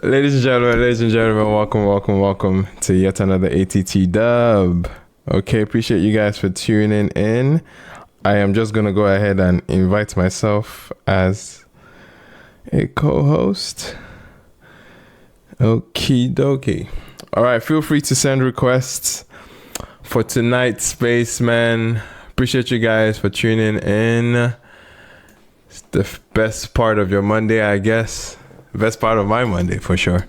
Ladies and gentlemen, welcome to yet another ATTW. Okay, appreciate you guys for tuning in. I am just gonna go ahead and invite myself as a co-host. Okie dokie. All right, feel free to send requests for tonight's space, man. Appreciate you guys for tuning in. It's the best part of your Monday, I guess. Best part of my Monday for sure.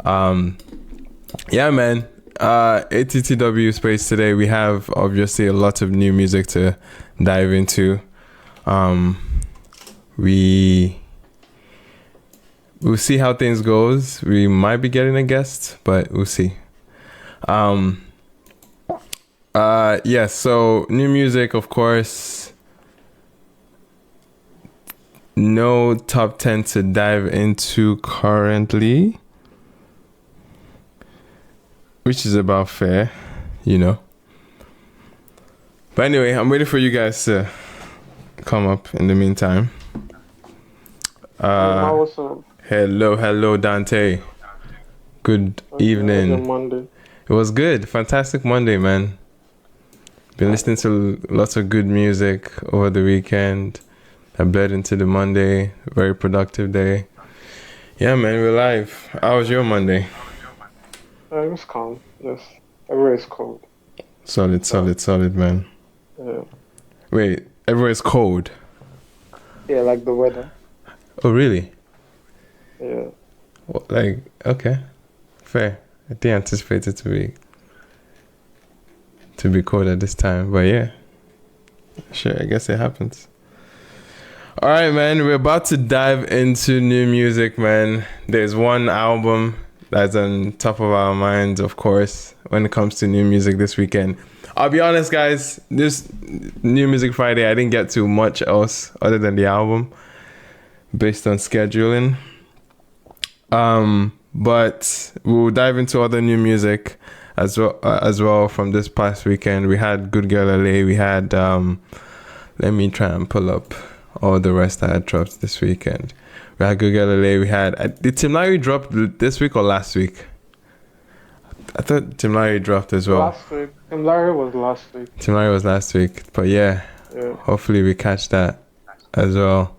Yeah, man. ATTW space today. We have obviously a lot of new music to dive into. We'll see how things goes. We might be getting a guest, but we'll see. Yeah. So new music, of course. No top 10 to dive into currently, which is about fair, you know. But anyway, I'm waiting for you guys to come up in the meantime. Hello, Dante. Good evening. Monday. It was good. Fantastic Monday, man. Been listening to lots of good music over the weekend. I bled into the Monday. Very productive day. Yeah, man, we're live. How was your Monday? It was calm. Yes, everywhere is cold. Solid, man. Yeah. Wait, everywhere is cold? Yeah, like the weather. Oh, really? Yeah. Well, like, okay, fair. I didn't anticipate it to be cold at this time, but yeah, sure. I guess it happens. All right, man. We're about to dive into new music, man. There's one album that's on top of our minds, of course, when it comes to new music this weekend. I'll be honest, guys. This New Music Friday, I didn't get to much else other than the album, based on scheduling. But we'll dive into other new music as well from this past weekend. We had Goodgirl LA. We had let me try and pull up all the rest I had dropped this weekend. We had Goodgirl LA. We had did Tim Larry drop this week or last week? I thought Tim Larry dropped as well. Last week. Tim Larry was last week. But yeah. Hopefully we catch that as well.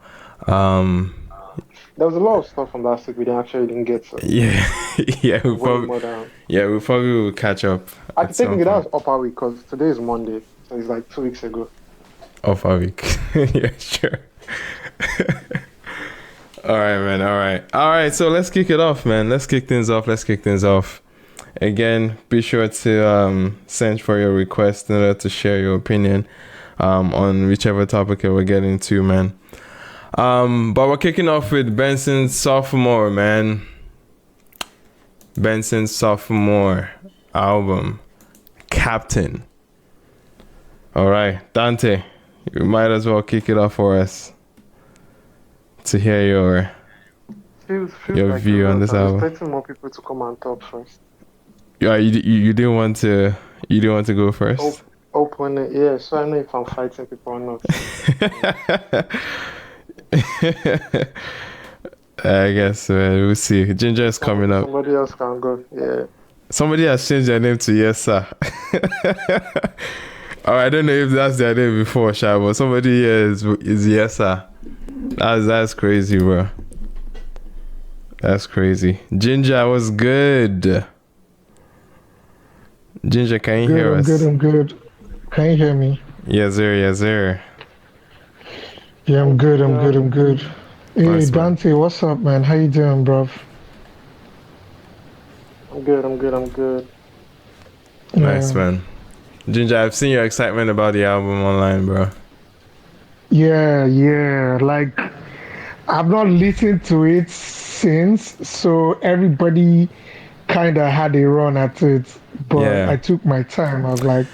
There was a lot of stuff from last week we didn't get to. Yeah, we probably will catch up. I think that was upper week because today is Monday, so it's like 2 weeks ago. Upper week, yeah, sure. All right, man. All right. So let's kick it off, man. Let's kick things off. Again, be sure to send for your request in order to share your opinion on whichever topic we're getting to, man. But we're kicking off with Benson's Sophomore, man. Benson's Sophomore album, Captain. All right, Dante, you might as well kick it off for us to hear your like view on this album. I'm expecting more people to come and talk first. Yeah, you didn't want to go first. Open it, yeah. So I know if I'm fighting people or not. I guess, man. We'll see. Ginger is coming up. Somebody else can go. Yeah. Somebody has changed their name to Yes Sir. Oh, I don't know if that's their name before, Shabo. Somebody here is Yes Sir. That's crazy, bro. That's crazy. Ginger was good. Ginger, can you hear us? I'm good. Can you hear me? Yes, sir. Yeah, I'm good. Hey, Nice, Dante, what's up, man? How you doing, bruv? I'm good. Nice, man. Ginger, I've seen your excitement about the album online, bro. Yeah. Like, I've not listened to it since, so everybody kind of had a run at it. But Yeah. I took my time. I was like,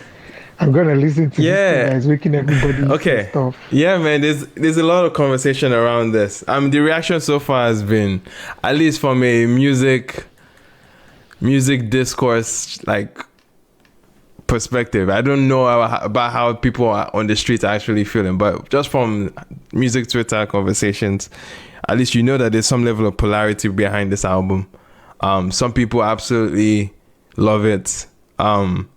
I'm gonna listen to this thing that's making everybody okay. stuff. Yeah, man. There's a lot of conversation around this. The reaction so far has been, at least from a music discourse like perspective. I don't know about how people on the streets are actually feeling, but just from music Twitter conversations, at least you know that there's some level of polarity behind this album. Some people absolutely love it. Some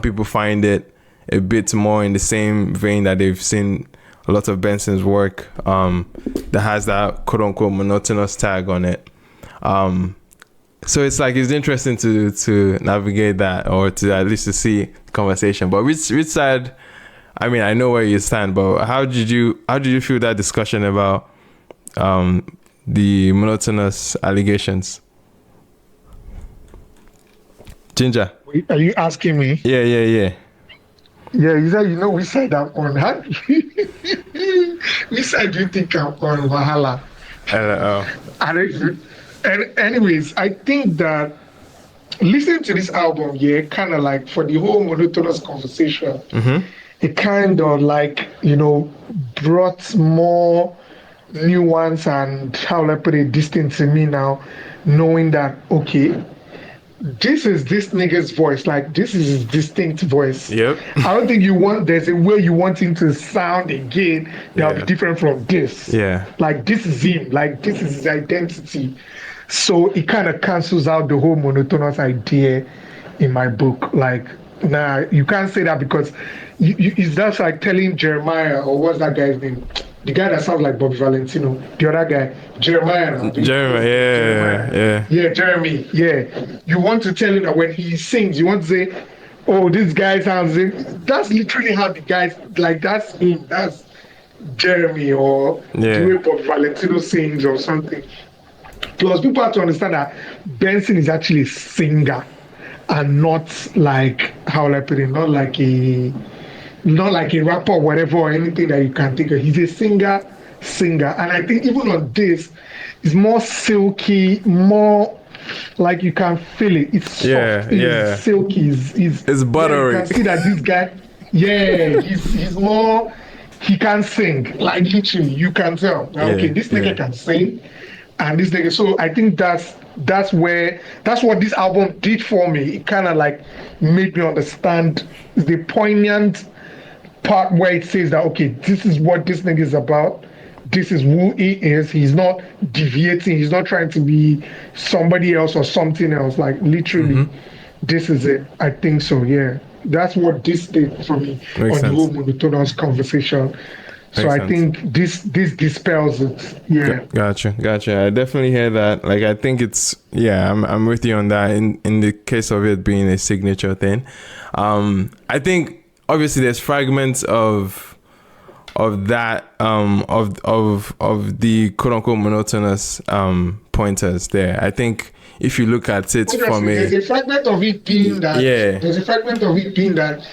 people find it a bit more in the same vein that they've seen a lot of Benson's work that has that quote-unquote monotonous tag on it. So it's like it's interesting to navigate that, or to at least to see the conversation. But which side? I mean, I know where you stand, but how did you feel that discussion about the monotonous allegations? Ginger, Are you asking me? Yeah. Yeah, you said which side I'm on. Which side do you think I'm on, Wahala? I don't know. And anyways, I think that listening to this album, kind of like for the whole monotonous conversation, it kind of like, brought more nuance and, how will I put it, distance to me now, knowing that, okay, this is this nigga's voice, like this is his distinct voice. Yep. I don't think there's a way you want him to sound again that'll be different from this. Yeah. Like this is him, like this is his identity. So it kind of cancels out the whole monotonous idea in my book. Like, nah, you can't say that because it's just like telling Jeremiah, or what's that guy's name? The guy that sounds like Bobby Valentino, the other guy, Jeremiah. Jeremy, yeah. You want to tell him that when he sings, you want to say, oh, this guy sounds, that's literally how the guys, like that's him, that's Jeremy, or the way Bobby Valentino sings or something. Plus, people have to understand that Benson is actually a singer and not like, how will I put it, not like a rapper or whatever, or anything that you can think of. He's a singer. And I think even on this, it's more silky, more like you can feel it. It's soft, it's silky, it's buttery. You can see that this guy, he's more, he can sing. Like literally, you can tell. Okay, this nigga can sing. And this nigga, so I think that's what this album did for me. It kind of like made me understand the poignant part where it says that, okay, this is what this nigga is about. This is who he is. He's not deviating. He's not trying to be somebody else or something else. Like literally, this is it. I think so. Yeah, that's what this did for me on the whole monotonous conversation. So I think this dispels it. Yeah. Gotcha. I definitely hear that. Like I think it's I'm with you on that. In the case of it being a signature thing, I think obviously there's fragments of that of the quote unquote monotonous pointers there. I think if you look at it from there's a fragment of it being that there's a fragment of it being that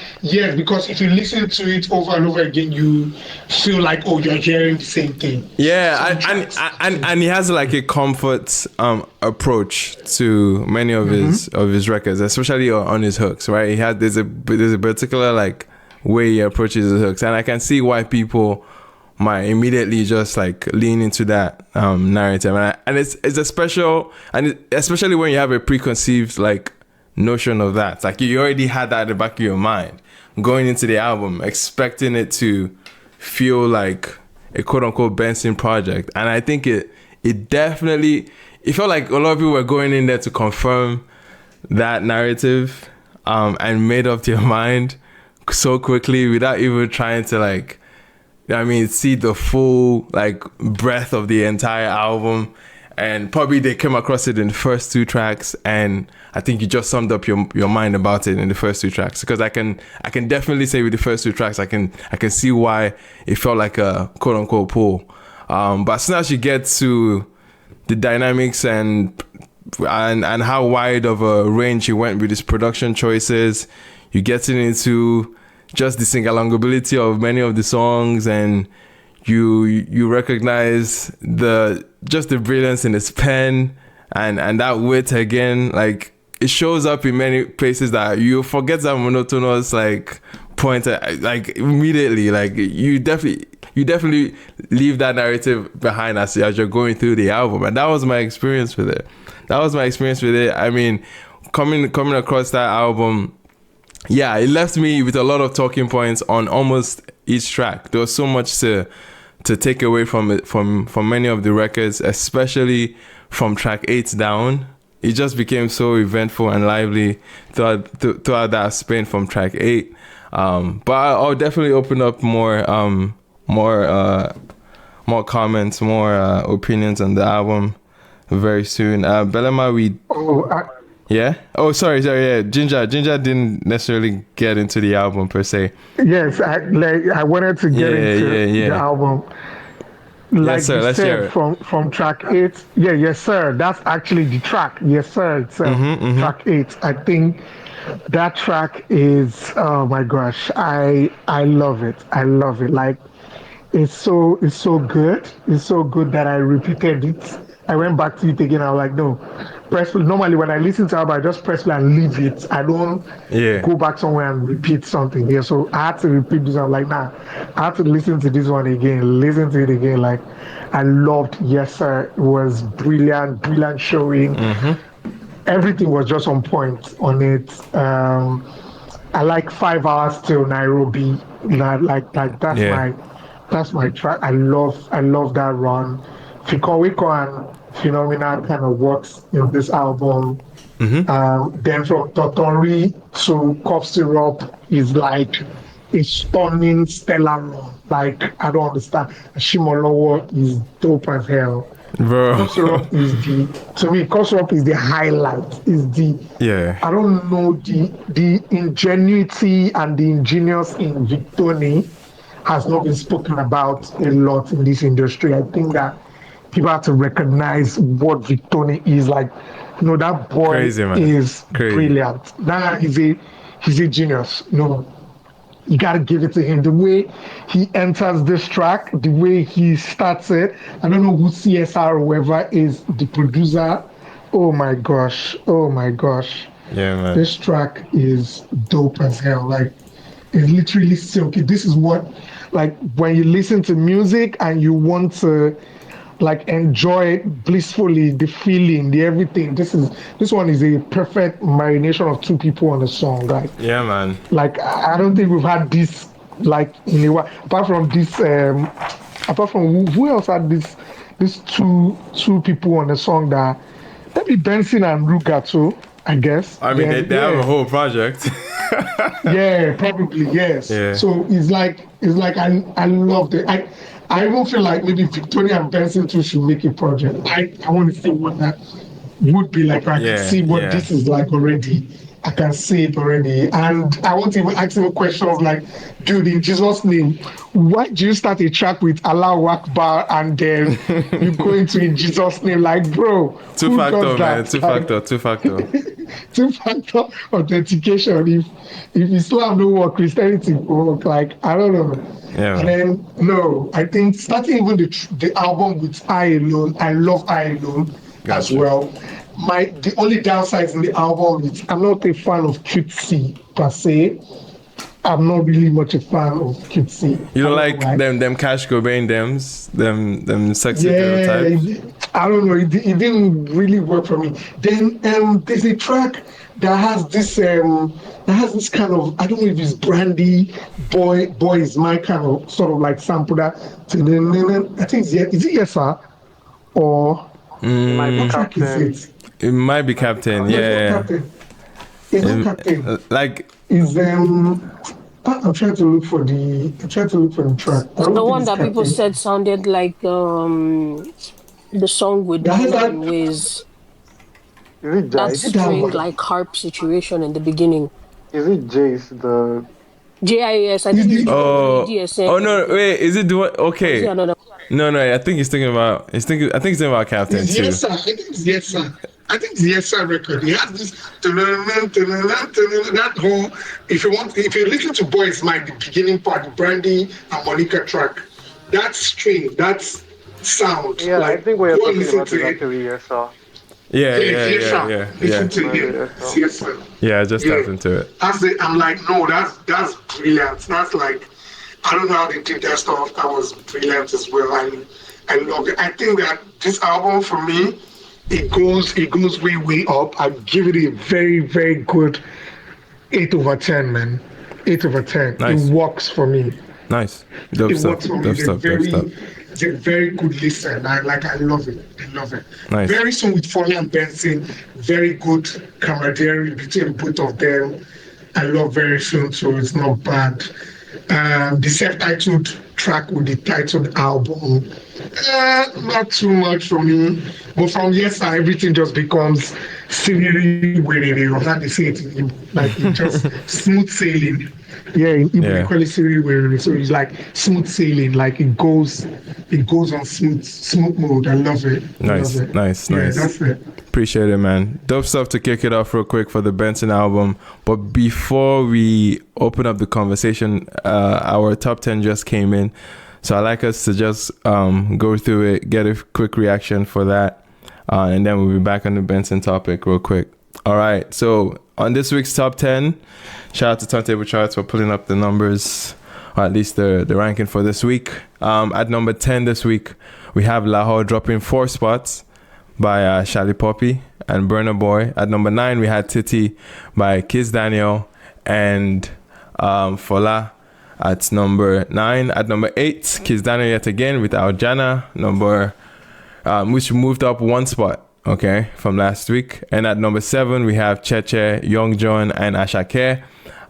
because if you listen to it over and over again, you feel like, oh, you're hearing the same thing. And he has like a comfort approach to many of his records, especially on his hooks, right? There's a particular like way he approaches his hooks, and I can see why people might immediately just like lean into that narrative, and it's a special, and especially when you have a preconceived like notion of that, like you already had that at the back of your mind going into the album, expecting it to feel like a quote unquote Benson project. And I think it definitely, it felt like a lot of people were going in there to confirm that narrative and made up their mind so quickly without even trying to like, see the full like breadth of the entire album. And probably they came across it in the first two tracks, and I think you just summed up your mind about it in the first two tracks. Because I can definitely say with the first two tracks, I can see why it felt like a quote unquote pull. But as soon as you get to the dynamics and how wide of a range you went with his production choices, you getting into just the sing-alongability of many of the songs, and you recognize the brilliance in his pen and that wit again. Like it shows up in many places that you forget that monotonous like pointer like immediately. Like you definitely leave that narrative behind as you're going through the album, and that was my experience with it. I mean, coming across that album, it left me with a lot of talking points on almost each track. There was so much to to take away from it from many of the records, especially from track 8 down. It just became so eventful and lively throughout that spin from track 8. But I'll definitely open up more comments, more opinions on the album very soon. Belema, yeah? Oh, sorry, yeah. Ginger didn't necessarily get into the album per se. Yes, I wanted to get into the album. Like yes, sir, you let's said, hear it. From track 8. Yeah, yes, sir. That's actually the track. Yes, sir. It's track 8. I think that track is, oh my gosh, I love it. I love it. Like, it's so good. It's so good that I repeated it. I went back to it again. I was like, no, press play. Normally, when I listen to album, I just press play and leave it. I don't go back somewhere and repeat something. Yeah, so I had to repeat this. I'm like, nah, I have to listen to this one again. Listen to it again. Like, I loved Yes Sir. It was brilliant showing. Everything was just on point on it. I like 5 hours till Nairobi. Like that's my track. I love that run. Fikowiko and Phenomena kind of works in this album. Then from Totori to Cough Syrup is like a stunning stellar run. Like, I don't understand. Shimolowo is dope as hell. Bro. Cough Syrup Cough Syrup is the highlight. I don't know, the ingenuity and the ingenious in Victoni has not been spoken about a lot in this industry. I think that people have to recognize what Victoni is like. You know, that boy is brilliant. He's a genius. You know, you gotta give it to him. The way he enters this track, the way he starts it. I don't know who CSR or whoever is the producer. Oh my gosh. Yeah, man. This track is dope as hell. Like, it's literally silky. This is what, like, when you listen to music and you want to like enjoy it blissfully, the feeling, the everything. This one is a perfect marination of two people on a song. Like, yeah, man. Like, I don't think we've had this like in a while. Apart from who else had these two people on a song that maybe Benson and Reekado, I guess. I mean, they have a whole project. Yeah, probably, yes. Yeah. So it's like I loved it. I even feel like maybe Victoria and Benson too should make a project. I want to see what that would be like. I can see what this is like already. I can see it already. And I want to even ask him questions like, dude, in Jesus' name, why do you start a track with Allahu Akbar and then you go into in Jesus' name? Like, bro, two-factor, man. Two-factor. Two-factor authentication. If Islam don't work, Christianity will work. Like, I don't know. Yeah. And then, no, I think starting even the album with I Alone, I love I Alone as well. The only downsides in the album is I'm not a fan of cutesy per se. I'm not really much a fan of cutesy. You don't like them Cash Cobain them sexy types? I don't know. It didn't really work for me. Then there's a track that has this kind of, I don't know if it's Brandy Boy is my kind of sort of like sample that. I think is it Yes Sir or what track is it? It might be Captain. Yeah. It's Captain. Like is I'm trying to look for the track. The one that people said sounded like the song with Wiz. Is it that string like harp situation in the beginning? Is it Jace the JIS? I think it's DSN. Oh no! Wait, is it the one? Okay. No. I think he's thinking about. I think he's thinking about Captain too. Yes, sir. I think it's Yes Sir. I think it's Yes Sir record. He has this that whole. If you listen to Boys Mike, the beginning part, the Brandy and Monica track, that string, that sound. Yeah, like, I think we're talking about exactly Yes Sir. Yeah. Listen to it. Yes, sir. Yeah, I just tapped into it. I'm like, no, that's brilliant. That's like, I don't know how they did that stuff. That was brilliant as well. I love it. I think that this album for me, it goes way up. I give it a very, very good 8/10, man. 8/10. Nice. It works for me. Nice. Dope stuff. It's a very good listen. I love it. I love it. Nice. Very soon with Foley and Benson. Very good camaraderie between both of them. I love Very Soon, so it's not bad. The self-titled track with the titled album, not too much for me. But from Yes Sir, everything just becomes scenery where or how they say it in Igbo. Like it's just smooth sailing. Yeah, in Igbo they call it scenery where, so it's like smooth sailing. Like it goes on smooth mode. I love it. Nice. That's it. Appreciate it, man. Dope stuff to kick it off real quick for the Benson album. But before we open up the conversation, our top 10 just came in. So I'd like us to just go through it, get a quick reaction for that. And then we'll be back on the Benson topic real quick. All right. So on this week's top 10, shout out to Turntable Charts for pulling up the numbers, or at least the ranking for this week. At number 10 this week, we have Lahore dropping 4 spots by Shali Poppy and Burna Boy. At number 9, we had Titi by Kiss Daniel and Fola at number 9. At number 8, Kiss Daniel yet again with Aljana, which moved up 1 spot, okay, from last week. And at number 7, we have Cheche, Young John, and Ashake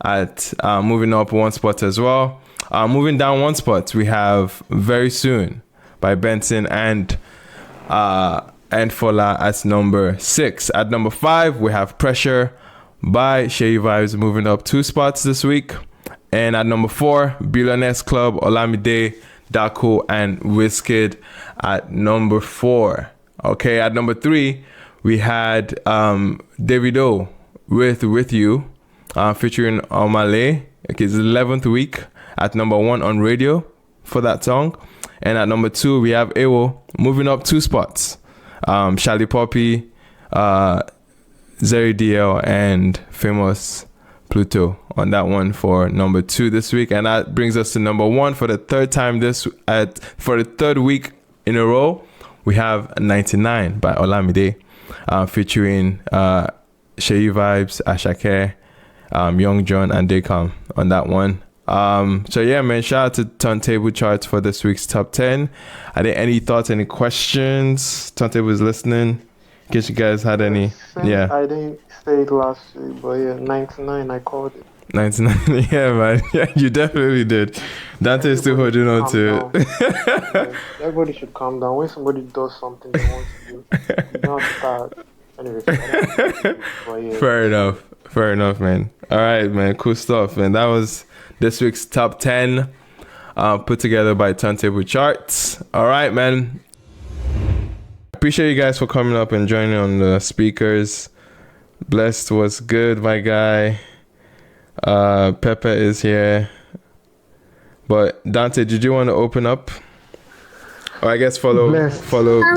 at moving up 1 spot as well. Moving down 1 spot, we have Very Soon by Benson and Fola at number 6. At number 5, we have Pressure by Shay Vibes moving up 2 spots this week. And at number 4, Billionaires Club, Olamide, Daco, and Wizkid at number 4. Okay, at number 3, we had Davido with You featuring Omah Lay. Okay, it's the 11th week at number 1 on radio for that song. And at number 2, we have Ewo moving up 2 spots. Shali Poppy, Zeri DL, and Famous Pluto on that one for number 2 this week. And that brings us to number 1 for the third time for the third week in a row. We have 99 by Olamide featuring Shay Vibes, Ashake, Young John, and Daycom on that one. So yeah, man, shout out to Turntable Charts for this week's top 10. Are there any thoughts, any questions? Turntable is listening. In case you guys had any. Yeah. I didn't say it last week, but yeah, 99, I called it. 99, yeah, man. Yeah, you definitely did. Dante is still holding on to it. Everybody should calm down. When somebody does something they want to do, you don't have to start. Anyway, yeah. Fair enough, man. All right, man. Cool stuff, man. That was this week's top 10 put together by Turntable Charts. All right, man. Appreciate you guys for coming up and joining on the speakers. Blessed was good, my guy. Pepper is here. But Dante, did you want to open up? Or I guess follow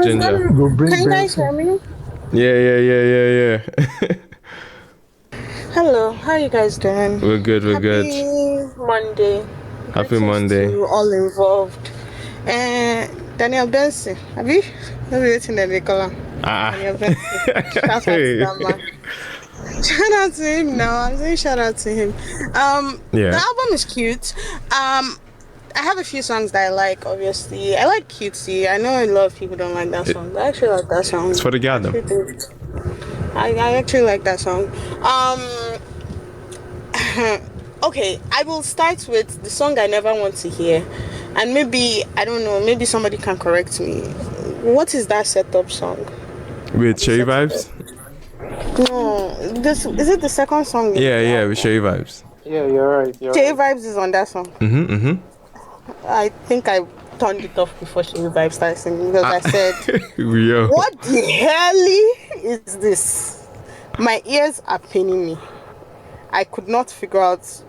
Ginger. Can you guys hear me? Yeah. Hello, how are you guys doing? We're good. Happy Monday. Happy Monday. To all involved. Daniel Benson, have you written the Nicola? Daniel Benson. Shout out to that man. Shout out to him now. I'm saying shout out to him. The album is cute. I have a few songs that I like, obviously. I like Cutesy. I know a lot of people don't like that song, but I actually like that song. It's for the gathering. I actually like that song. Okay, I will start with the song I never want to hear. And maybe, I don't know, maybe somebody can correct me. What is that setup song? With Shay Vibes? No, is it the second song? Yeah, with Shay Vibes. Yeah, you're right. Shay Vibes is on that song. Mm-hmm. I think I turned it off before Shay Vibes started singing because I said, what the hell is this? My ears are paining me. I could not figure out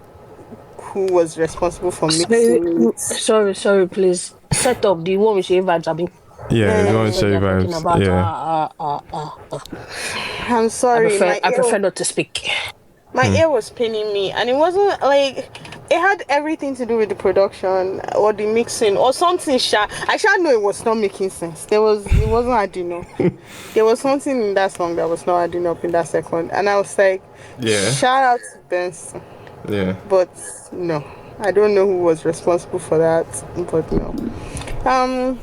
who was responsible for mixing it. Sorry, please. Set up the one with Shay Vibes. Yeah, the one with Shay Vibes. I'm sorry. I prefer not to speak. My ear was paining me, and it wasn't like it had everything to do with the production or the mixing or something. I know it was not making sense. It wasn't adding up. There was something in that song that was not adding up in that second, and I was like, shout out to Benson. Yeah. But no, I don't know who was responsible for that, but no.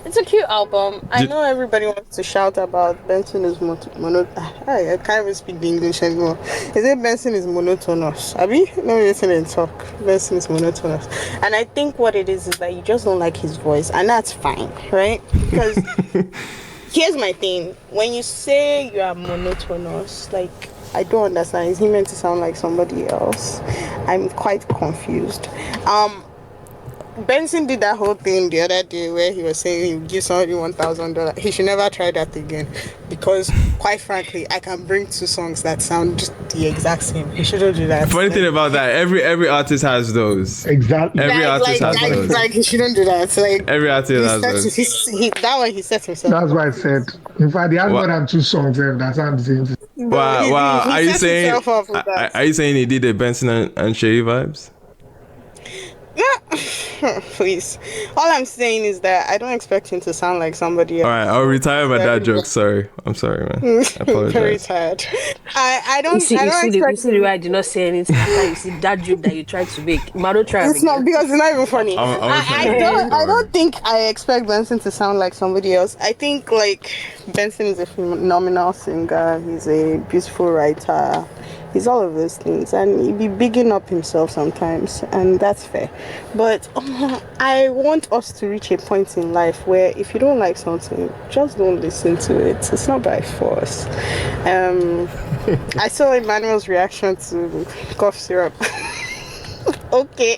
It's a cute album. I know everybody wants to shout about Benson is I can't even speak the English anymore. Is it Benson is monotonous? Abi? Let me listen and talk. Benson is monotonous. And I think what it is that you just don't like his voice. And that's fine, right? Because here's my thing. When you say you are monotonous, like, I don't understand. Is he meant to sound like somebody else? I'm quite confused. Benson did that whole thing the other day where he was saying he would give somebody $1,000. He should never try that again, because quite frankly, I can bring 2 songs that sound just the exact same. He shouldn't do that. Funny thing about that, every artist has those. Exactly. Every artist has those. Like he shouldn't do that. Like every artist has those. That one he set himself. That's why I said. In fact, he has more than 2 songs that sound the same. Wow. Are you saying he did the Benson and Shay vibes? Yeah, please. All I'm saying is that I don't expect him to sound like somebody else. All right, I'll retire my dad joke. Sorry, I'm sorry, man. I apologize. Very tired. I don't. You see the way I did not say anything. You see that joke that you tried to make. Mado tried. It's not because it's not even funny. I don't think I expect Benson to sound like somebody else. I think like Benson is a phenomenal singer. He's a beautiful writer. He's all of those things, and he be bigging up himself sometimes, and that's fair. But I want us to reach a point in life where if you don't like something, just don't listen to it. It's not by force. I saw Emmanuel's reaction to cough syrup. Okay,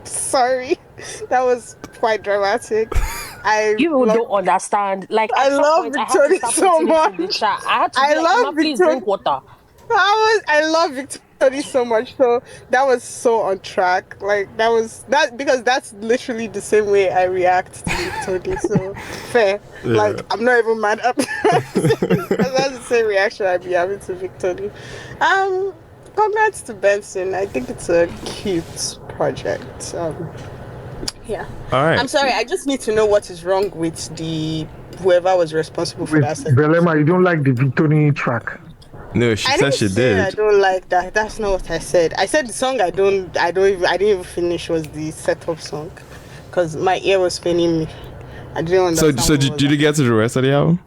sorry, that was quite dramatic. You don't understand. Like I love Victoria so much. I love Victoria. Drink water. I love Victoria so much. So that was so on track. Like that because that's literally the same way I react to Victoria. So fair. Yeah. Like I'm not even mad at that's the same reaction I'd be having to Victoria. Congrats to Benson. I think it's a cute project. Yeah. All right. I'm sorry. I just need to know what is wrong with whoever was responsible for that. Belema, you don't like the Victoria track? No, she said she did. I don't like that. That's not what I said. I said the song I didn't even finish was the setup song, because my ear was spinning me. I didn't understand. So did you get to the rest of the album?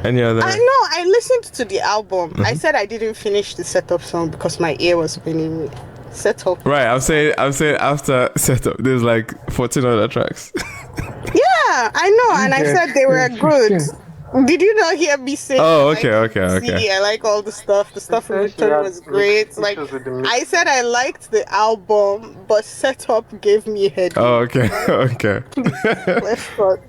Any other? I listened to the album. Mm-hmm. I said I didn't finish the setup song because my ear was spinning me. Setup. Right. I'm saying after setup, there's like 14 other tracks. Yeah, I know, and I said they were good. Did you not hear me say? Oh, okay. I like all the stuff. The stuff from Victoria was great. Like I said, I liked the album, but setup gave me a headache. Oh, okay.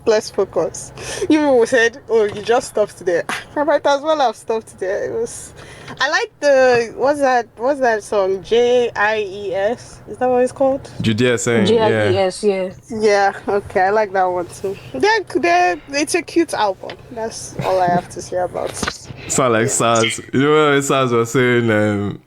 Let's focus. You said, "Oh, you just stopped there." I might as well have stopped there. It was. I like the what's that song? JIES. Is that what it's called? Judea saying. JIES, yeah. Yeah. Okay, I like that one too. It's a cute album. That's all I have to say about it. Sound like SARS. You know what SARS was saying?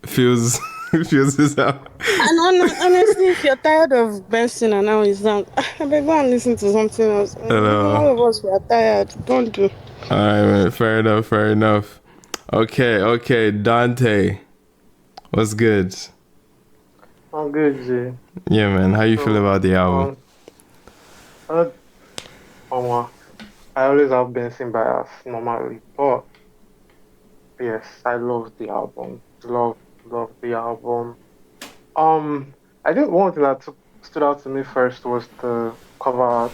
Feels this out. And honestly, if you're tired of Benson and now he's down, I better go and listen to something else. All of us were tired. Don't do. All right, man. Fair enough. Okay, Dante. What's good? I'm good, Jay. Yeah, man. How you feel about the album? I always have Benson bias normally, but yes, I love the album. Love the album. I think one thing that stood out to me first was the cover art.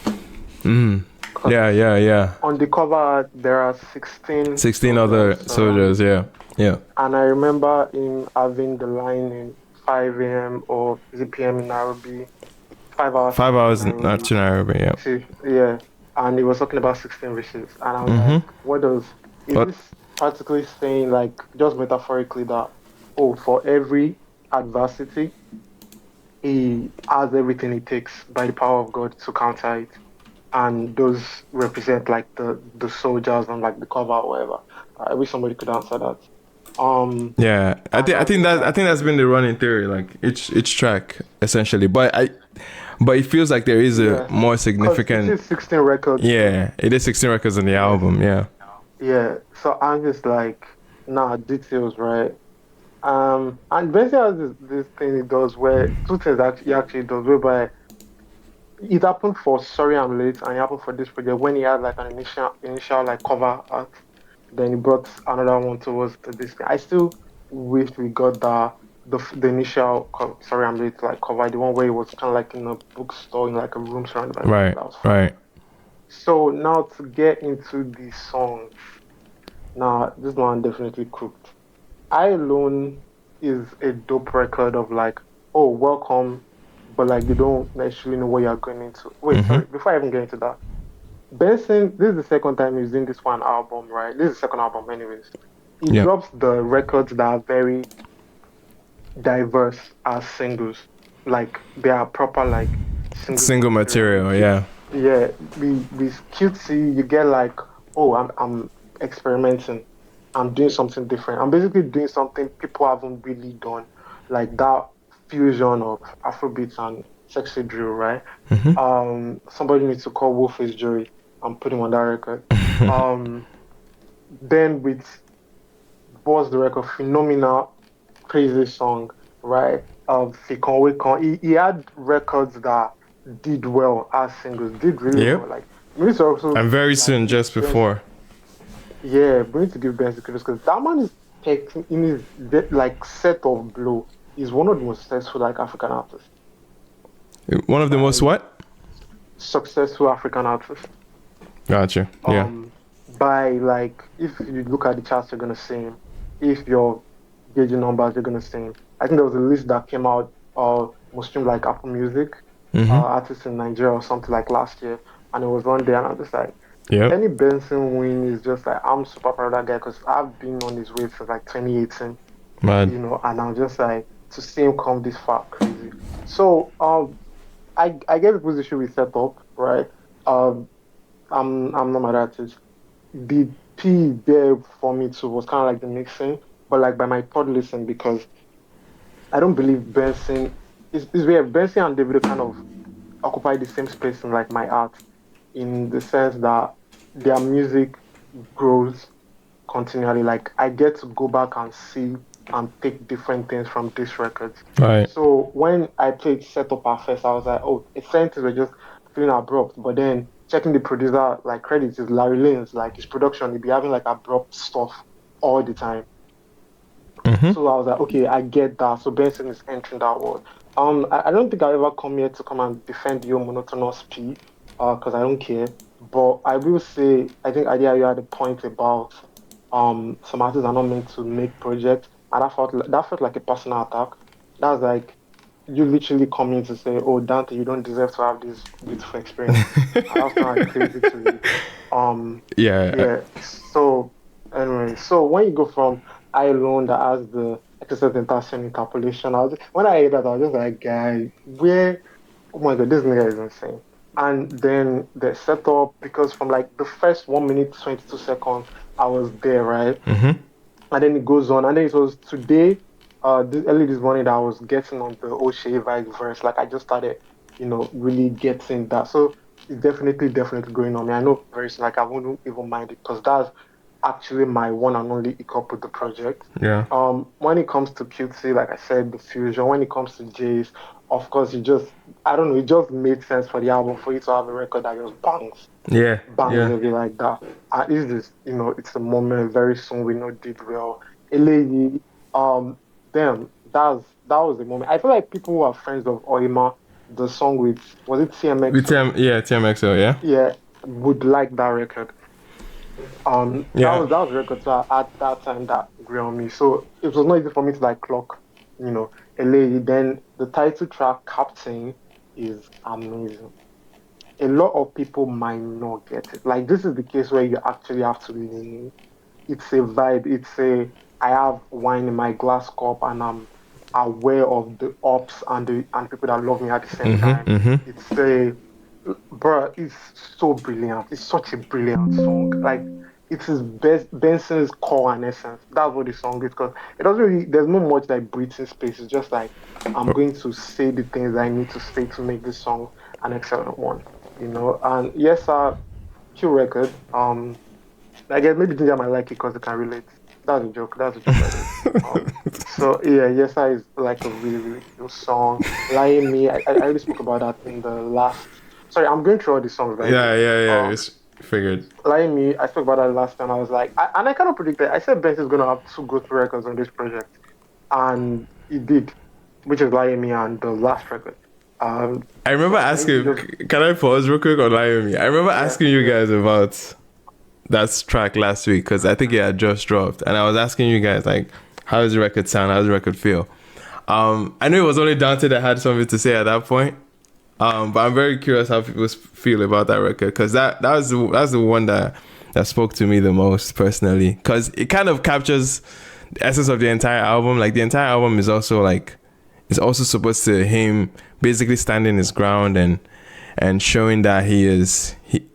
Yeah. On the cover art, there are 16 other soldiers, yeah. And I remember him having the line in 5 a.m. or is it p.m. in Nairobi? 5 hours. 5 hours not to Nairobi, yeah. Yeah. And he was talking about 16 wishes. And I was like, is this practically saying, like, just metaphorically that, for every adversity, he has everything it takes by the power of God to counter it. And those represent like the soldiers on like the cover or whatever. I wish somebody could answer that. Yeah, I think that's been the running theory, like each track essentially. But it feels like there is a more significant. It is 16 records. Yeah, it is 16 records on the album. Yeah. Yeah. So I'm just like, details, right? And Benson has this thing he does where two things that he actually does, whereby it happened for Sorry I'm Late and it happened for this project when he had like an initial like cover art. Then he brought another one towards the display. I still wish we got the initial Sorry I'm Late like cover, the one where it was kind of like in a bookstore in like a room surrounded by books. Right. That was fun. Right. So now to get into the songs, now this one definitely cooked. I Alone is a dope record of like, oh, welcome, but like you don't necessarily know what you're going into. Wait, sorry, before I even get into that, Benson, this is the second time he's doing this one album, right? This is the second album, anyways. He Yeah. drops the records that are very diverse as singles. Like they are proper like Single material, yeah. Yeah, with cutesy, you get like, oh, I'm experimenting. I'm doing something different. I'm basically doing something people haven't really done, like that fusion of Afrobeats and sexy drill, right? Somebody needs to call Wolf's Jury and put him on that record. Then with Boss the record, phenomenal, crazy song, right? Fikon Wekon. He had records that did well as singles, did really Yep. well. Like we need to also And very like, soon, just before. yeah, we need to give Ben kudos because that man is taking in his like set of blow. He's one of the most successful like African artists. One of the most what? Successful African artists. Gotcha. Yeah. By like if you look at the charts, you're gonna see him. If you're gauging numbers, you're gonna see him. I think there was a list that came out most streamed like Apple Music artists in Nigeria or something like last year, and it was one day, and I'm just like, any Benson win is just like I'm super proud of that guy because I've been on his wave since like 2018, Man. you know, and I'm just like to see him come this far, crazy. So I get the position we set up, right? I'm not mad at it. The P there for me too was kind of like the mixing, but like by my third listen because I don't believe Benson is where Benson and Davido kind of occupy the same space in like my art, in the sense that their music grows continually. Like I get to go back and see and take different things from these records. Right. So when I played Set Up at first, I was like, oh, it's certain were just feeling abrupt. But then checking the producer, like credits is Larry Lane's, like his production, he'd be having like abrupt stuff all the time. So I was like, okay, I get that. So Benson is entering that world. I don't think I'll ever come here to come and defend your monotonous P, because I don't care. But I will say, I think idea you had a point about some artists are not meant to make projects, and that felt like a personal attack. That's like you literally coming to say, "Oh, Dante, you don't deserve to have this beautiful experience." And that's kind of crazy to me. Yeah. So anyway, so when you go from I alone that has the excessive intention interpolation, when I heard that, I was just like, "Guy, where? Oh my God, this nigga is insane." And then the setup, because from like the first 1 minute 22 seconds, I was there, right? And then it goes on, and then it was today, early this morning that I was getting on the O'Shea vibe verse. Like I just started, really getting that. So it's definitely going on. I know very soon, like I wouldn't even mind it because that's actually my one and only hiccup with the project. Yeah. When it comes to cutesy, like I said, the fusion. When it comes to Jays, of course, I don't know, it just made sense for the album for you to have a record that just bangs. Yeah. Bangs every like that. At least this, it's a moment. Very soon we know did well. Eléyìí, damn, that was the moment. I feel like people who are friends of Oima, the song with was it TMX? With TMXO, yeah. Yeah, would like that record. That was a record at that time that grew on me. So it was not easy for me to like clock, Eléyìí. Then the title track Captain is amazing. A lot of people might not get it. Like this is the case where you actually have to lean. It's a vibe. I have wine in my glass cup and I'm aware of the ups and the people that love me at the same time. It's so brilliant. It's such a brilliant song. Like it is Benson's core and essence. That's what the song is, because it doesn't really. There's not much like breathing space. It's just like I'm going to say the things I need to say to make this song an excellent one. And yes, Q record. I guess maybe Ginger might like it because they can relate. That's a joke. So yeah, Yesa is like a really, really cool song. Lying Me, I already spoke about that in the last. Sorry, I'm going through all the songs, by the way. Yeah. It's figured. Lying Me, I spoke about that last time. I was like, and I kind of predicted. I said Benz is gonna have two go-to records on this project, and he did, which is Lying Me and the last record. I remember asking, can I pause real quick on Lie Me? I remember asking you guys about that track last week because I think it had just dropped, and I was asking you guys like, how does the record sound? How does the record feel? I knew it was only Dante that had something to say at that point, but I'm very curious how people feel about that record because that's the one that spoke to me the most personally because it kind of captures the essence of the entire album. Like the entire album is also like it's also supposed to him basically standing his ground and showing that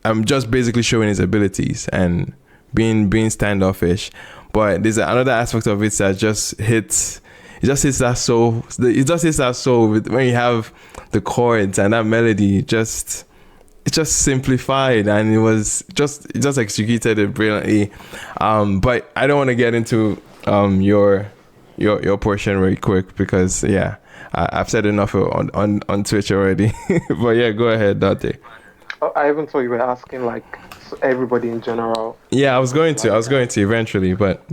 I'm just basically showing his abilities and being standoffish. But there's another aspect of it that just hits. It just hits that soul. It just hits that soul when you have the chords and that melody. It's just simplified and it just executed it brilliantly. But I don't want to get into your portion very quick because I've said enough on Twitch already. But yeah, go ahead, Dante. I even thought you were asking like everybody in general. Yeah, I was going to eventually, but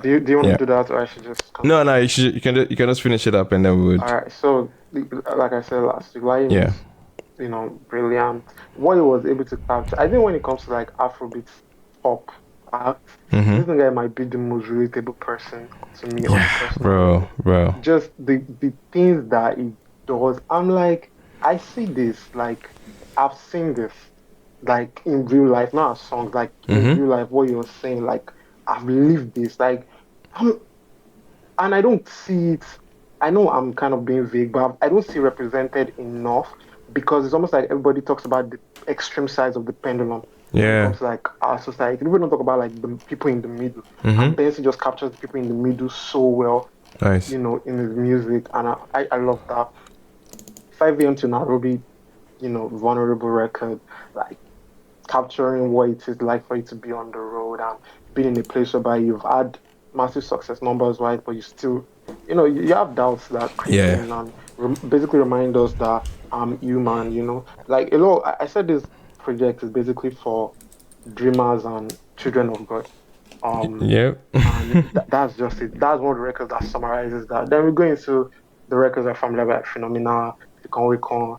do you want to do that, or I should just No, you can just finish it up and then we would. All right. So like I said last week, Lion is, brilliant. What he was able to capture, I think when it comes to like Afrobeats pop act, this guy might be the most relatable person to me. Bro. Just the things that he does, I'm like, I see this, like I've seen this, like in real life, not as songs, like in real life, what you're saying, like I've lived this, like, and I don't see it. I know I'm kind of being vague, but I don't see it represented enough because it's almost like everybody talks about the extreme sides of the pendulum. Yeah. It's like our society. People don't talk about like the people in the middle. And Benson just captures the people in the middle so well. Nice. In his music, and I love that. 5 a.m. to Nairobi, vulnerable record, like capturing what it is like for you to be on the road and being in a place whereby you've had massive success numbers, right? But you still, you have doubts that creep in and basically remind us that I'm human, Like a lot, I said this project is basically for dreamers and children of God. And that's just it. That's one of the records that summarizes that. Then we go into the records that from level like Phenomena, Fikon,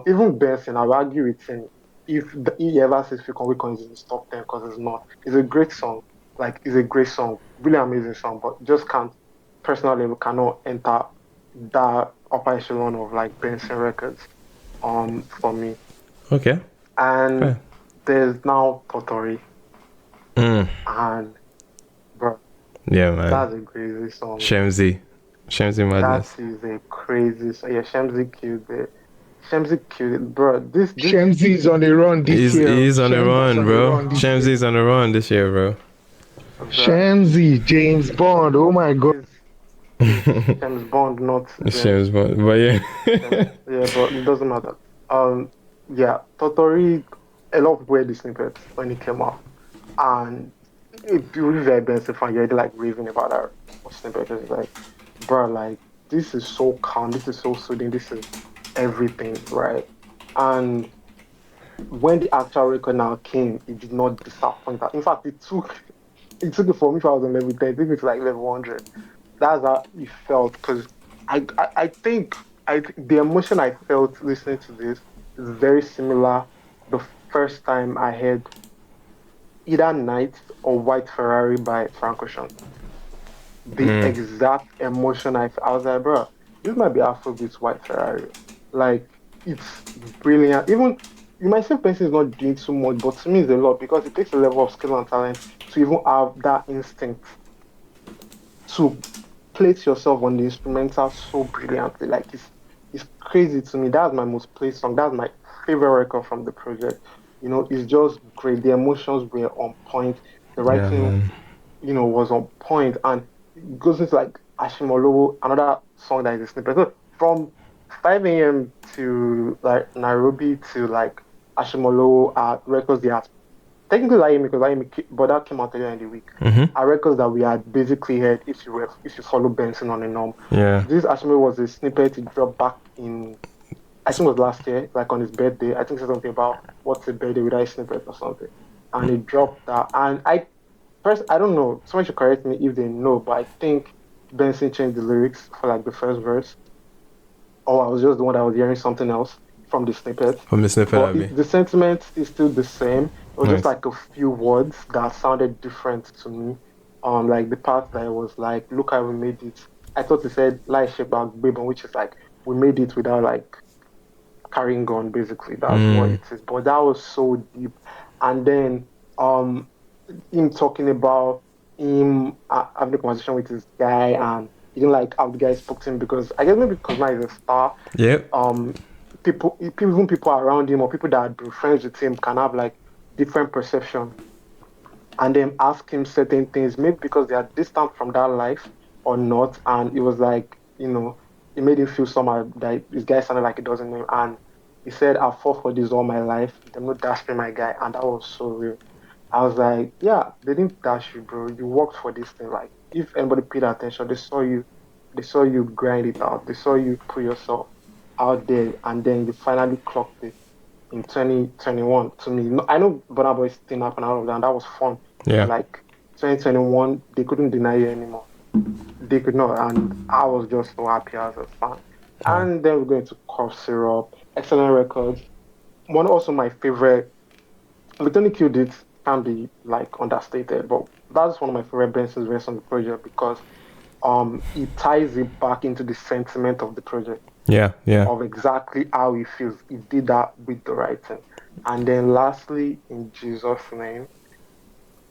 even Benson, I would argue with him. If he ever says Fikon Wikon is in his top 10 because it's not. It's a great song. Like, it's a great song. Really amazing song, but just can't, personally, cannot enter that upper echelon of like Benson records for me. Okay. And there's now Totori. And bro. Yeah, man. That's a crazy song. Shaboozey Madness. That is a crazy song. Yeah, Shaboozey killed it. Shaboozey killed it, bro. This Shaboozey is on the run this year. He's on the run, bro. Shaboozey's on the run this year, bro. Shaboozey, James Bond. Oh my God. James Bond, not James Bond, but yeah. Yeah, but it doesn't matter. Yeah, Totori. A lot of people heard the snippets when it came out, and it really very Benson fan. You're like raving about that snippet. It's like, bro, like this is so calm. This is so soothing. This is everything, right? And when the actual record now came, it did not disappoint. In fact, it took it for me if I was on level 10, it took me to like level 100. That's how it felt because I think the emotion I felt listening to this is very similar the first time I heard either Night or White Ferrari by Frank Ocean. The exact emotion I was like, bro, this might be Afrobeats White Ferrari. Like, it's brilliant. Even, you might say Benson is not doing too much, but to me it's a lot because it takes a level of skill and talent to even have that instinct to place yourself on the instrumental so brilliantly. Like, it's crazy to me. That's my most played song. That's my favorite record from the project. It's just great. The emotions were on point. The writing, was on point. And it goes into like Ashimolowo, another song that is a snippet. So from 5 a.m. to like Nairobi to like Ashimolowo records they had technically Layemi, because but that came out earlier in the week. Are records that we had basically heard if you follow Benson on a norm. Yeah. This actually was a snippet he dropped back in, I think it was last year, like on his birthday. I think it said something about what's a birthday without a snippet or something. And he dropped that. And I don't know, someone should correct me if they know, but I think Benson changed the lyrics for like the first verse. Or I was just the one that was hearing something else from the snippet. But the sentiment is still the same. It was just like a few words that sounded different to me. Like the part that was like, look how we made it. I thought it said Lai Shebag Babon, which is like we made it without like carrying gun, basically. That's what it is. But that was so deep. And then him talking about him having a conversation with this guy, and he didn't like how the guy spoke to him because I guess maybe because now he's a star. Yep. People around him or people that had been friends with him can have like different perception, and then ask him certain things, maybe because they are distant from that life or not. And it was like, you know, it made him feel somehow that this guy sounded like he doesn't know him. And he said, "I've fought for this all my life. They're not dashing my guy," and that was so real. I was like, yeah, they didn't dash you, bro. You worked for this thing. Like, if anybody paid attention, they saw you grind it out. They saw you put yourself out there, and then you finally clocked it in 2021. To me, I know Burna Boy's thing happened out of that, and that was fun. Yeah. Like 2021, they couldn't deny you anymore. They could not, and I was just so happy as a fan. And then we're going to Cough Syrup, excellent records. One also my favorite. Tony Q did can be like understated, but that's one of my favorite Benson's verse on the project because it ties it back into the sentiment of the project. Yeah. Of exactly how he feels. He did that with the writing. And then lastly, in Jesus' name,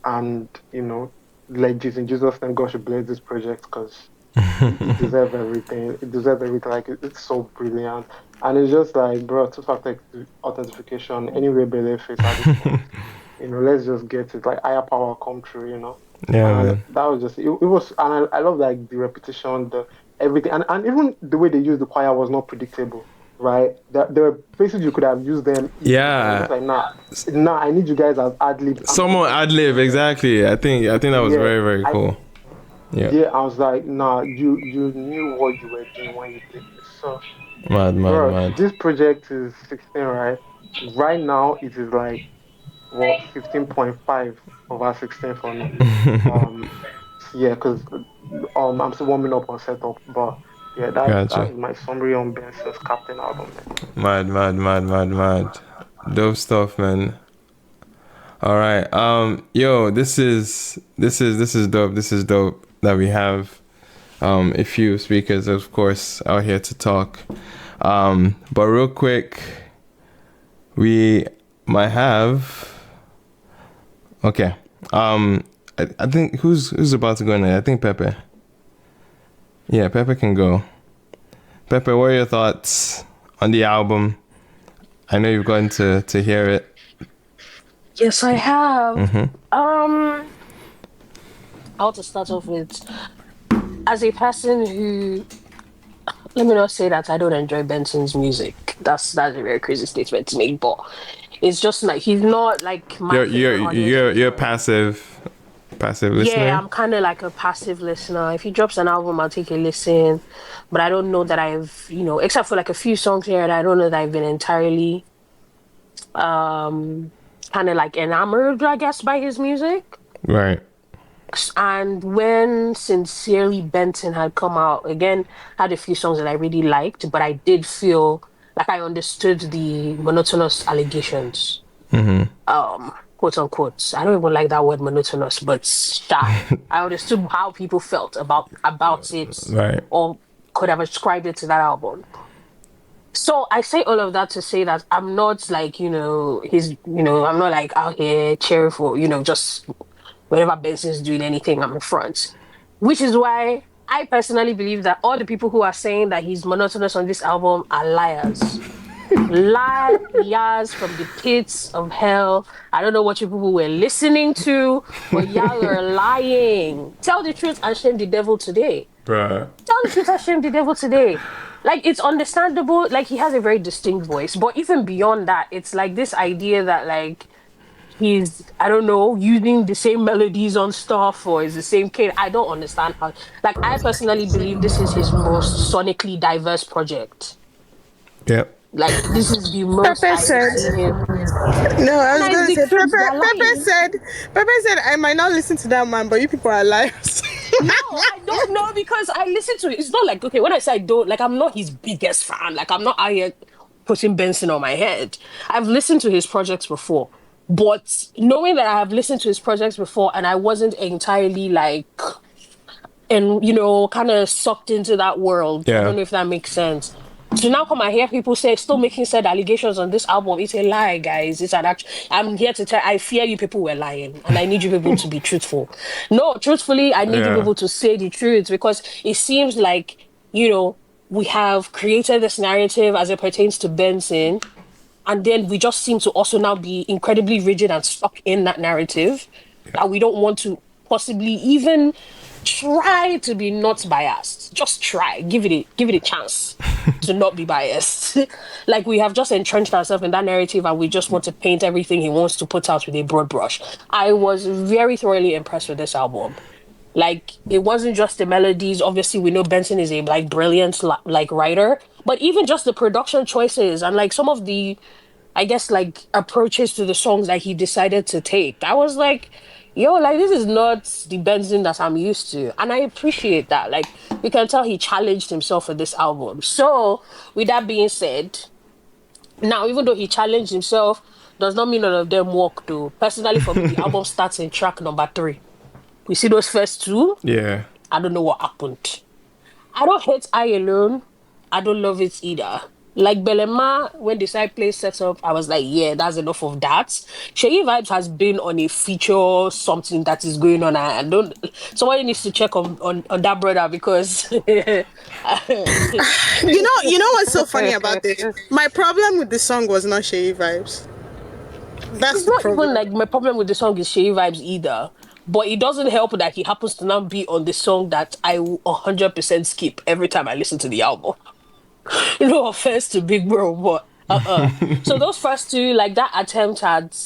and you know, legit in Jesus' name, God should bless this project because it deserves everything. It deserves everything. Like it's so brilliant. And it's just like, bro, two-factor authentication, anyway, believe face at this point. You know, let's just get it. Like higher power come true, you know. Yeah, and man. That was just it was, and I love like the repetition, the everything, and even the way they used the choir was not predictable, right? There were places you could have used them. Yeah. Like nah, I need you guys as ad lib. Someone ad lib, exactly. I think that was very, very cool. Yeah, I was like, nah, you knew what you were doing when you did this. So mad. This project is 16, right? Right now it is like 15.5 over 16 for me. Yeah, because I'm still warming up on setup, but yeah, that's my summary on Benson's Captain album, man. Mad. Dope stuff, man. All right. Yo, this is dope. This is dope that we have a few speakers, of course, out here to talk. But real quick, we might have. Okay. I think who's about to go next? I think Pepe. Yeah, Pepe can go. Pepe, what are your thoughts on the album? I know you've gotten to hear it. Yes, I have. I want to start off with, as a person who, let me not say that I don't enjoy Benson's music. That's a very crazy statement to make, but it's just like he's not like my you're passive listener. Yeah, I'm kind of like a passive listener. If he drops an album, I'll take a listen, but I don't know that I've, except for like a few songs here, I don't know that I've been entirely kind of like enamored, I guess, by his music. Right. And when Sincerely Benson had come out, again, had a few songs that I really liked, but I did feel like I understood the monotonous allegations. Quote unquote. I don't even like that word monotonous, but I understood how people felt about it, right, or could have ascribed it to that album. So I say all of that to say that I'm not like, I'm not like out here cheering for, just whenever Benson's doing anything, I'm in front. Which is why I personally believe that all the people who are saying that he's monotonous on this album are liars. Liars from the pits of hell. I don't know what you people were listening to, but y'all are lying. Tell the truth and shame the devil today. Bruh. Tell the truth and shame the devil today. Like, it's understandable. Like, he has a very distinct voice. But even beyond that, it's like this idea that, like, he's, I don't know, using the same melodies on stuff or is the same kid. I don't understand how. Like, I personally believe this is his most sonically diverse project. Yep. Like, this is the most Pepe I've said. seen him. No, I was And going to it's say, the truth, they're Pepe said, I might not listen to that man, but you people are liars. No, I don't know because I listen to it. It's not like, okay, when I say I don't, like, I'm not his biggest fan. Like, I'm not out here putting Benson on my head. I've listened to his projects before. But knowing that I have listened to his projects before and I wasn't entirely like, and, you know, kind of sucked into that world. Yeah. I don't know if that makes sense. So now come I hear people say still making said allegations on this album. It's a lie, guys. It's an act. I'm here to tell. I fear you people were lying, and I need you people to be truthful. No, truthfully, I need you people to say the truth because it seems like, you know, we have created this narrative as it pertains to Benson, and then we just seem to also now be incredibly rigid and stuck in that narrative that we don't want to possibly even try to be not biased. Just try. Give it a chance to not be biased. Like we have just entrenched ourselves in that narrative and we just want to paint everything he wants to put out with a broad brush. I was very thoroughly impressed with this album. Like it wasn't just the melodies. Obviously, we know Benson is a like brilliant like writer, but even just the production choices and like some of the, I guess, like approaches to the songs that he decided to take. I was like, yo, like this is not the Benson that I'm used to. And I appreciate that. Like you can tell he challenged himself for this album. So with that being said, now even though he challenged himself, does not mean none of them work though. Personally for me, the album starts in track number 3. We see those first 2. Yeah. I don't know what happened. I don't hate I Alone. I don't love it either. Like Belema, when the side play set up, I was like, yeah, that's enough of that. Sheyi Vibes has been on a feature, something that is going on. I don't. Somebody needs to check on that brother because You know what's so funny about this? My problem with the song was not Sheyi Vibes. That's it's the not problem. even like my problem with the song is Sheyi Vibes either. But it doesn't help that he happens to now be on the song that I will 100% skip every time I listen to the album. No offense to Big Bro, but So those first 2, like that attempt at,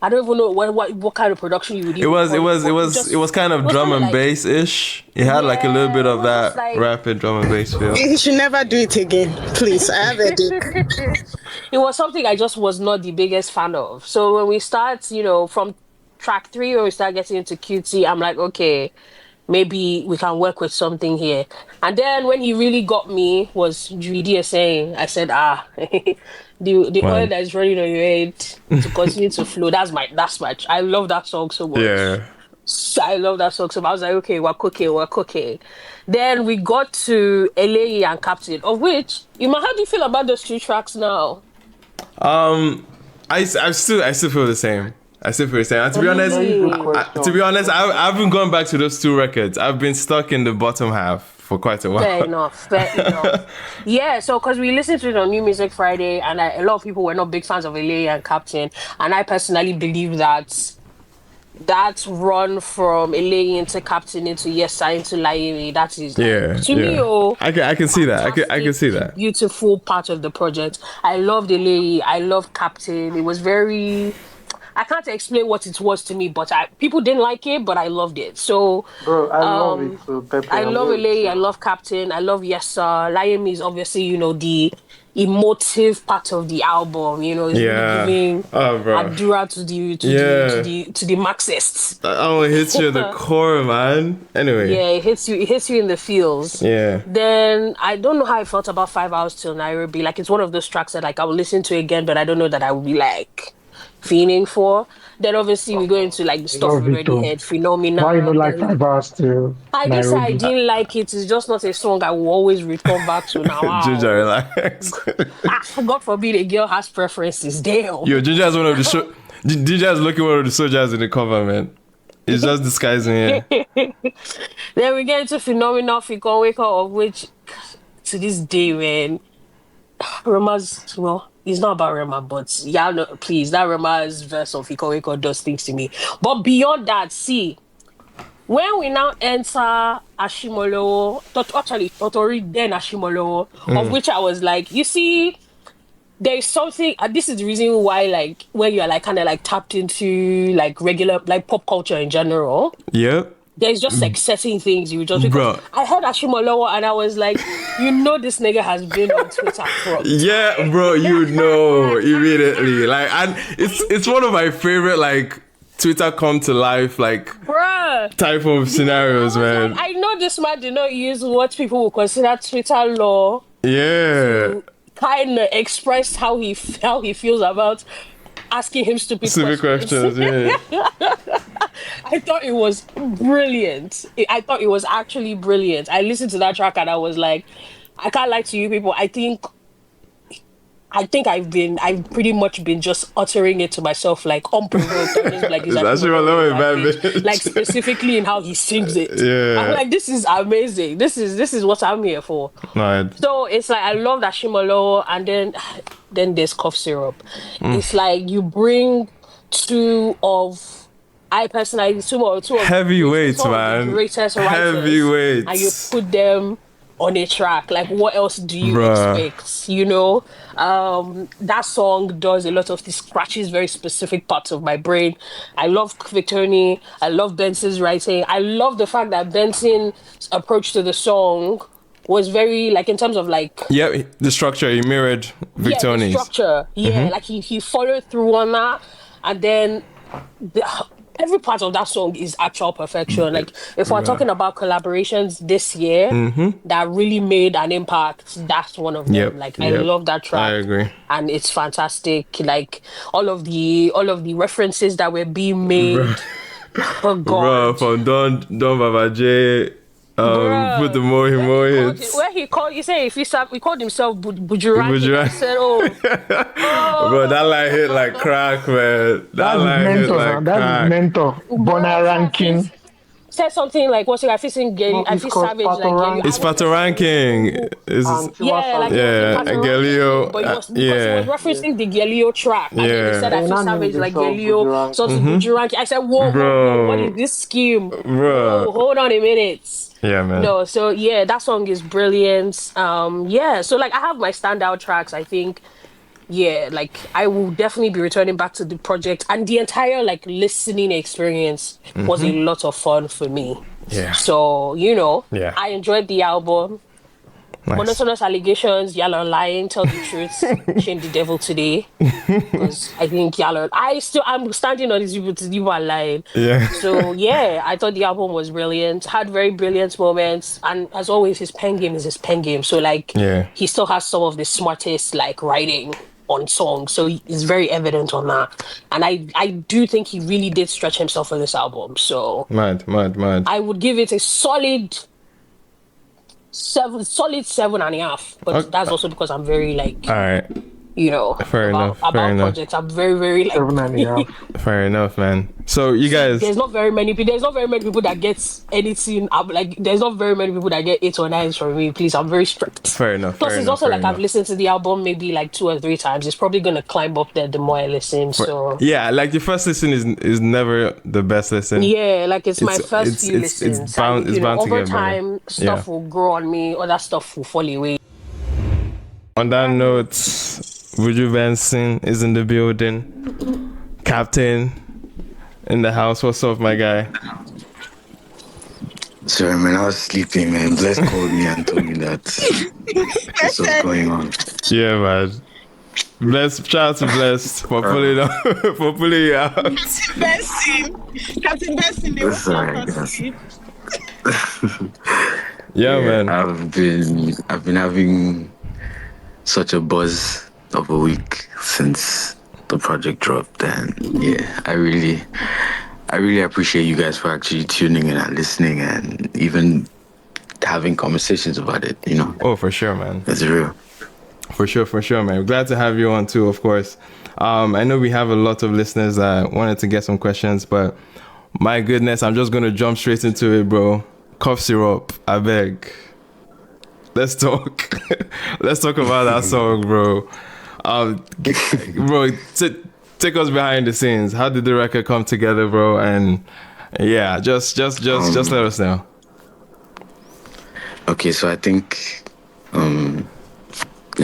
I don't even know what kind of production you would even It call was kind of drum and bass ish. It had like a little bit of that rapid drum and bass feel. You should never do it again, please. I have a dick. It was something I just was not the biggest fan of. So when we start, you know, from track 3, when we start getting into QT, I'm like, okay, maybe we can work with something here. And then when he really got me was Judy saying, I said, the oil that is running on your head to continue to flow. That's my. I love that song so much. Yeah. I love that song so much. I was like, okay, we're cooking. Then we got to LA and Captain, of which, how do you feel about those 2 tracks now? I still feel the same. And to be honest, I haven't gone back to those 2 records. I've been stuck in the bottom half for quite a while. Fair enough. Yeah, so because we listened to it on New Music Friday, and a lot of people were not big fans of LA and Captain, and I personally believe that run from LA into Captain into Yesa into Laimi, that is me. I can see that. I can see that. Beautiful part of the project. I loved LA. I loved Captain. It was very. I can't explain what it was to me, but people didn't like it, but I loved it. So, bro, I love it. So Pepe, I love LA. I love Captain. I love Yesa. Laimi is obviously, the emotive part of the album. It's really giving Adura to the Marxists. Oh, it hits you at the core, man. Anyway. Yeah, it hits you in the feels. Yeah. Then I don't know how I felt about 5 Hours Till Nairobi. Like it's one of those tracks that like I will listen to again, but I don't know that I will be like feeling for. Then obviously we go into like the stuff we already heard, Phenomena. Why you don't like 5 Hours Till I guess I didn't like it. It's just not a song I will always return back to now. Ginger, relax. God forbid a girl has preferences. Damn. Yo, Ginger is one of the Ginger is looking one of the soldiers in the cover, man. It's just disguising here. Then we get into Phenomena, Fiko Wake Up, of which to this day, man, Rema's, it's not about Rema, but y'all know, please, that Rema's verse of Fiko Wake Up does things to me. But beyond that, see, when we now enter Ashimolo, actually, Totori, then Ashimolo, of which I was like, you see, there's something, this is the reason why, like, when you're like kind of like tapped into like regular like pop culture in general. Yep. There's just like certain things you just, because Bro. I heard Ashimolowo and I was like, this nigga has been on Twitter for yeah, bro, immediately. Like, and it's one of my favorite like Twitter come to life like bruh, type of scenarios, man. Like, I know this man did not use what people would consider Twitter law. Yeah. Kind of express how he feels about asking him stupid questions. Yeah. I thought it was brilliant. I thought it was actually brilliant. I listened to that track and I was like, I can't lie to you people. I think I've pretty much been just uttering it to myself, like unprovoked. Like, like specifically in how he sings it. Yeah. I'm like, this is amazing. This is what I'm here for. Right. So it's like, I love that Shimolo, and then there's Cough Syrup. It's like you bring two of heavyweights, man. Greatest writers, heavyweights, and you put them on a track. Like, what else do you expect? That song does a lot of this, scratches very specific parts of my brain. I love Victoni. I love Benson's writing. I love the fact that Benson's approach to the song was very, like, in terms of like, the structure, he mirrored Victoni's. The structure, like he followed through on that, and then every part of that song is actual perfection. Like, if we're talking about collaborations this year that really made an impact, that's one of them. I love that track. I agree, and it's fantastic. Like, all of the references that were being made. Oh God, from Don Babaje. Put the more hits. Where he called himself Buju. I said, bro, that line hit like crack, man. That's mentor. Burna ranking. Said something like, what's it? I feel savage like Gelio. It's Pato ranking. Gelio. But he was referencing the Gelio track. And then he said, I feel savage like Gelio. So Buju ranking. I said, whoa, what is this scheme? Bro, hold on a minute. Yeah, man. No, so that song is brilliant. So like, I have my standout tracks. I think, like, I will definitely be returning back to the project, and the entire like listening experience was a lot of fun for me. Yeah. So I enjoyed the album. Nice. Monotonous allegations, y'all are lying. Tell the truth. Shame the devil today. Because I think I'm standing on these people. You are lying. Yeah. So I thought the album was brilliant. Had very brilliant moments, and as always, his pen game is his pen game. So like, he still has some of the smartest like writing on songs. So it's very evident on that. And I do think he really did stretch himself for this album. So mad. I would give it a solid 7.5, but that's also because I'm very like, all right, fair enough. Projects. I'm very, very like 7.5. Fair enough, man. So you guys, there's not very many people that gets anything. Like, there's not very many people that get 8 or 9s from me. Please, I'm very strict. Fair enough. Plus, it's also like, I've listened to the album maybe like 2 or 3 times. It's probably gonna climb up there the more I listen. So like the first listen is never the best listen. Yeah, like it's my first few listens. It's bound over to get time, stuff will grow on me. Other stuff will fall away. On that note, Buju Benson is in the building. Captain in the house. What's up, my guy? Sorry, man, I was sleeping, man. Bless called me and told me that that's what's going on. Yeah, man. Bless, shout out to Bless for pulling out, for pulling you out. Captain Benson, they were yeah, man. I've been having such a buzz of a week since the project dropped, and I really appreciate you guys for actually tuning in and listening and even having conversations about it, Oh, for sure, man. It's real. For sure, man. Glad to have you on too, of course. I know we have a lot of listeners that wanted to get some questions, but my goodness, I'm just going to jump straight into it, bro. Cough Syrup, I beg. Let's talk. Let's talk about that song, bro. Bro, take us behind the scenes. How did the record come together, bro? And just let us know. Okay, so I think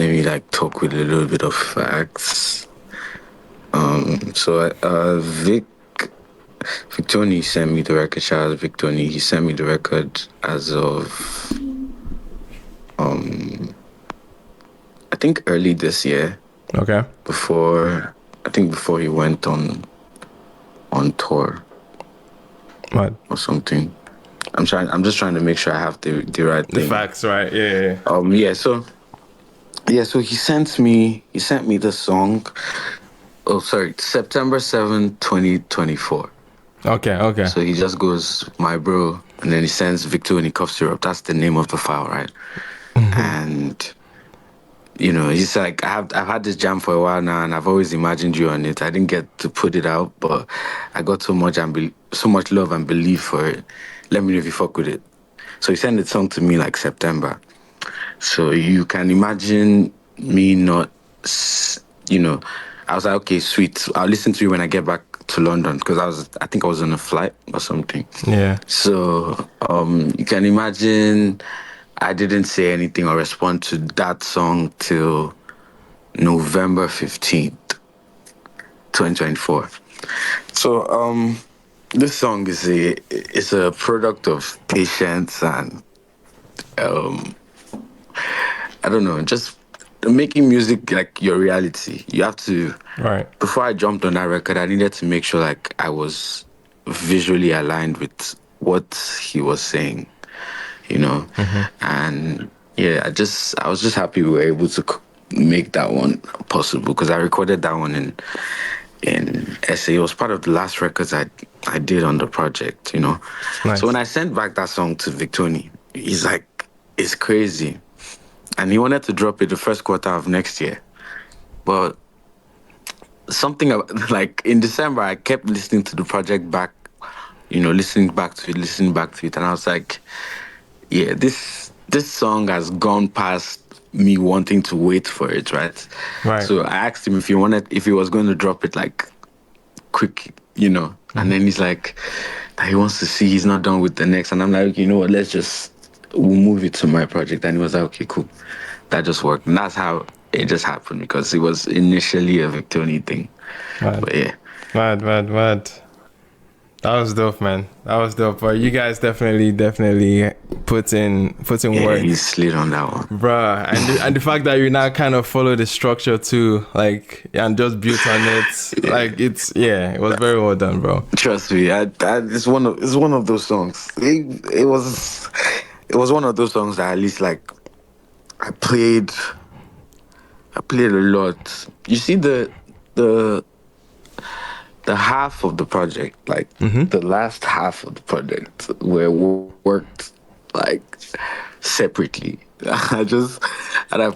let me like talk with a little bit of facts. Victoni sent me the record. Shout out to Victoni. He sent me the record as of I think early this year. Okay. Before he went on tour. What? Or something. I'm just trying to make sure I have the right thing. The facts, right? Yeah. So he sent me the song. Oh, sorry, September 7th, 2024. Okay. So he just goes, my bro, and then he sends Victoni cough syrup. That's the name of the file, right? And he's like, I've had this jam for a while now, and I've always imagined you on it. I didn't get to put it out, but I got so much love and belief for it. Let me know if you fuck with it. So he sent the song to me like September. So you can imagine me not, I was like, okay, sweet. I'll listen to you when I get back to London, because I think I was on a flight or something. Yeah. So you can imagine I didn't say anything or respond to that song till November 15th, 2024. So this song is a product of patience and I don't know, just making music like your reality. You have to. Right. Before I jumped on that record, I needed to make sure like I was visually aligned with what he was saying, And yeah, I was just happy we were able to make that one possible, because I recorded that one in SA. It was part of the last records I did on the project, Nice. So when I sent back that song to Victoni, he's like, it's crazy. And he wanted to drop it the first quarter of next year. But something like in December, I kept listening to the project back, listening back to it. And I was like, yeah, this song has gone past me wanting to wait for it, right? Right. So I asked him if he was going to drop it like quick, And then he's like, that he wants to see he's not done with the next. And I'm like, you know what, we'll move it to my project. And he was like, okay, cool. That just worked. And that's how it just happened, because it was initially a Victoni thing. Mad. But yeah. Mad. That was dope, man. That was dope. But you guys definitely put in work. He slid on that one. Bruh. And the fact that you now kind of follow the structure too, like, and just built on it. Like, it was very well done, bro. Trust me, it's one of those songs. It was one of those songs that at least like I played a lot. You see the half of the project, like the last half of the project, where we worked like separately. I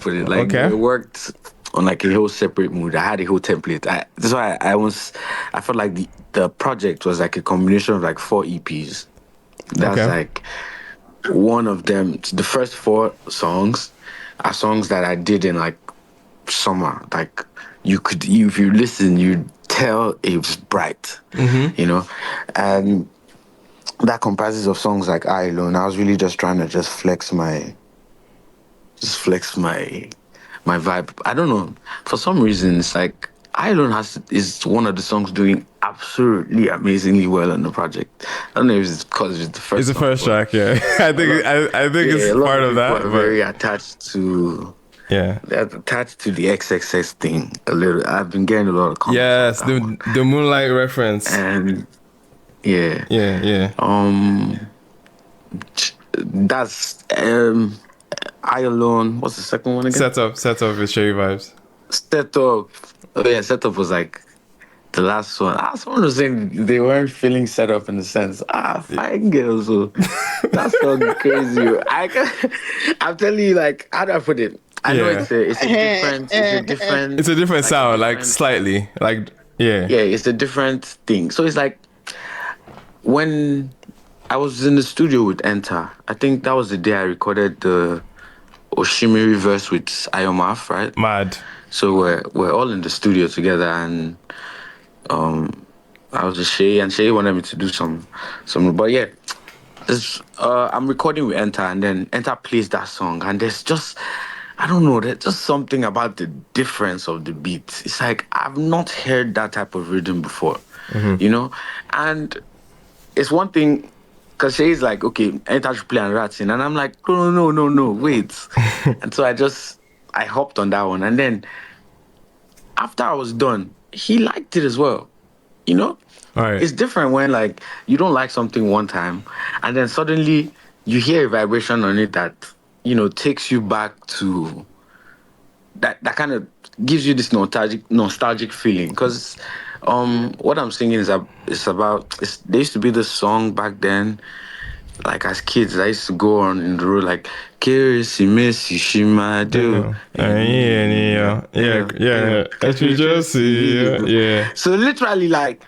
put it like we worked on like a whole separate mood. I had a whole template. That's why I felt like the project was like a combination of like 4 EPs. That's like one of them. The first 4 songs are songs that I did in like summer. Like if you listen, you'd tell it was bright, and that comprises of songs like I Alone. I was really just trying to flex my vibe. I don't know, for some reason it's like I Alone is one of the songs doing absolutely amazingly well on the project. I don't know if it's because it's the first. It's the first track, yeah. I think it's part of that. But very attached to. Yeah, they're attached to the XXX thing a little. I've been getting a lot of comments. Yes, the Moonlight reference. And yeah. That's I Alone. What's the second one again? Set up with Cherry Vibes. Set Up. Oh yeah, Set Up was like the last one. Someone was saying they weren't feeling set up in the sense. Fine girls. So that's so crazy. I'm telling you, like, how do I put it? I know it's a different sound, like slightly, like it's a different thing. So it's like when I was in the studio with Enter, I think that was the day I recorded the Oshimiri verse with Ayomaf, right? Mad. So we're all in the studio together, and I was with Shay, and Shay wanted me to do some, but yeah. I'm recording with Enter, and then Enter plays that song, and there's just I don't know, there's just something about the difference of the beat. It's like I've not heard that type of rhythm before, you know? And it's one thing, because she's like, okay, anytime she play and ratting, and I'm like, no, wait. And so I hopped on that one. And then after I was done, he liked it as well, you know? Right. It's different when like you don't like something one time and then suddenly you hear a vibration on it that, you know, takes you back to that kind of gives you this nostalgic feeling. Because what I'm singing is there used to be this song back then, like as kids, I used to go on in the road like Kérésìmesì Shimado. Yeah. As you just see, yeah. So literally like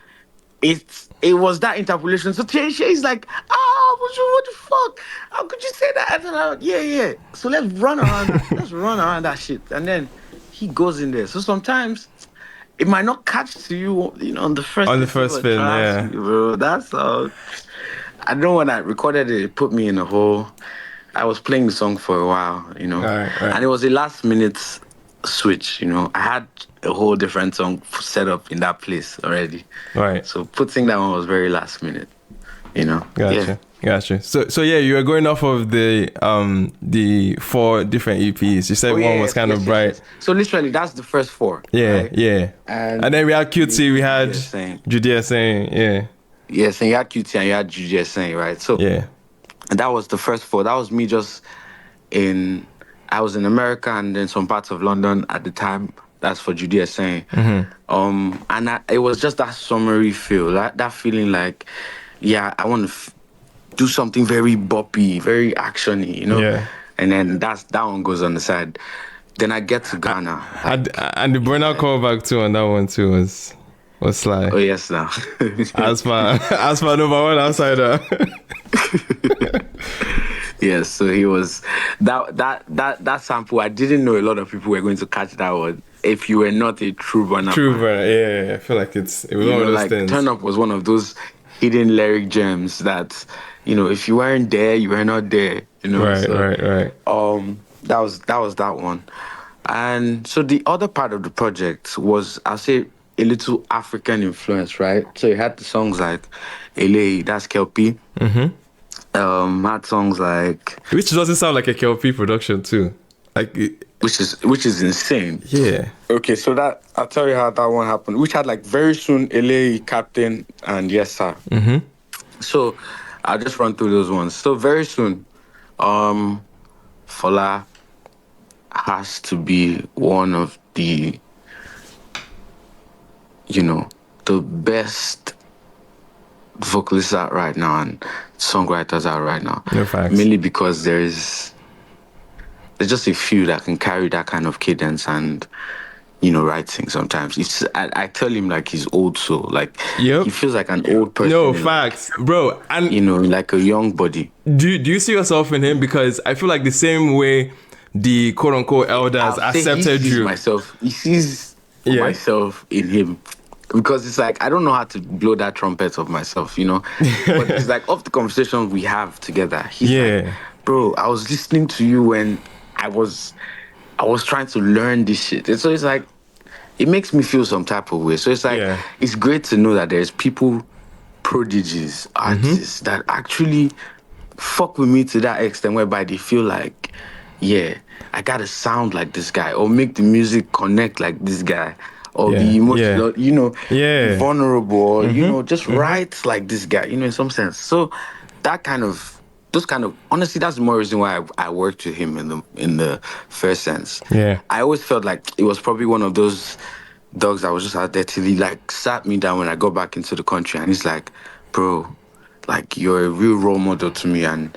it was that interpolation. So She's like, what the fuck? How could you say that? And I'm like, yeah. So let's run around that. Let's run around that shit. And then he goes in there. So sometimes it might not catch to you, you know, on the first spin, yeah. Bro, that's how. I know when I recorded it, it put me in a hole. I was playing the song for a while, you know, right. And it was a last minute switch, you know. I had a whole different song set up in that place already. Right. So putting that one was very last minute, you know. Gotcha. So yeah, you were going off of the 4 different EPs. You said one was kind of bright. Yes. So literally that's the first 4. Yeah, right? yeah. And then we had Cutie, we had Judea saying, yeah. Yes, and you had Cutie and you had Judea saying, right? So yeah. And that was the first 4. That was me just I was in America and then some parts of London at the time. That's for Judea saying. And it was just that summery feel, that feeling like, yeah, I want to do something very boppy, very actiony, you know? Yeah. And then that one goes on the side. Then I get to Ghana. And the Burna callback too on that one too was sly. Oh yes, now. as for number one outsider. Yes, so he was that sample. I didn't know a lot of people were going to catch that one. If you were not a true Burna, yeah. I feel like it was one of those things. Turn Up was one of those hidden lyric gems that, you know, if you weren't there, you were not there. You know, right. That was that one, and so the other part of the project was, I'll say, a little African influence, right? So you had the songs like LA, that's Kelpie. Had songs like, which doesn't sound like a KLP production too, like which is insane. Yeah. Okay, so that I'll tell you how that one happened. Which had like Very Soon, LA, Captain, and Yes Sir. So I'll just run through those ones. So Very Soon, Fola has to be one of the, you know, the best vocalists out right now and songwriters out right now. No facts. Mainly because there's just a few that can carry that kind of cadence and, you know, writing sometimes. I tell him like he's old soul. Like he feels like an old person. No, facts. Bro, and you know, like a young body. Do you see yourself in him? Because I feel like the same way the quote unquote elders accepted you. He sees myself in him. Because it's like, I don't know how to blow that trumpet of myself, you know? But it's like, of the conversations we have together, he's like, bro, I was listening to you when I was trying to learn this shit. And so it's like, it makes me feel some type of way. So it's like, it's great to know that there's people, prodigies, artists, that actually fuck with me to that extent whereby they feel like, yeah, I gotta sound like this guy or make the music connect like this guy. Or be emotional, you know, vulnerable, or, you know, just write like this guy, you know, in some sense. So honestly, that's the more reason why I worked with him in the first sense. Yeah. I always felt like it was probably one of those dogs that was just out there till he like sat me down when I got back into the country, and he's like, bro, like you're a real role model to me, and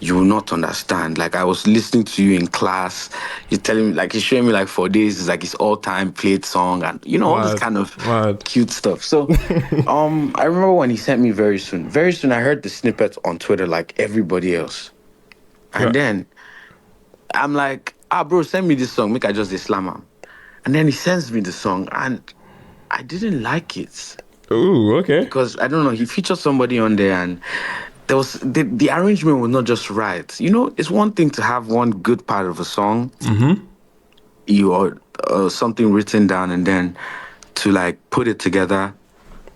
you will not understand. Like, I was listening to you in class. You're telling me, like, you're showing me, like, for days, it's like his all-time played song and, you know, all this kind of cute stuff. So, I remember when he sent me Very Soon. Very Soon, I heard the snippet on Twitter like everybody else. And then I'm like, bro, send me this song. Make I just slam him. And then he sends me the song, and I didn't like it. Ooh, okay. Because, I don't know, he featured somebody on there, and there was the arrangement was not just right. You know, it's one thing to have one good part of a song, you or something written down, and then to like put it together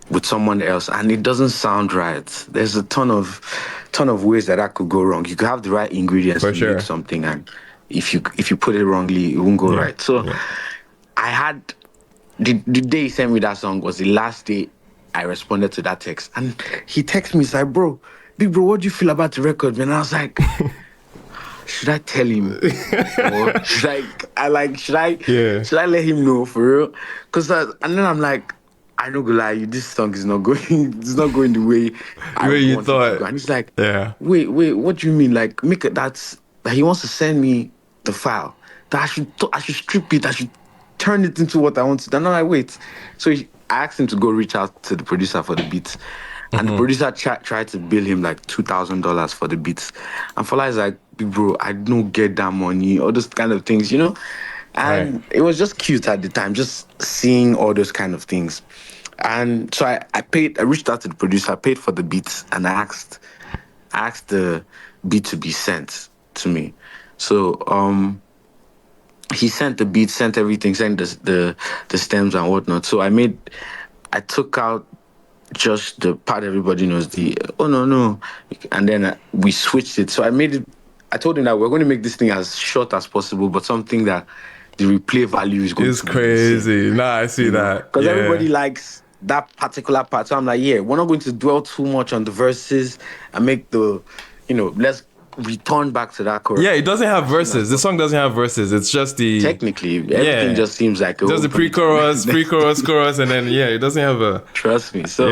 with someone else, and it doesn't sound right. There's a ton of ways that could go wrong. You could have the right ingredients to make something, and if you put it wrongly, it won't go right. So I had the day he sent me that song was the last day I responded to that text, and he texted me, he's like, big bro, what do you feel about the record, man? I was like, should I tell him? Or should I let him know for real? And then I'm like, I don't go lie, this song is not going the way you thought. It to go. And he's like, wait, what do you mean? Like, Mick, that he wants to send me the file. That I should strip it, I should turn it into what I want to. And I'm like, wait. So I asked him to go reach out to the producer for the beats. And the producer tried to bill him like $2,000 for the beats. And Fola is like, big bro, I don't get that money, all those kind of things, you know? And it was just cute at the time, just seeing all those kind of things. And so I reached out to the producer, I paid for the beats, and I asked the beat to be sent to me. So he sent the beat, sent everything, sent the stems and whatnot. So I took out just the part everybody knows, no, and then we switched it. So I told him that we're going to make this thing as short as possible, but something that the replay value is going to be crazy. Nah, I see that. Because everybody likes that particular part. So I'm like, we're not going to dwell too much on the verses and make let's return back to that chorus. Yeah, it doesn't have verses. The song doesn't have verses. It's just the... Technically, everything just seems like... Just the pre-chorus, chorus, and then, it doesn't have a... Trust me. So,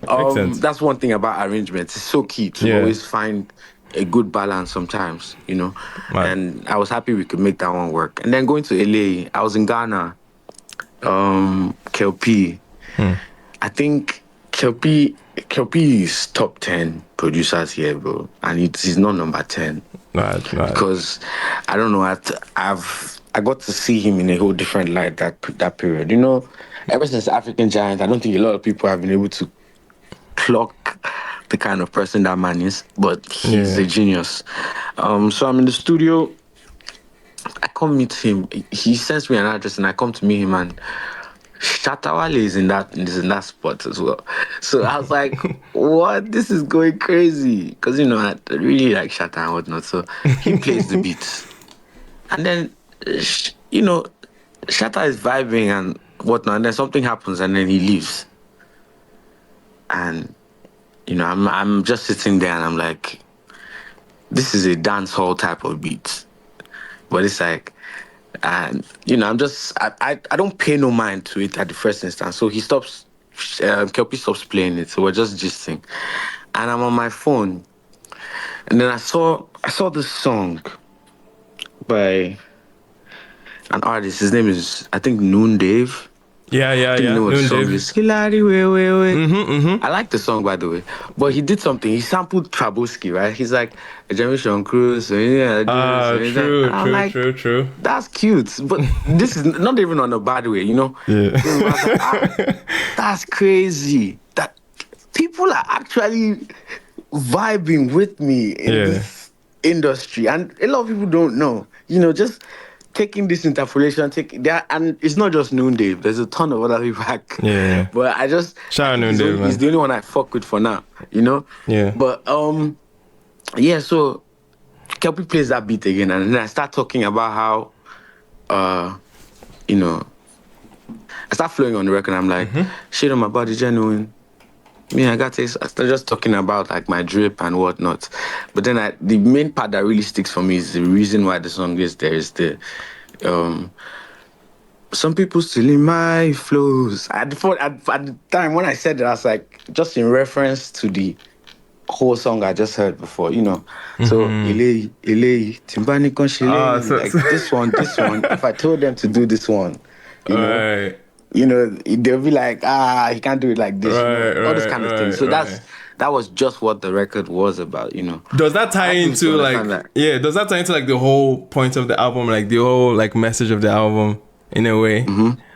makes sense. That's one thing about arrangements. It's so key to always find a good balance sometimes, you know? Right. And I was happy we could make that one work. And then going to LA, I was in Ghana, KLP. I think KLP is top 10 producers here, bro, and he's not number 10. Right. Because I don't know, I got to see him in a whole different light that period. You know, ever since African Giant, I don't think a lot of people have been able to clock the kind of person that man is, but he's a genius. So I'm in the studio. I come meet him. He sends me an address, and I come to meet him, and Shatawale is in that spot as well. So I was like, what? This is going crazy. Because, I really like Shatta and whatnot. So he plays the beats. And then, Shatta is vibing and whatnot. And then something happens and then he leaves. And, I'm just sitting there and I'm like, this is a dance hall type of beat. But it's like, and I don't pay no mind to it at the first instance. So he stops, KLP stops playing it. So we're just gisting, and I'm on my phone, and then I saw this song by an artist. His name is, I think, Noon Dave. Yeah. Noon Dave. I like the song, by the way. But he did something. He sampled Shaboozey, right? He's like, a generation cruise. True. That's cute. But this is not even on a bad way, you know? Yeah. That's crazy. That people are actually vibing with me in this industry. And a lot of people don't know. Just taking this interpolation, and it's not just Noon Dave. There's a ton of other people. But I just shout out Noon Dave, man. He's the only one I fuck with for now, Yeah. But so KLP plays that beat again, and then I start talking about how, I start flowing on the record. I'm like, shit on my body, genuine. I start just talking about like my drip and whatnot. But then the main part that really sticks for me is the reason why the song is there is the some people still in my flows. At the time when I said it, I was like, just in reference to the whole song I just heard before, So LA, Timbani Konshile, like this one. If I told them to do this one, they'll be like, he can't do it like this, all this kind of thing. So that was just what the record was about, Does that tie into does that tie into like the whole point of the album, like the whole like message of the album in a way?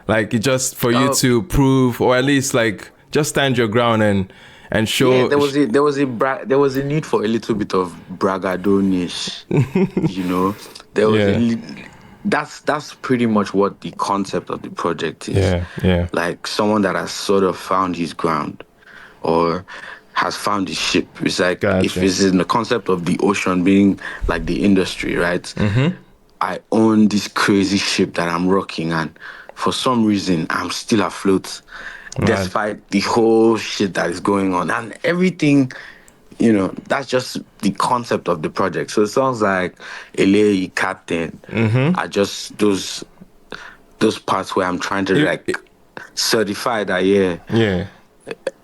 Like it just for you to prove, or at least like just stand your ground and and show. Yeah, there was a need for a little bit of braggadonish, you know. There was that's pretty much what the concept of the project is. Yeah. Like someone that has sort of found his ground or has found his ship. It's like if it's in the concept of the ocean being like the industry, right? Mm-hmm. I own this crazy ship that I'm rocking, and for some reason I'm still afloat. Despite the whole shit that is going on and everything, you know, that's just the concept of the project. So it sounds like LA Captain are just those parts where I'm trying to like certify that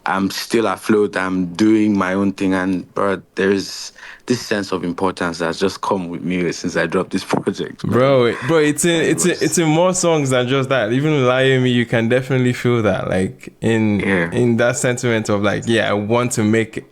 I'm still afloat, I'm doing my own thing, and bro, there's this sense of importance that's just come with me since I dropped this project. Bro, it's in more songs than just that. Even Lie Me, you can definitely feel that, like in that sentiment of like, I want to make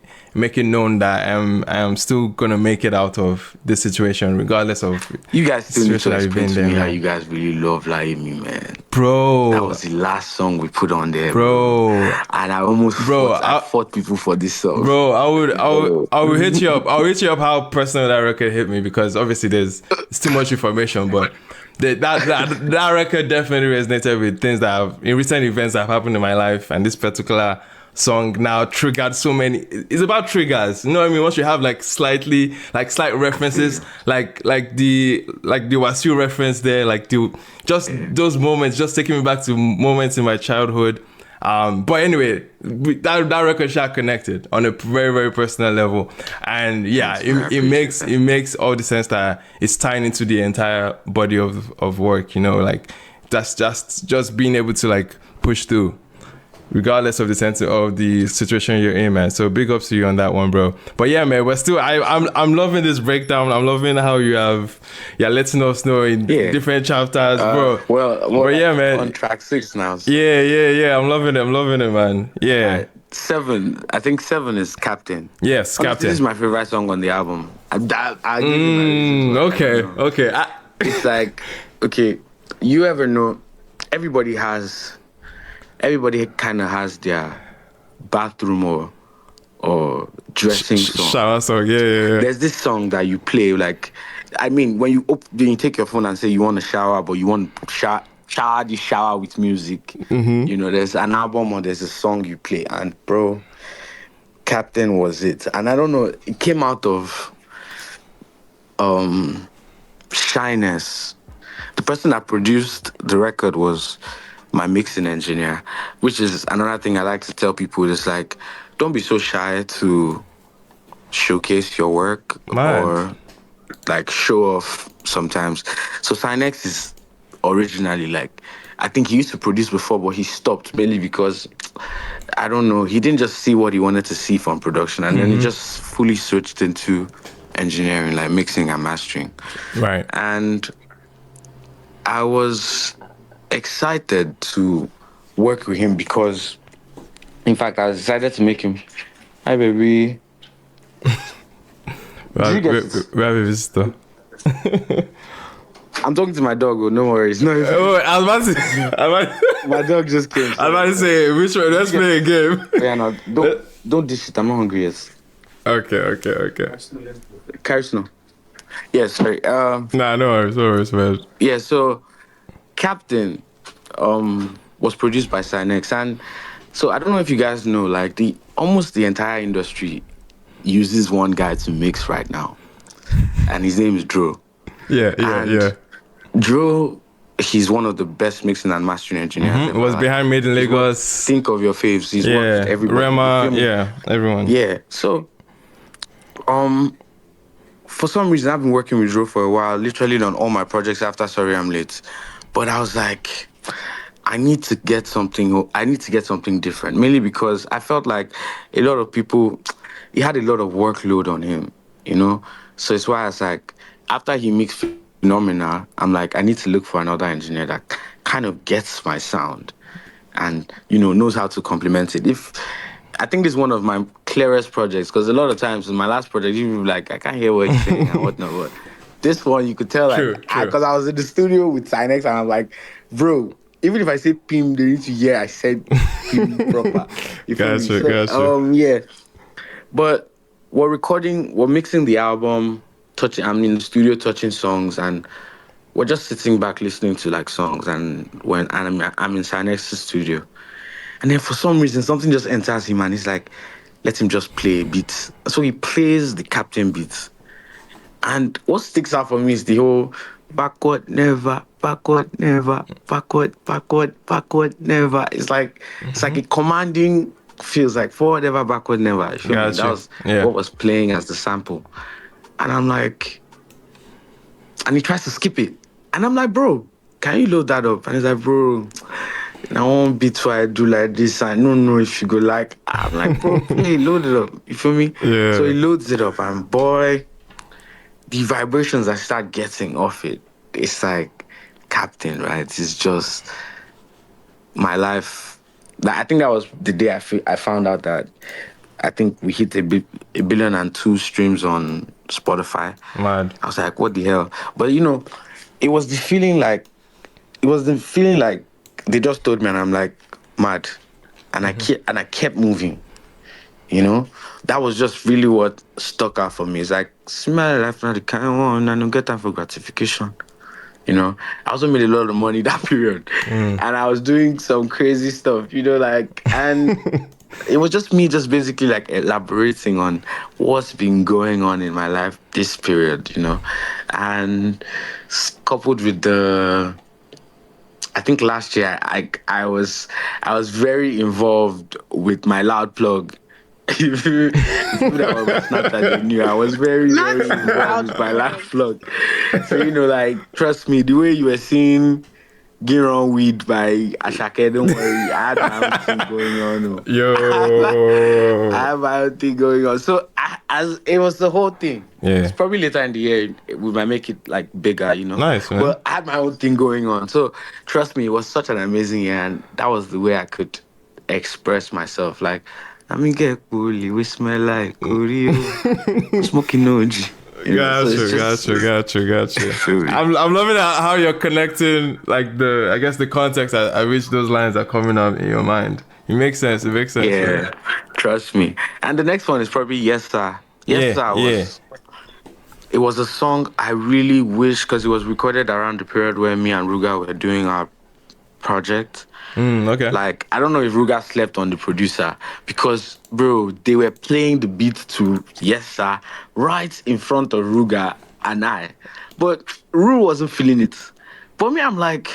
it known that I am still gonna make it out of this situation, regardless of you guys still need to explain to me how man. you guys really love Lie Me, man. Bro, that was the last song we put on there, bro. And I almost fought people for this song, bro. I would hit you up. I'll hit you up how personal that record hit me, because obviously it's too much information, but that record definitely resonated with things that have in recent events that have happened in my life, and this particular song now triggered so many. It's about triggers, you know what I mean? Once you have like slight references, like the Wasiu reference there, like those moments just taking me back to moments in my childhood. But anyway, that record shot connected on a very, very personal level, and it makes all the sense that it's tying into the entire body of work, you know, like that's just being able to like push through regardless of the sense of the situation you're in, man. So big ups to you on that one, bro. But yeah, man, we're still I'm loving this breakdown. I'm loving how you're letting us know in different chapters, bro. Well, yeah, man, on track 6 now. So. Yeah. I'm loving it, man. Yeah. 7, I think 7 is Captain. Yes, Captain. This is my favorite song on the album. I give you my reasons. Okay. It's like, okay, you ever know, everybody kind of has their bathroom or dressing song. Shower song, yeah. There's this song that you play, like, I mean, when you take your phone and say you want to shower, but you want to shower the shower with music. Mm-hmm. You know, there's an album or there's a song you play, and bro, Captain was it. And I don't know, it came out of shyness. The person that produced the record was my mixing engineer, which is another thing I like to tell people. Is like, don't be so shy to showcase your work or like show off sometimes. So Sinex is originally like, I think he used to produce before, but he stopped mainly because, I don't know, he didn't just see what he wanted to see from production, and then he just fully switched into engineering, like mixing and mastering. Right. And I was excited to work with him because, in fact, I decided to make him. Hi, baby. Where have you visited? I'm talking to my dog. Oh, no worries. No. I was about to. My dog just came. I was about to say, which one? Let's play a game. Yeah, no, don't dish it. I'm not hungry yet. Okay. Carry snow. Yeah, sorry. Nah, no worries, man. Yeah, so Captain was produced by Sinex, and so I don't know if you guys know, like almost the entire industry uses one guy to mix right now, and his name is Dro. Yeah. Dro, he's one of the best mixing and mastering engineers. It was behind Made in Lagos. Think of your faves. He's worked everybody. Rema, everyone. Yeah. So, for some reason, I've been working with Dro for a while, literally on all my projects after Sorry I'm Late. But I was like, I need to get something different, mainly because I felt like a lot of people, he had a lot of workload on him, you know? So it's why I was like, after he mixed Phenomena, I'm like, I need to look for another engineer that kind of gets my sound and, you know, knows how to complement it. I think this is one of my clearest projects, because a lot of times in my last project, you were like, I can't hear what you're saying and whatnot. But this one, you could tell, like, because I was in the studio with Sinex, and I'm like, bro, even if I say Pim, they need to hear I said Pim proper. Gotcha. Yeah. But we're mixing the album, I'm in the studio touching songs, and we're just sitting back listening to like songs. And I'm in Sinex's studio, and then for some reason something just enters him, and he's like, let him just play a beat. So he plays the Captain beat, and what sticks out for me is the whole backward never, backward never, backward never. It's like a commanding. Feels like forward never, backward never. You feel me? That was what was playing as the sample. And I'm like, and he tries to skip it. And I'm like, bro, can you load that up? And he's like, bro, I won't beat why I do like this. I don't know if you go like, I'm like, bro, hey, load it up. You feel me? Yeah. So he loads it up, and boy, the vibrations I start getting off it, it's like Captain, right? It's just my life. I think that was the day I found out that I think we hit 1.2 billion streams on Spotify. Mad. I was like, what the hell? But it was the feeling like they just told me, and I'm like, mad. And I kept moving. That was just really what stuck out for me. It's like, smell life now the kind one, and don't get time for gratification. I also made a lot of money that period. And I was doing some crazy stuff, and it was just me just basically like elaborating on what's been going on in my life this period, and coupled with I think last year I was very involved with my loud plug. If you that was my Snapchat, they knew I was very, very involved with my loud plug. So trust me, the way you were seeing Get On Weed by Ashake, don't worry, I had my own thing going on. I have my own thing going on. So as it was the whole thing. Yeah. It's probably later in the year we might make it like bigger, Nice, man. But I had my own thing going on. So trust me, it was such an amazing year, and that was the way I could express myself. Like, get coolly, we smell like Oreo, smoking OG. Gotcha. I'm loving how you're connecting, like the context at which those lines are coming up in your mind. It makes sense. Yeah, Man. Trust me. And the next one is probably Yes Sir. Yes Sir it was a song I really wish, because it was recorded around the period where me and Ruga were doing our project. Okay. Like, I don't know if Ruga slept on the producer, because, bro, they were playing the beat to Yes Sir right in front of Ruga and I. But Ru wasn't feeling it. But me, I'm like,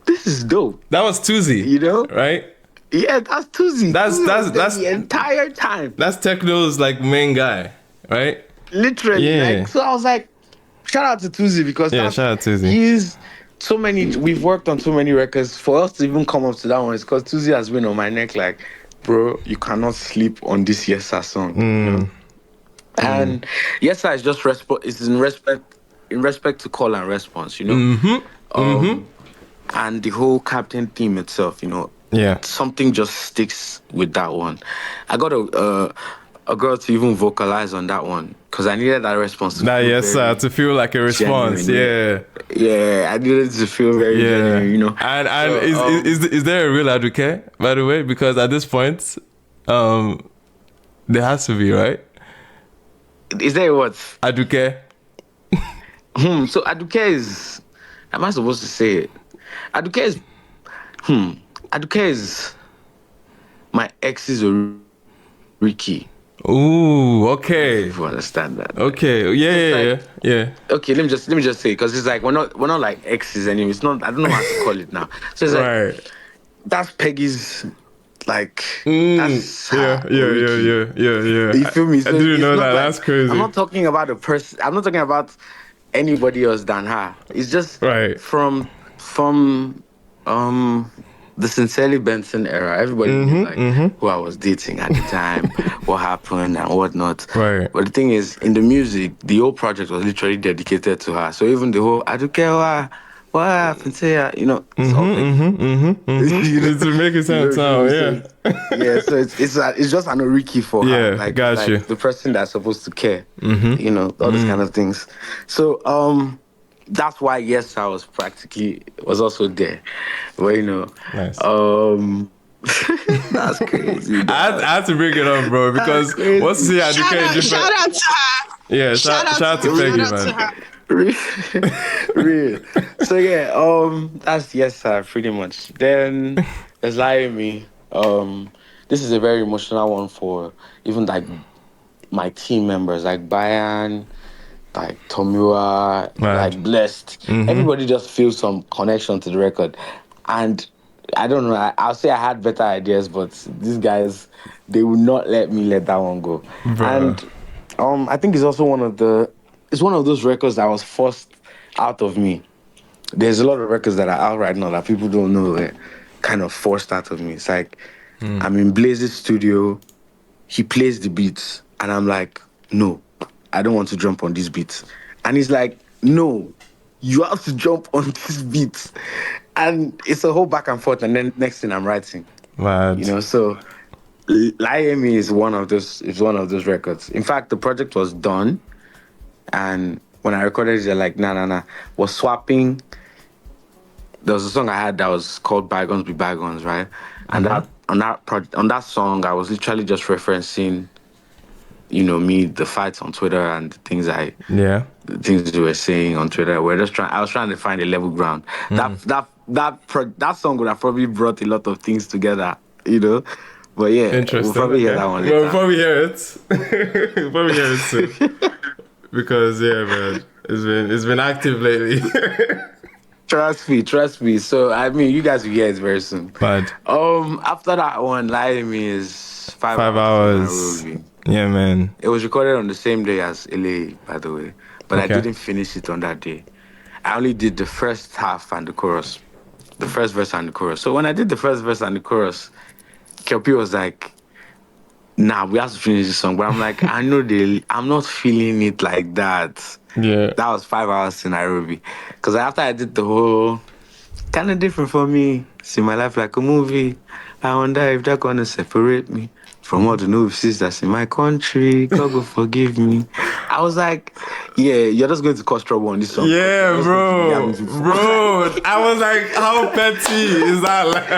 this is dope. That was Tuesday, right? Yeah, that's Tuesday. That's the entire time. That's Techno's like main guy, right? Literally. Yeah. So I was like, shout out to Tuesday, because shout out to Tuesday. He's we've worked on so many records. For us to even come up to that one, it's because Tuesday has been on my neck like, bro, you cannot sleep on this Yes Sir song. And Yes Sir is just in respect to call and response, and the whole Captain theme itself, something just sticks with that one. I got a girl to even vocalize on that one, because I needed that response to feel like a response. Genuine. Yeah, I needed to feel very genuine, And so, is there a real advocate, by the way? Because at this point, there has to be, right? Is there what? Advocate. So advocate is, am I supposed to say it? Advocate is my ex's Ricky. Ooh, okay. If you understand that. Okay, yeah. Okay, let me just say, because it's like we're not like exes anymore. It's not. I don't know how to call it now. So it's like that's Peggy's. Like that's yeah. You feel me? So I didn't know that. Like, that's crazy. I'm not talking about a person. I'm not talking about anybody else than her. It's just from the Sincerely Benson era. Everybody knew who I was dating at the time, what happened and whatnot. Right. But the thing is, in the music, the whole project was literally dedicated to her. So even the whole I don't care what happened to her, it's all to make it sound yeah. So it's just an Oriki for her. Like, you. The person that's supposed to care. All those kind of things. So that's why yes, I was also there. But you know, nice. That's crazy. I had to bring it up, bro, because what's the Shout out to her. Yeah, shout out to Peggy, man. Real. So yeah, that's yes, sir, pretty much. Then there's Lie Me. This is a very emotional one for even like my team members, like Bayan, like Tomiwa, like Blessed. Mm-hmm. Everybody just feels some connection to the record. And I don't know, I'll say I had better ideas, but these guys, they would not let me let that one go. Bruh. And I think it's also one of those records that was forced out of me. There's a lot of records that are out right now that people don't know kind of forced out of me. It's like, I'm in Blaze's studio, he plays the beats, and I'm like, no, I don't want to jump on these beats. And he's like, no, you have to jump on these beats. And it's a whole back and forth, and then next thing I'm writing. Mad. You know, so Lie Me is one of those records. In fact, the project was done, and when I recorded it, they're like, nah. Was swapping. There was a song I had that was called Bygones Be Bygones, right? And on that song, I was literally just referencing, you know, the fights on Twitter and the things we were saying on Twitter. I was trying to find a level ground. That song would have probably brought a lot of things together, you know. But yeah, interesting. We'll probably hear that one later. We'll probably hear it. We'll probably hear it soon. Because yeah, man, it's been active lately. Trust me. So I mean, you guys will hear it very soon. But after that one, Lie to Me is 5 hours. Yeah, man. It was recorded on the same day as LA, by the way, but I didn't finish it on that day. I only did the first half and the chorus, the first verse and the chorus. So when I did the first verse and the chorus, Kelpie was like, nah, we have to finish this song. But I'm like, I'm not feeling it like that. Yeah. That was 5 hours in Nairobi. Because after I did the whole, kind of different for me, see my life like a movie. I wonder if they're going to separate me from all the novices that's in my country. God will forgive me. I was like, yeah, you're just going to cause trouble on this song. Yeah, bro. I was like, how petty is that? Like,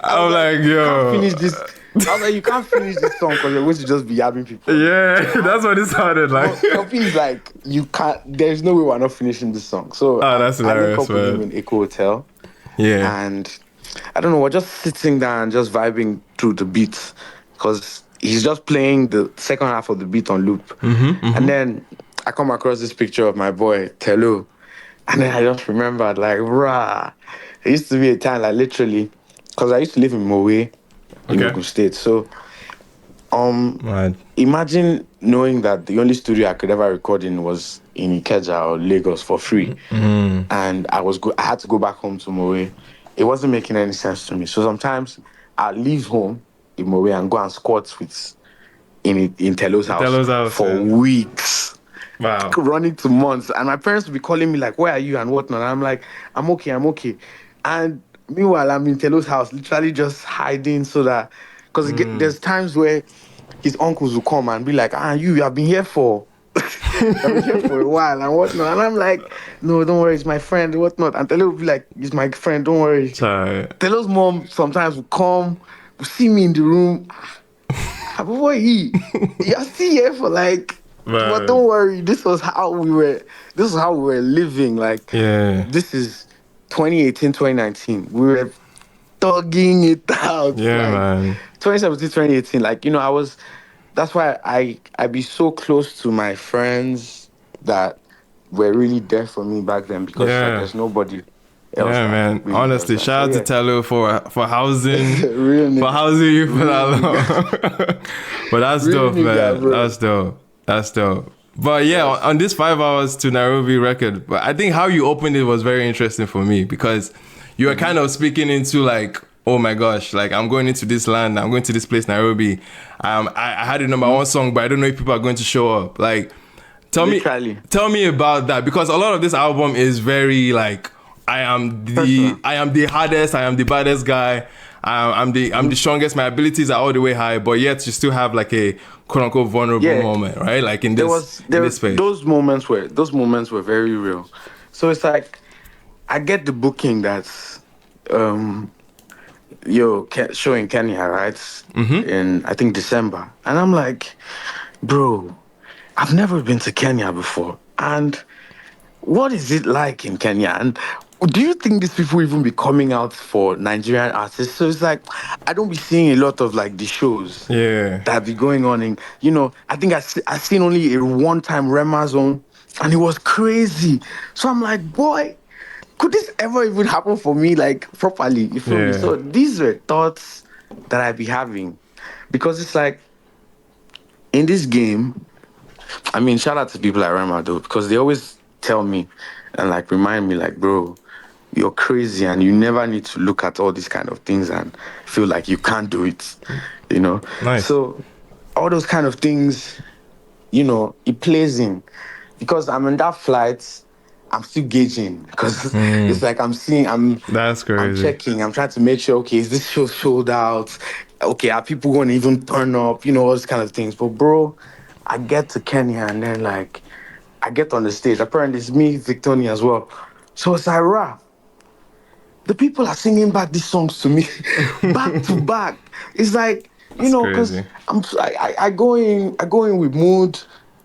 I was like, yo. Finish this. I was like, you can't finish this song because you're going to just be yabbing people. Yeah, that's what it sounded like. Kelpie's like, you can't, there's no way we're not finishing this song. So that's hilarious, I linked up with him in Echo Hotel. Yeah. And I don't know, we're just sitting down and just vibing through the beats because he's just playing the second half of the beat on loop. And then I come across this picture of my boy, Telo. And then I just remembered, like, rah. It used to be a time, like, literally, because I used to live in Mowe, in Ogun State. So, imagine knowing that the only studio I could ever record in was in Ikeja or Lagos for free. And I had to go back home to Mowe. It wasn't making any sense to me. So sometimes I'd leave home in Mowe and go and squat in Telo's house for weeks. Wow. Running to months. And my parents would be calling me like, where are you and whatnot? And I'm like, I'm okay. And meanwhile, I'm in Telo's house, literally just hiding so that... Because there's times where his uncles will come and be like, you have been here for... I've been here for a while and whatnot. And I'm like, no, don't worry, it's my friend and whatnot. And Telo will be like, it's my friend, don't worry. Sorry. Telo's mom sometimes will come, will see me in the room. Boy, you're still here for like... But don't worry, this was how we were living. Like, this is 2018, 2019. We were thugging it out. Yeah, like, man. 2017, 2018. Like, you know, that's why I be so close to my friends that were really there for me back then because like, there's nobody else. Yeah, man. Really honestly, shout out to Telo for housing, really for housing you for that long. But that's dope, man. That's dope. But yeah, on this 5 hours to Nairobi record, but I think how you opened it was very interesting for me because you were kind of speaking into like, oh my gosh, like I'm going into this land, I'm going to this place, Nairobi. I had a number one song, but I don't know if people are going to show up. Like, tell me about that because a lot of this album is very like, I am the hardest, I am the baddest guy. I'm the strongest. My abilities are all the way high, but yet you still have like a quote unquote vulnerable moment, right? Like in this space. Those moments were very real. So it's like I get the booking that's show in Kenya, right? In I think December. And I'm like, bro, I've never been to Kenya before. And what is it like in Kenya? And do you think these people even be coming out for Nigerian artists? So it's like, I don't be seeing a lot of like the shows that be going on in, I think I seen only a one-time Rema Zone and it was crazy. So I'm like, boy, could this ever even happen for me like properly? You feel me? So these were thoughts that I be having because it's like, in this game, I mean, shout out to people like Rema though, because they always tell me and like remind me like, bro, you're crazy and you never need to look at all these kind of things and feel like you can't do it, Nice. So all those kind of things, it plays because I'm in that flight, I'm still gauging because it's like that's crazy. I'm checking, I'm trying to make sure, okay, is this show sold out? Okay, are people going to even turn up? All those kind of things. But bro, I get to Kenya and then like I get on the stage. Apparently it's me, Victoria as well. So it's like, rah, the people are singing back these songs to me back to back. It's like, because I go in with mood.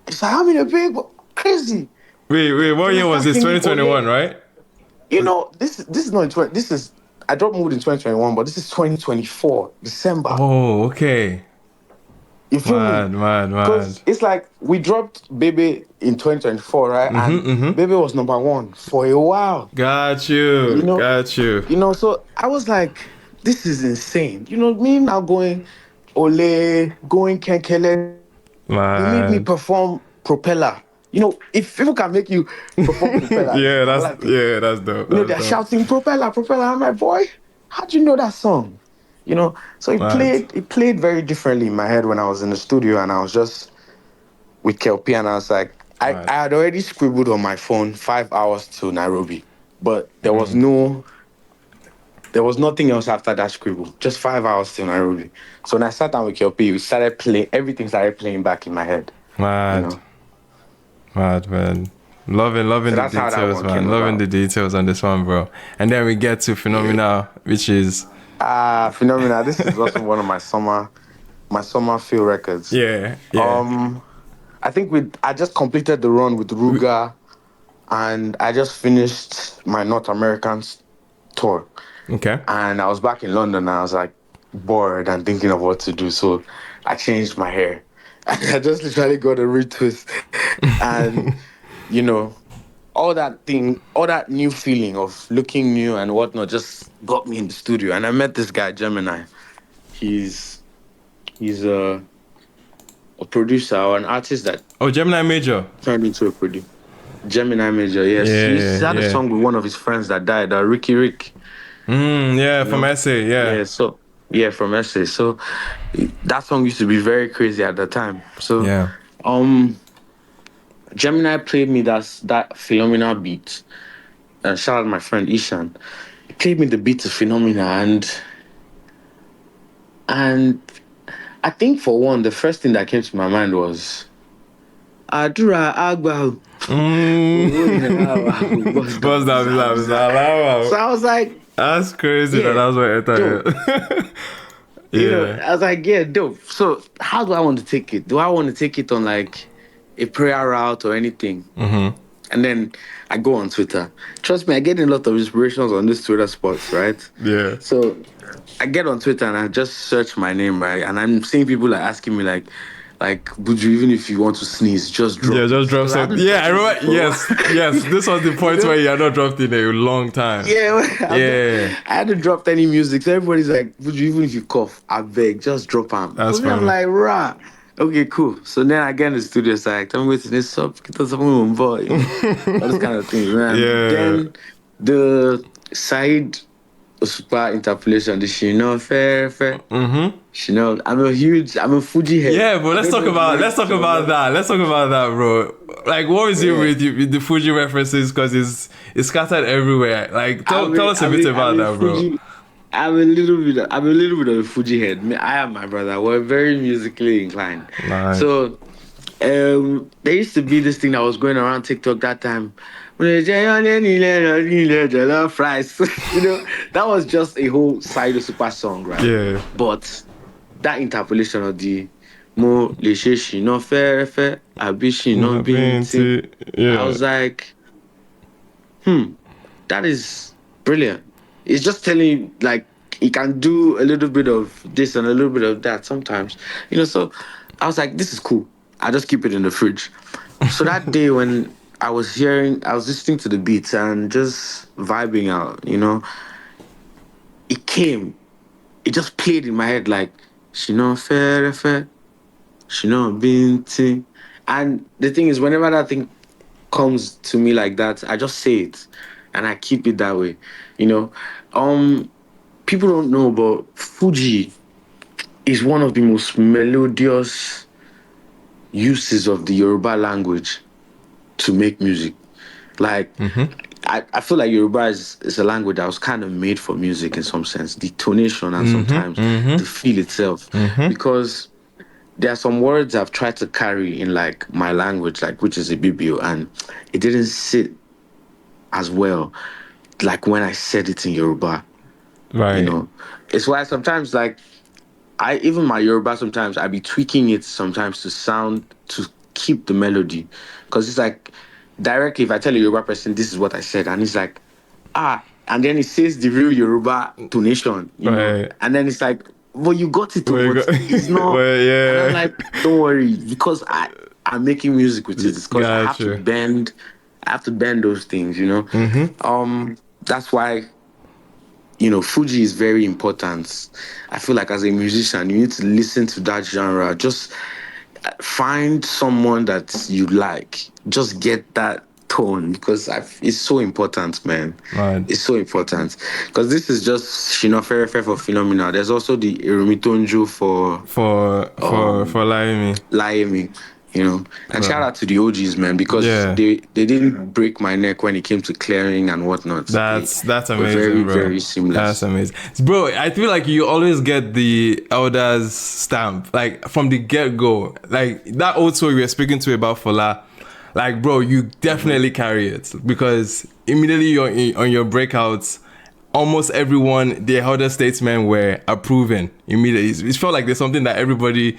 It's like I'm in a big crazy. Wait, what year was this? 2021, right? This is not 20. This is I dropped mood in 2021, but this is 2024 December. Oh, okay. You feel me? Mad. Because it's like we dropped Baby in 2024, right? And Baby was number 1 for a while. Got you. So I was like, this is insane. Me now going Ole, going Kenkele. You made me perform Propeller. If people can make you perform Propeller. that's dope. They're shouting Propeller. I'm like, boy, how'd you know that song? So it played very differently in my head when I was in the studio and I was just with KLP and I was like, I had already scribbled on my phone 5 hours to Nairobi, but there was nothing else after that scribble, just 5 hours to Nairobi. So when I sat down with KLP, everything started playing back in my head. Mad, man. Loving the details, man. Loving the details on this one, bro. And then we get to Phenomena, which is... Phenomena. This is also one of my summer feel records. Yeah. I think I just completed the run with Ruga, and I just finished my North American tour. Okay. And I was back in London, and I was like bored and thinking of what to do, so I changed my hair. I just literally got a retwist, and all that new feeling of looking new and whatnot just got me in the studio. And I met this guy, Gemini. He's a producer or an artist that... Oh, Gemini Major. Turned into a producer. Gemini Major, yes. He had a song with one of his friends that died, Ricky Rick. From Essay, from Essay. So that song used to be very crazy at the time. So Gemini played me that Phenomena beat. Shout out my friend Ishan. He played me the beat to Phenomena, and I think for one, the first thing that came to my mind was Adura Agba. So I was like, that's crazy. That's what I thought. I was like, dope. So how do I want to take it? Do I want to take it on like a prayer route or anything? And then I go on Twitter. Trust me, I get a lot of inspirations on these Twitter spots, right? Yeah. So I get on Twitter and I just search my name, right? And I'm seeing people like asking me like Buju, even if you want to sneeze, just drop. Yeah, just drop something. Yeah, I remember. Yes. This was the point where you had not dropped in a long time. I hadn't dropped any music. So everybody's like, Buju, even if you cough, I beg, just drop them. That's funny. I'm like, rah. Okay, cool. So then I get in the studio, it's like, tell me what's this up, get us on boy. All those kind of things, man. Yeah. Then the side super interpolation, the Shino fair. Shino, I'm a Fuji head. Yeah, but let's talk about that, bro. Like, what is it with the Fuji references? Because it's scattered everywhere. Like, tell us a bit about that, bro. I'm a little bit of a Fuji head. I and my brother were very musically inclined. Nice. So there used to be this thing that was going around TikTok that time. Fries. That was just a whole side of super song, right? Yeah. But that interpolation of the mo le she no fair abishi no binti. I was like, that is brilliant. It's just telling you, like, he can do a little bit of this and a little bit of that sometimes. So I was like, this is cool. I just keep it in the fridge. So that day when I was listening to the beats and just vibing out, it just played in my head like, she no fair, she no binti. And the thing is, whenever that thing comes to me like that, I just say it and I keep it that way. People don't know, but Fuji is one of the most melodious uses of the Yoruba language to make music. Like, I feel like Yoruba is a language that was kind of made for music in some sense. The tonation and sometimes the feel itself. Because there are some words I've tried to carry in like my language, like which is Ibibio, and it didn't sit as well like when I said it in Yoruba. Right. It's why sometimes like even my Yoruba sometimes I be tweaking it sometimes to keep the melody. Because it's like directly if I tell a Yoruba person this is what I said and he's like, and then he says the real Yoruba tonation, know? And then it's like, well, you got it, but it's not. And I'm like, don't worry, because I'm making music with it. Because I have to bend those things, That's why, Fuji is very important. I feel like as a musician, you need to listen to that genre. Just find someone that you like. Just get that tone because it's so important, man. Right. It's so important because this is just Fair for Phenomena. There's also the Erumitonju for Laimi, and shout out to the OGs, man, because they didn't break my neck when it came to clearing and whatnot. That's amazing, very, bro. very seamless. That's amazing, bro. I feel like you always get the elders stamp, like from the get go, like that old soul you were speaking to about Fola. Like, bro, you definitely carry it because immediately on your breakouts, almost everyone, the elder statesmen were approving immediately. It felt like there's something that everybody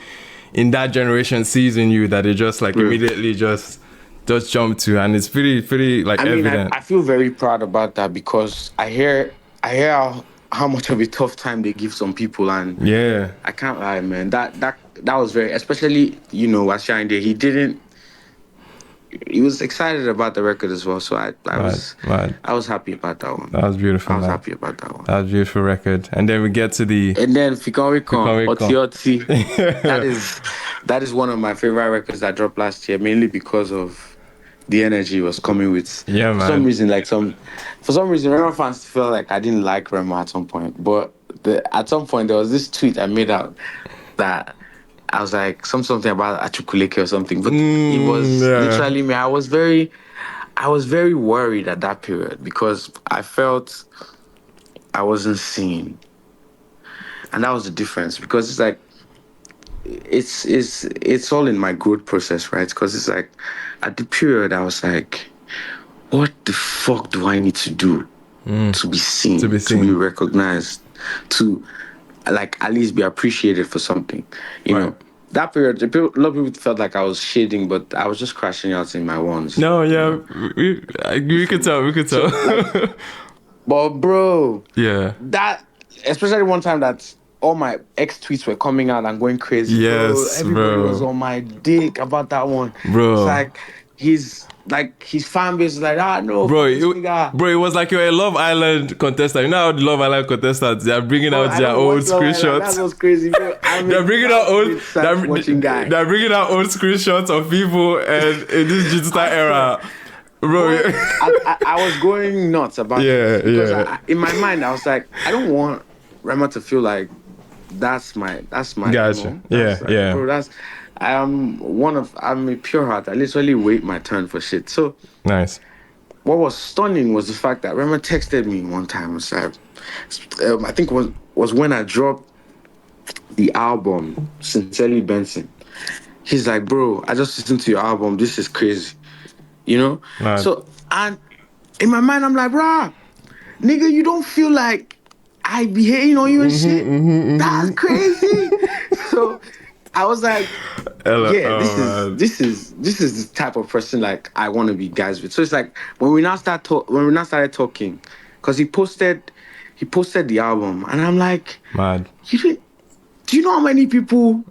in that generation sees in you that they just like immediately just jump to, and it's pretty like evident. I feel very proud about that because I hear how much of a tough time they give some people, and I can't lie, man. That was very, especially Ashande. He was excited about the record as well, so I was happy about that one. That was beautiful. Happy about that one. That was a beautiful record. And then we get to and then Fikon Oti. That is one of my favorite records that dropped last year, mainly because of the energy it was coming with. Yeah, man. For some reason, Rema fans felt like I didn't like Rema at some point, but at some point there was this tweet I made out that I was like something about Achukuleke or something, but it was literally me. I was very worried at that period because I felt I wasn't seen, and that was the difference. Because it's like it's all in my growth process, right? Because it's like at the period I was like, what the fuck do I need to do to be seen, to be recognized, to like at least be appreciated for something, you know? That period, a lot of people felt like I was shading, but I was just crashing out in my ones. No, yeah, we could tell. So, like, but bro, that especially one time that all my ex tweets were coming out and going crazy. Yes, everybody was on my dick about that one, bro. It's like his fan base is like, no, bro, it was like you're a Love Island contestant. You know how the Love Island contestants, they are bringing out their old screenshots. That was crazy, bro. They're bringing out old screenshots of people and in this digital era. Bro, I was going nuts about it. Because in my mind, I was like, I don't want Rema to feel like that's my gotcha. Bro, I'm a pure heart. I literally wait my turn for shit. So nice. what was stunning was the fact that Rema texted me one time. Was like, I think was when I dropped the album Sincerely Benson. He's like, bro, I just listened to your album. This is crazy, you know. Right. So and in my mind, I'm like, bruh, nigga, you don't feel like I be hating on you and shit? That's crazy. So I was like, this is the type of person like I want to be guys with. So it's like when we now started talking, because he posted the album, and I'm like, mad. Do you know how many people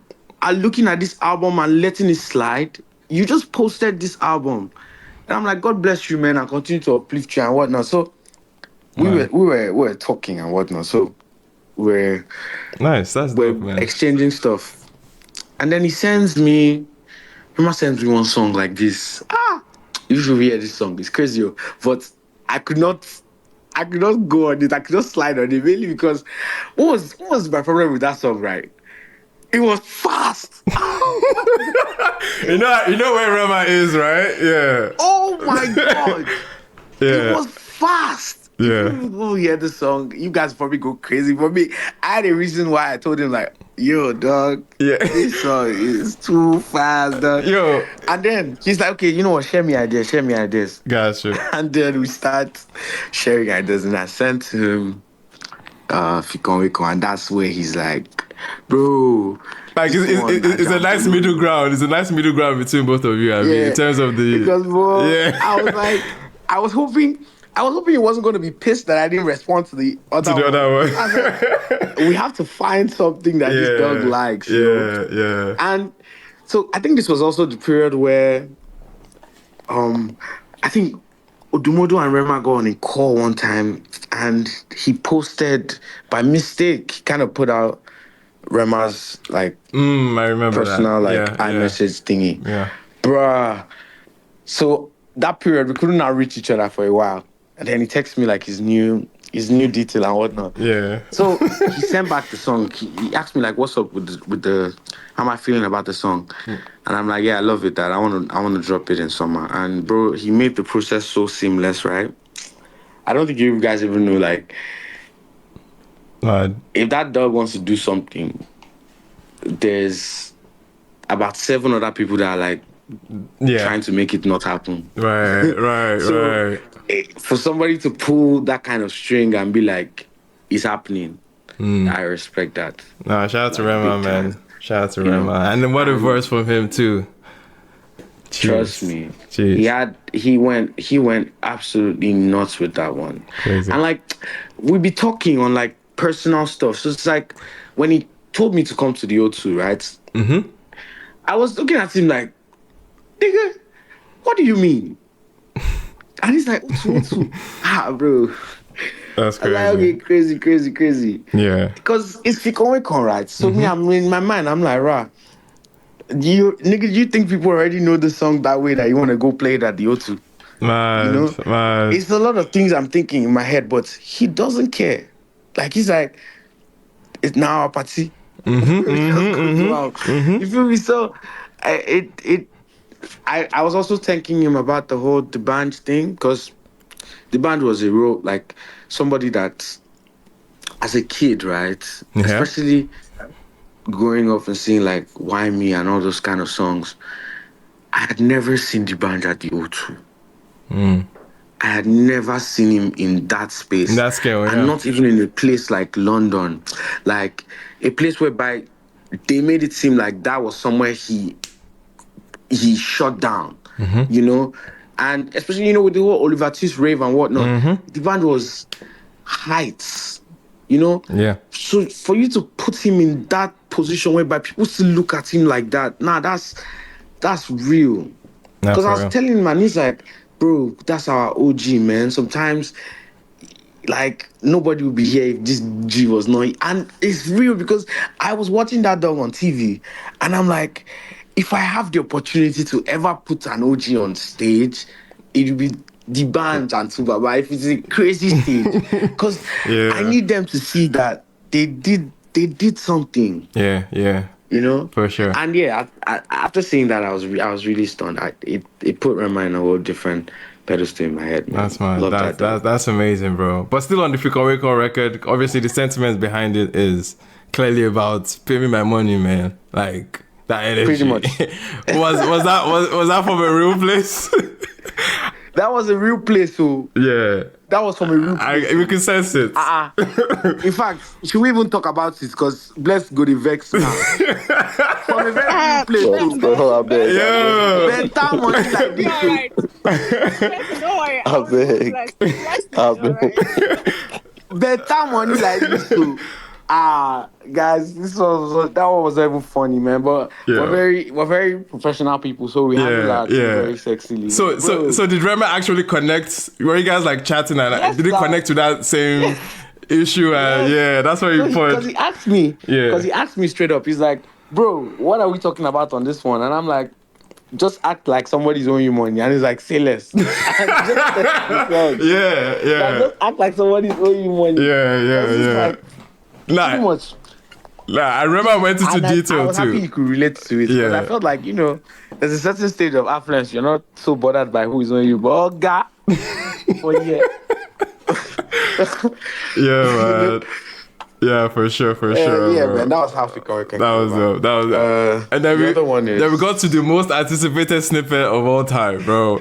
are looking at this album and letting it slide? You just posted this album, and I'm like, God bless you, man, and continue to uplift you and whatnot. So we were talking and whatnot. So we're nice. That's we're dope, man. exchanging stuff. And then he sends me one song like this. You should hear this song. It's crazy, but I could not go on it. I could not slide on it, mainly because what was my problem with that song, right? It was fast. You know where Rema is, right? Yeah. Oh my god. Yeah. It was fast. Yeah. If you hear the song, you guys probably go crazy. For me, I had a reason why I told him like, yo, dog, yeah, this song is too fast, dog. Yo. And then he's like, okay, you know what? Share me ideas. Gotcha. And then we start sharing ideas, and I sent him Fikon, and that's where he's like, bro. Like it's a nice middle ground. It's a nice middle ground between both of you. I mean, in terms of the because bro, I was hoping he wasn't going to be pissed that I didn't respond to the other one. Like, we have to find something that this dog likes. Yeah. And so I think this was also the period where, I think Odumodu and Rema got on a call one time, and he posted by mistake. He kind of put out Rema's like I remember personal that. iMessage thingy. Yeah, bruh. So that period we couldn't now reach each other for a while, and then he texted me like his new detail and whatnot. Yeah. So he sent back the song. He asked me like, "What's up with the how am I feeling about the song?" And I'm like, "Yeah, I love it. That I want to drop it in summer." And bro, he made the process so seamless, right? I don't think you guys even know like. If that dog wants to do something, there's about 7 other people that are like trying to make it not happen. Right. So, for somebody to pull that kind of string and be like, it's happening, I respect that. Nah, shout out to Rema, man. Shout out to Rema. And then what a verse from him too. Trust me. Jeez. He went absolutely nuts with that one. Crazy. And like we'd be talking on like personal stuff. So it's like when he told me to come to the O2, right? Mm-hmm. I was looking at him like, nigga, what do you mean? And he's like, O2. Bro. That's crazy. I'm like, okay, crazy. Yeah. Because it's Fikon, right? So me, I'm in my mind, I'm like, rah. Do you think people already know the song that way that you want to go play it at the O2? Man. It's a lot of things I'm thinking in my head, but he doesn't care. Like he's like, it's now our party. You feel me? So I was also thanking him about the band thing, because the band was a real like somebody that as a kid, right? Yeah. Especially growing up and seeing like Why Me and all those kind of songs, I had never seen the band at the O2. I had never seen him in that space. In that scale, and not even in a place like London. Like a place whereby they made it seem like that was somewhere he shut down. You know? And especially, you know, with the whole Oliver Twist rave and whatnot, the band was heights. You know? Yeah. So for you to put him in that position whereby people still look at him like that, that's real. Because I was telling him, and he's like, bro, that's our OG, man. Sometimes, like, nobody would be here if this G was not. And it's real, because I was watching that dog on TV, and I'm like, if I have the opportunity to ever put an OG on stage, it would be the band and Tubaba. If it's a crazy stage, because I need them to see that they did something. Yeah. You know, for sure. And after seeing that, I was really stunned. It put Rema in a whole different pedestal in my head, man. That's man. Love That's amazing, bro. But still on the Fikaweko record, obviously the sentiments behind it is clearly about pay me my money, man. Like that energy. Pretty much. was that from a real place? That was a real place, so yeah. That was from a real place. We can sense it. In fact, should we even talk about it? Because bless go the vex now. From a very real place. Yeah. Better money like this. Don't worry. I beg. Better money like this too. Guys, that one was even funny, man. But we're very professional people, so we handle that very sexily. So did Rema actually connect? Were you guys like chatting and did it connect to that same issue? That's what you point. Because he asked me. Because he asked me straight up. He's like, "Bro, what are we talking about on this one?" And I'm like, just act like somebody's owing you money. And he's like, say less. Just act like somebody's owing you money. Too much. I remember I went into detail I was too. happy you could relate to it. Because I felt like, there's a certain stage of affluence. You're not so bothered by who is on you. But God. Man. Yeah, for sure. Yeah, man. That was how Fikaweko came. That was and then the other one is... Then we got to the most anticipated snippet of all time, bro.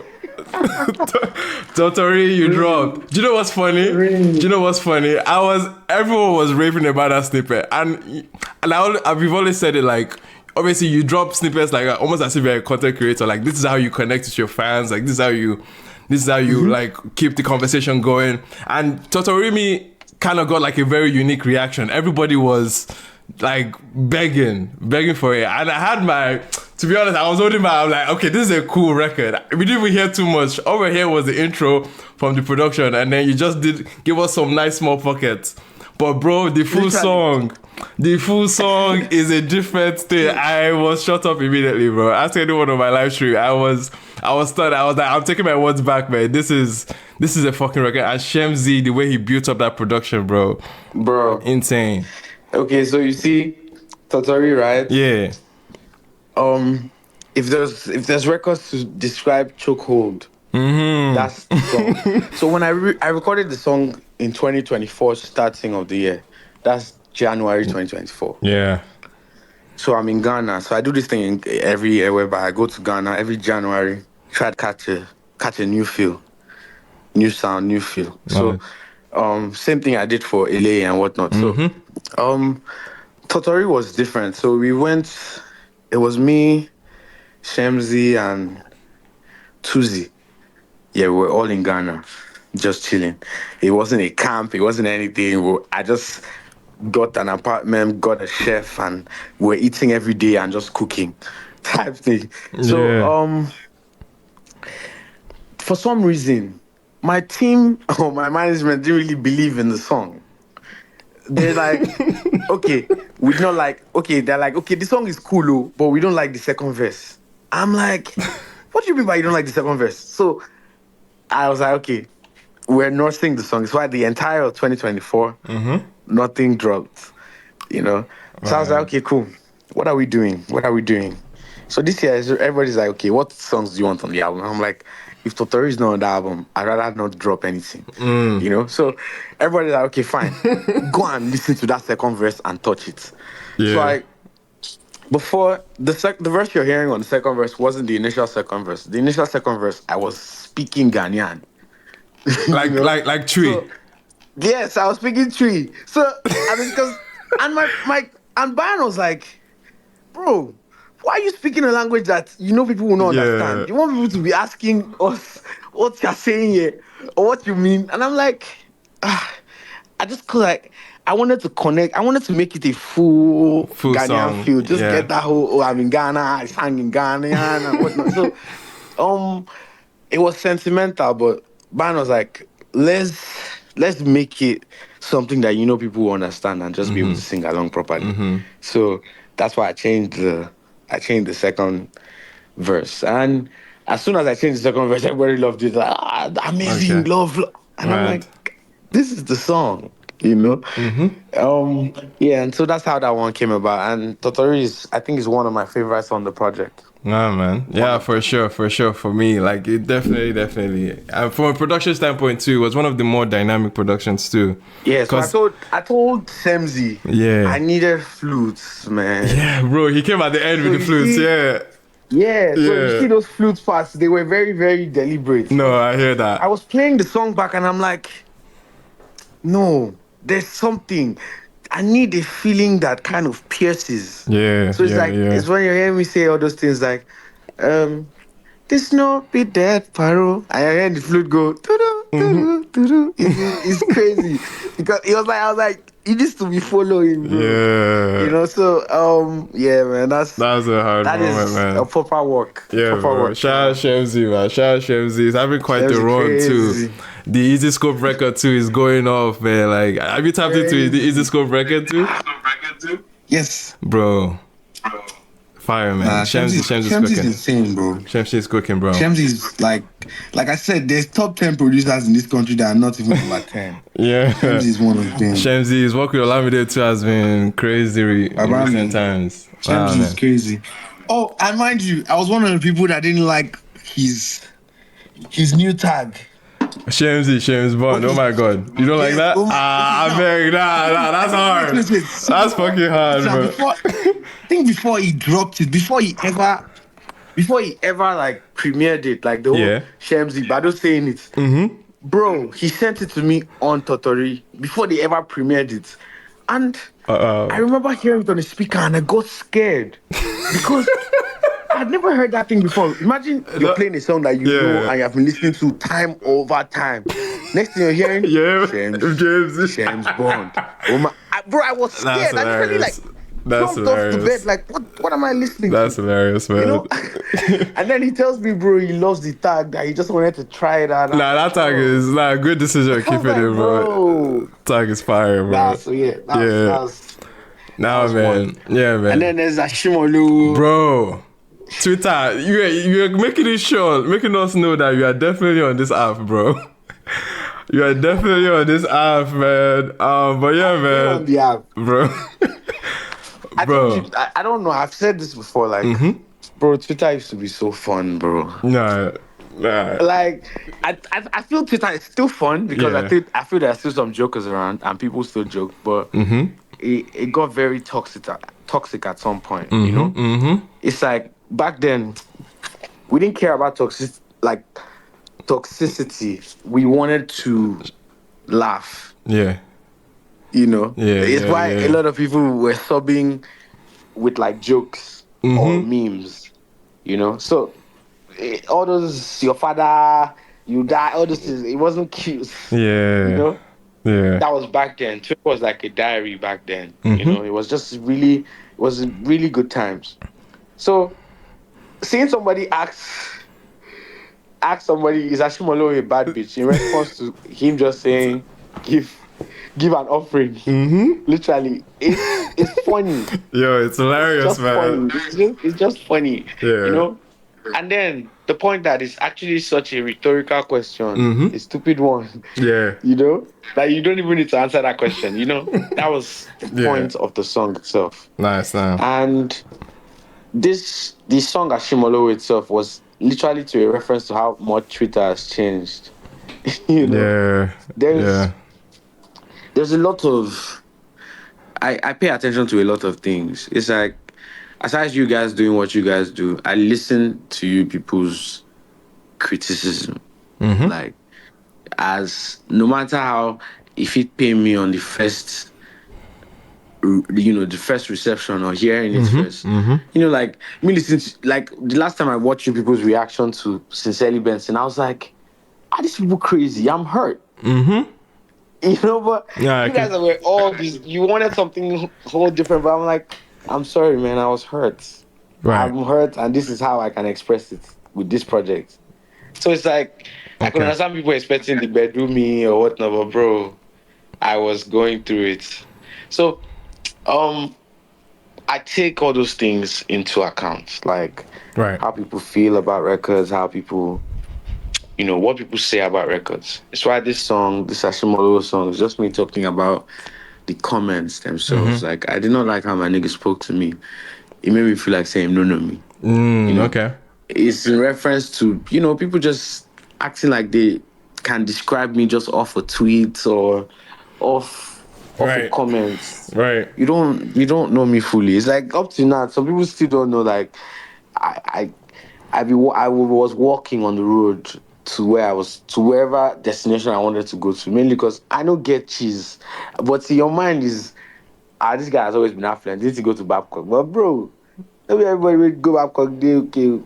Totori, you dropped. Do you know what's funny? Everyone was raving about that snippet, and we've always said it, like, obviously you drop snippets like almost as if you're a content creator. Like, this is how you connect with your fans. Like, this is how you like keep the conversation going. And Totori kind of got like a very unique reaction. Everybody was like begging for it, and I had to be honest, I was holding I'm like, okay, this is a cool record. We didn't even hear too much. Over here was the intro from the production, and then you just did give us some nice small pockets. But bro, the full song is a different thing. I was shut up immediately, bro. Ask anyone on my live stream. I was stunned. I was like, I'm taking my words back, man. This is a fucking record. And Shaboozey, the way he built up that production, bro, insane. Okay, so you see, Totori, right? Yeah. If there's records to describe Chokehold, that's the song. So when I recorded the song in 2024, starting of the year, that's January 2024. Yeah. So I'm in Ghana. So I do this thing every year whereby I go to Ghana every January, try to catch a new feel, new sound, new feel. So same thing I did for LA and whatnot. So Totori was different. So we went. It was me, Shaboozey, and Tuzi. Yeah, we were all in Ghana, just chilling. It wasn't a camp. It wasn't anything. I just got an apartment, got a chef, and we're eating every day and just cooking type thing. So, for some reason, my team or my management didn't really believe in the song. They're like, okay, we don't like, they're like, okay, the song is cool, but we don't like the second verse. I'm like, what do you mean by you don't like the second verse? So I was like, okay, we're not singing the song. It's why the entire of 2024, nothing dropped, So I was like, okay, cool. What are we doing? So this year, everybody's like, okay, what songs do you want on the album? I'm like, if Totori is not on the album, I'd rather not drop anything, So everybody's like, okay, fine. Go and listen to that second verse and touch it. Yeah. So before, the verse you're hearing on the second verse wasn't the initial second verse. The initial second verse, I was speaking Ghanaian. like Tree. So, yes, I was speaking Tree. So, because, and Brian was like, bro, why are you speaking a language that people will not understand? You want people to be asking us what you're saying here or what you mean? And I'm like, I just like, I wanted to connect. I wanted to make it a full Ghanaian song. Feel. Just get that whole, I'm in Ghana, I sang in Ghanaian and whatnot. So, it was sentimental, but Brian was like, let's make it something that people will understand and just be able to sing along properly. So that's why I changed the second verse. And as soon as I changed the second verse, everybody loved it. Like, amazing, love. And I'm like, this is the song, and so that's how that one came about. And Totori I think is one of my favorites on the project. Nah, man. Yeah, for sure. For me, like it definitely. And from a production standpoint too, it was one of the more dynamic productions too. Yeah, so I told Semzi, I needed flutes, man. Yeah, bro, he came at the end with the flutes. So you see those flute parts, they were very, very deliberate. No, I hear that. I was playing the song back and I'm like, no, there's something. I need a feeling that kind of pierces. Yeah. So it's it's when you hear me say all those things like, this no be dead, Paro. I hear the flute go, it's crazy. Because I was like, it needs to be following, bro. Yeah. You know, so yeah, man, that's a hard moment, man. A proper work. Yeah, bro. Shout out Shaboozey, man. Shout out Shaboozey. He's having quite the run too. The Easy Scope record too is going off, man. Like, have you tapped into the Easy Scope record too? Yes, bro. Fire, man. Shaboozey's cooking. Insane, bro. Shaboozey's cooking, bro. Shaboozey's like I said, there's top 10 producers in this country that are not even over 10. Yeah. Shaboozey's one of them. Shaboozey's work with Olamide too has been crazy in recent times. Shaboozey's crazy. Oh, and mind you, I was one of the people that didn't like his new tag. James Bond. Oh my god. You don't like that? I'm very that's hard. That's fucking hard, bro. I think before he dropped it, before he ever like premiered it, like the whole Shaboozey, Bado saying it. Bro, he sent it to me on Totori before they ever premiered it. And I remember hearing it on the speaker and I got scared because I'd never heard that thing before. Imagine you're playing a song that you know and you have been listening to time over time. Next thing you're hearing, James Bond. Bro, I was scared. I literally jumped off the bed like, what am I listening to? That's hilarious, man. You know? And then he tells me, bro, he loves the tag, that he just wanted to try it out. That tag is a good decision keeping it, bro. Tag is fire, bro. Man. Yeah, man. And then there's Ashimolu. Bro. Twitter, you're making us know that you are definitely on this app, bro. You are definitely on this app, man. But yeah, man. On the app. Bro. I don't know. I've said this before, like, bro, Twitter used to be so fun, bro. Nah. Like, I feel Twitter is still fun because I feel there's still some jokers around and people still joke, but it got very toxic at some point, you know? It's like, back then, we didn't care about toxicity. We wanted to laugh. Yeah. You know? It's why a lot of people were subbing with like jokes or memes. You know? So all those, your father, you die, all those things, it wasn't cute. Yeah. You know? Yeah. That was back then. Twitter was like a diary back then. You know, it was just really good times. So seeing somebody ask somebody, is Ashimolo a bad bitch? In response to him just saying, give an offering. Literally, it's funny. Yo, it's hilarious, man. It's just funny. Yeah. You know? And then the point that is actually such a rhetorical question, a stupid one. Yeah. You know? That you don't even need to answer that question, you know? That was the point of the song itself. Nice. And the song Ashimolo itself was literally to a reference to how much Twitter has changed. You know? There's a lot of I pay attention to a lot of things. It's like, aside you guys doing what you guys do, I listen to you people's criticism. Like, as no matter how, if it pay me on the first reception or hearing it first. You know, like me listening to, like, the last time I watched you people's reaction to Sincerely Benson, I was like, are these people crazy? I'm hurt. You know, but you guys were all these, you wanted something whole different, but I'm like, I'm sorry, man, I was hurt. Right. I'm hurt, and this is how I can express it with this project. So it's like, I can understand people expecting the bedroom me or whatnot, but bro, I was going through it. So, I take all those things into account, like how people feel about records, how people, you know, what people say about records. It's why this song, this Ashimolo song, is just me talking about the comments themselves. Like, I did not like how my nigga spoke to me. It made me feel like saying, no, me. Okay. It's in reference to, people just acting like they can describe me just off a tweet or off a comment. Right. You don't know me fully. It's like up to now, some people still don't know. Like I was walking on the road to wherever destination I wanted to go to, mainly because I don't get cheese. But in your mind is, this guy has always been affluent. Need to go to Babcock. But bro, maybe everybody will go Babcock. They okay.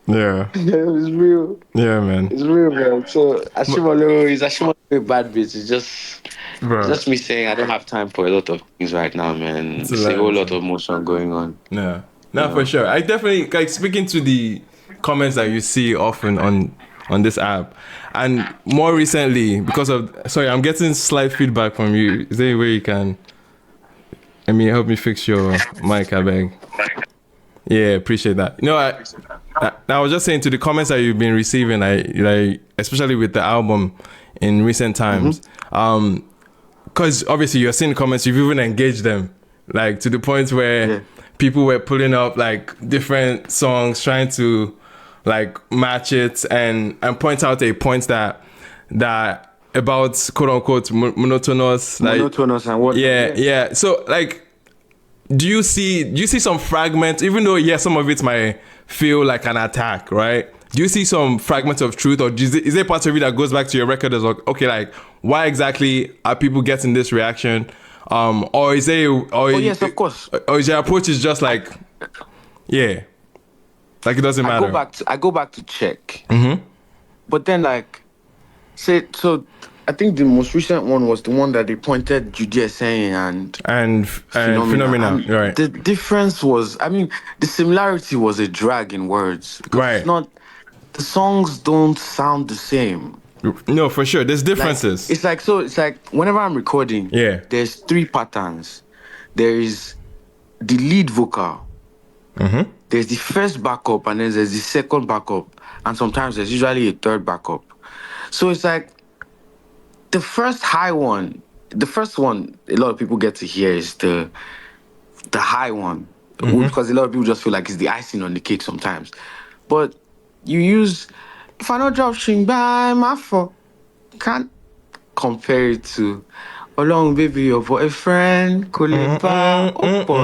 Yeah. It's real. Yeah, man. It's real, man. So Ashimolo is a bad bitch. It's just me saying I don't have time for a lot of things right now, man. It's a whole lot of motion going on. Yeah. No, for sure. I definitely like speaking to the comments that you see often on this app, and more recently because of I'm getting slight feedback from you. Is there any way you can help me fix your mic, I beg? Yeah, appreciate that. I was just saying to the comments that you've been receiving, especially with the album in recent times, because obviously you're seeing comments, you've even engaged them, like to the point where people were pulling up like different songs, trying to like match it and point out a point that about quote unquote monotonous, like monotonous and what? Yeah. So like, do you see some fragments, even though some of it might feel like an attack, right? Do you see some fragments of truth, or is there part of it that goes back to your record as like, okay, like why exactly are people getting this reaction? Or is there, yes, of course. Or is your approach is just like, like it doesn't matter. I go back to check. But then like, I think the most recent one was the one that they pointed Judy saying and Phenomena. Right. The difference was, the similarity was a drag in words. Right. It's not, the songs don't sound the same. No, for sure. There's differences. Like, it's like whenever I'm recording, there's 3 patterns. There is the lead vocal. There's the first backup, and then there's the second backup. And sometimes there's usually a third backup. So it's like, the first one, a lot of people get to hear is the high one. Because a lot of people just feel like it's the icing on the cake sometimes. But you use, if I don't drop string by my phone, can't compare it to Along Baby, your boyfriend, Kulipa,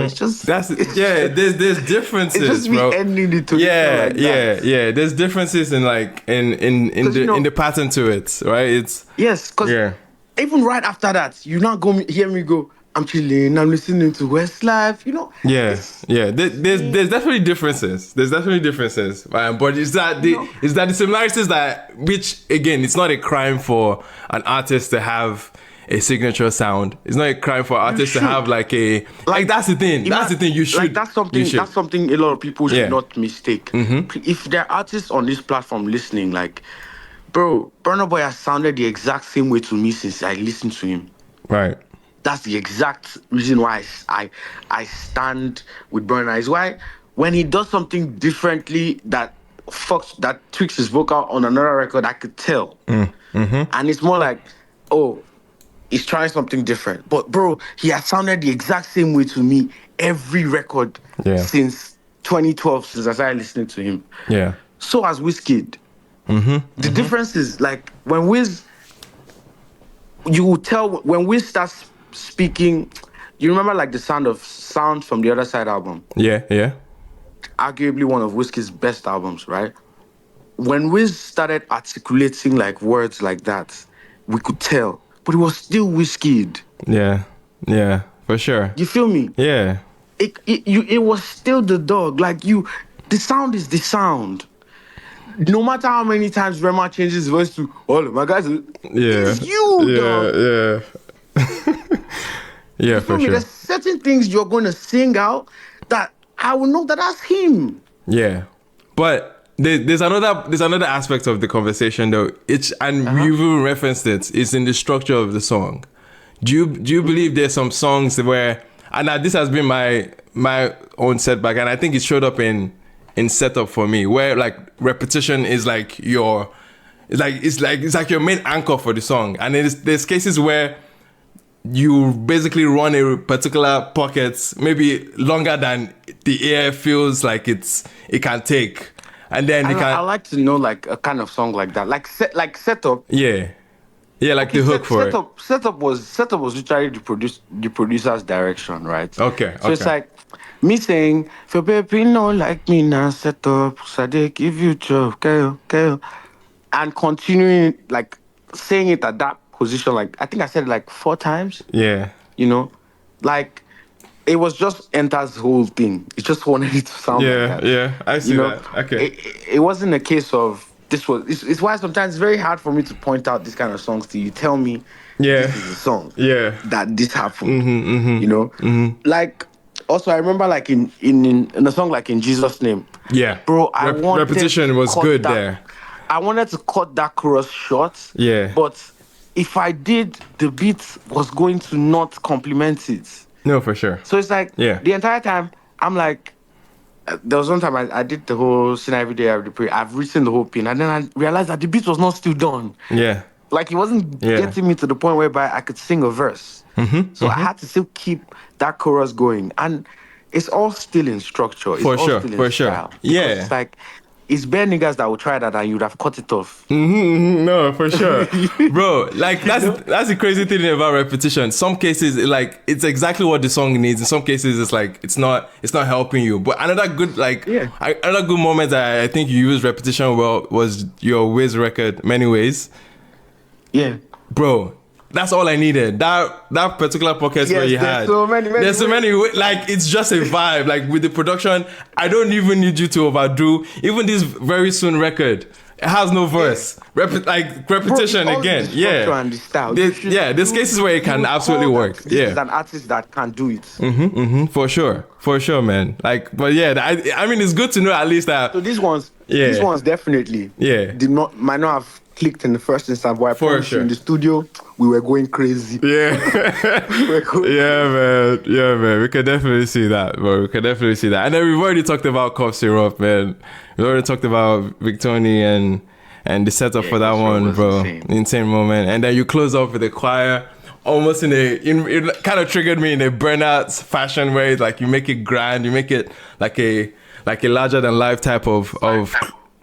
it's just... there's differences, it's just bro. Ending it to there's differences in like, in the pattern to it, right? It's... Yes, because even right after that, you're not going to hear me go, I'm chilling, I'm listening to Westlife, There's definitely differences. But it's that the similarities that, which again, it's not a crime for an artist to have a signature sound. It's not a crime for artists to have like a that's the thing. That's the thing. You should. That's something a lot of people should not mistake. If there are artists on this platform listening, like, bro, Burna Boy has sounded the exact same way to me since I listened to him. Right. That's the exact reason why I stand with Burna. Is why when he does something differently that tweaks his vocal on another record, I could tell. And it's more like, he's trying something different. But bro, he has sounded the exact same way to me every record since 2012, since I started listening to him. Yeah. So has Wizkid. The difference is like when Wiz, you will tell when Wiz starts speaking, you remember like the sound from the Other Side album? Yeah. Arguably one of Wizkid's best albums, right? When Wiz started articulating like words like that, we could tell. But it was still Wizkid. Yeah, for sure. You feel me? Yeah. It was still the dog. Like the sound is the sound. No matter how many times Rema changes his voice to all of my guys, it's you, dog. Yeah, for sure. There's certain things you're going to sing out that I will know that that's him. Yeah, but there's another aspect of the conversation though. You've even referenced it. It's in the structure of the song. Do you believe there's some songs where, and this has been my own setback, and I think it showed up in setup for me, where like repetition is like it's like your main anchor for the song, and there's cases where you basically run a particular pocket maybe longer than the air feels like it can take, and then I like to know like a kind of song like that, like setup. Yeah, like the hook for it. Setup was literally the producer's direction, right? Okay. So it's like me saying, if your baby no like me now, set up, Sade give you job, okay, and continuing like saying it at that position, like I think I said it like 4 times. Yeah. You know, like it was just Enter's whole thing. It just wanted it to sound like that. Yeah, I see that. Okay. It wasn't a case of this was. It's why sometimes it's very hard for me to point out these kind of songs to you. Tell me, this is a song. Yeah. That this happened. You know, like also I remember like in a song like In Jesus' Name. Yeah, bro. I wanted repetition was good there. I wanted to cut that chorus short. Yeah, but if I did, the beat was going to not complement it. No, for sure. So it's like, the entire time, I'm like, there was one time I did the whole Sin Every Day, Every Day. I've written the whole pin, and then I realized that the beat was not still done. Yeah. Like, it wasn't getting me to the point whereby I could sing a verse. So I had to still keep that chorus going. And it's all still in structure. It's all still in style. Yeah. It's like, it's bare niggas that will try that and you'd have cut it off. No, for sure. Bro, like that's the crazy thing about repetition. Some cases, like it's exactly what the song needs. In some cases, it's like it's not helping you. But another good another good moment that I think you used repetition well was your Wiz record, Many Ways. Yeah. Bro, that's all I needed. That particular pocket where you had. There's so many. Like it's just a vibe. Like with the production, I don't even need you to overdo. Even this Very Soon record, it has no verse. Repetition. Bro, again. Yeah. And the style. There's cases where it can absolutely work. This is an artist that can do it. For sure, man. Like, but yeah, I mean, it's good to know at least that. So these ones definitely. Might not have clicked in the first instance, but I promise you in the studio we were going crazy. Yeah. man. We can definitely see that, bro. And then we've already talked about Cough Syrup, man. We've already talked about Victoni and the setup for that one, bro. Insane moment. And then you close off with the choir. Almost it kind of triggered me in a Burna fashion where it's like you make it grand, you make it like a larger than life type of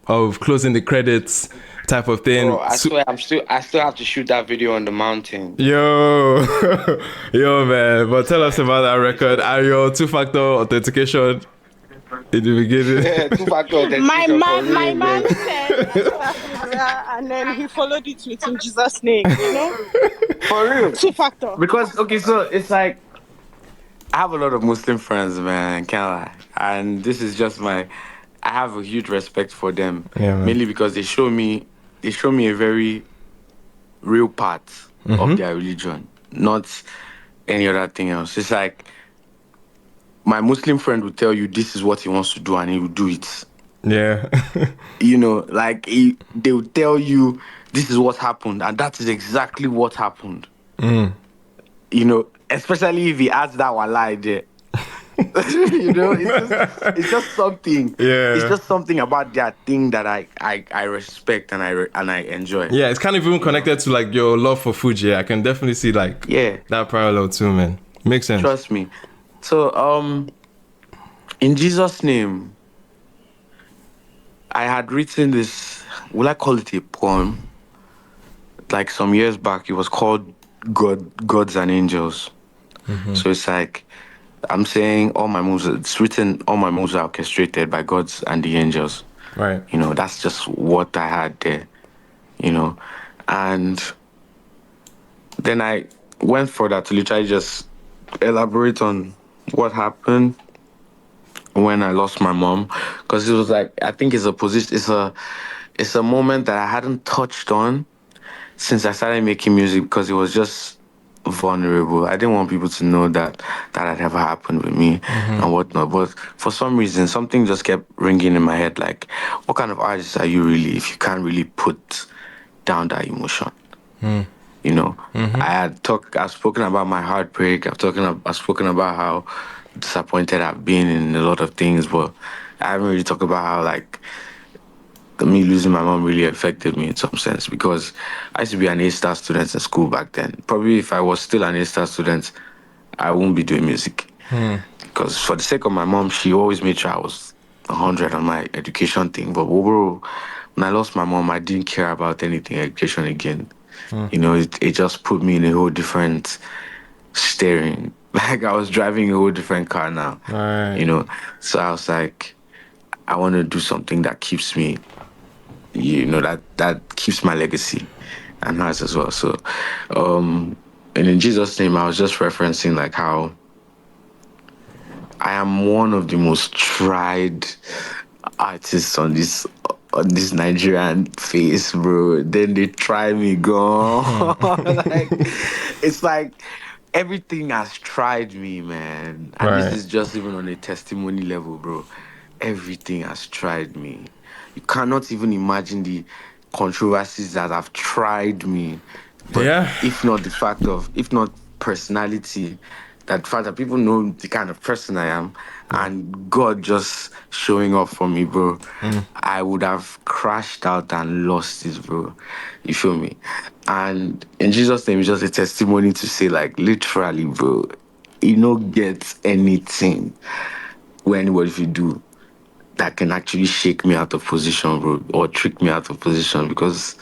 closing the credits type of thing. Bro, I swear I still have to shoot that video on the mountain. Yo man, but tell us about that record and your 2-factor authentication in the beginning. Yeah, 2-factor authentication. My man said and then he followed it with In Jesus' Name, you know? For real. 2-factor. Because so it's like I have a lot of Muslim friends, man, can't lie. And this is just I have a huge respect for them. Mainly because they show me a very real part of their religion, not any other thing else. It's like my Muslim friend will tell you this is what he wants to do and he will do it. Yeah. You know, like they will tell you this is what happened and that is exactly what happened. You know, especially if he adds that walai there. You know, it's just something. Yeah. It's just something about that thing that I respect and I enjoy. Yeah, it's kind of even connected to like your love for food. Yeah, I can definitely see like that parallel too, man. Makes sense. Trust me. So In Jesus' Name, I had written this. Will I call it a poem? Like some years back, it was called Gods and Angels. So it's like. I'm saying all my moves are orchestrated by gods and the angels. Right. You know, that's just what I had there, you know. And then I went further to literally just elaborate on what happened when I lost my mom. Because it was like, I think it's a moment that I hadn't touched on since I started making music because it was just vulnerable. I didn't want people to know that had ever happened with me and whatnot. But for some reason, something just kept ringing in my head. Like, what kind of artist are you really if you can't really put down that emotion? You know, I've spoken about my heartbreak. I've spoken about how disappointed I've been in a lot of things, but I haven't really talked about how like me losing my mom really affected me in some sense, because I used to be an A-star student in school back then. Probably if I was still an A-star student, I won't be doing music. Because for the sake of my mom, she always made sure I was 100 on my education thing. But bro, when I lost my mom, I didn't care about anything education again. You know, it just put me in a whole different steering. Like I was driving a whole different car now. Right. You know, so I was like, I want to do something that keeps me, you know, that keeps my legacy and hers as well. So, and in Jesus' name, I was just referencing like how I am one of the most tried artists on this Nigerian face, bro. Then they try me, gone. Like it's like everything has tried me, man. And this is just even on a testimony level, bro. Everything has tried me. You cannot even imagine the controversies that have tried me. But if not personality, that fact that people know the kind of person I am, and God just showing up for me, bro, I would have crashed out and lost it, bro. You feel me? And in Jesus' name, it's just a testimony to say, like, literally, bro, you don't get anything where anybody if you do that can actually shake me out of position, bro, or trick me out of position, because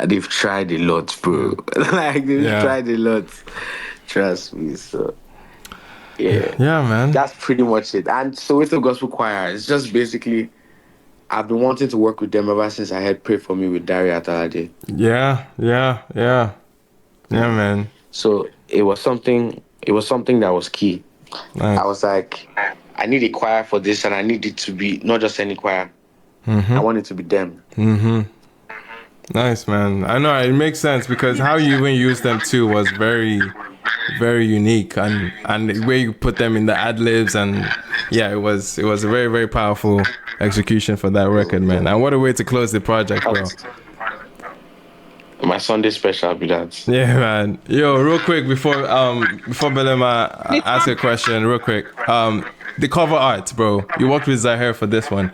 they've tried a lot, bro. Like, they've tried a lot. Trust me, so yeah, man. That's pretty much it. And so with the gospel choir, it's just basically I've been wanting to work with them ever since I had Pray For Me with ATTW. Yeah, man. So it was something that was key. Nice. I was like, I need a choir for this, and I need it to be not just any choir. I want it to be them. Nice, man. I know it makes sense, because how you even used them too was very, very unique, and the way you put them in the ad libs, and it was a very, very powerful execution for that record, man. And what a way to close the project, bro. My Sunday special be that. Yeah, man. Yo, real quick before Belema ask a question, real quick. The cover art, bro. You worked with Zahir for this one.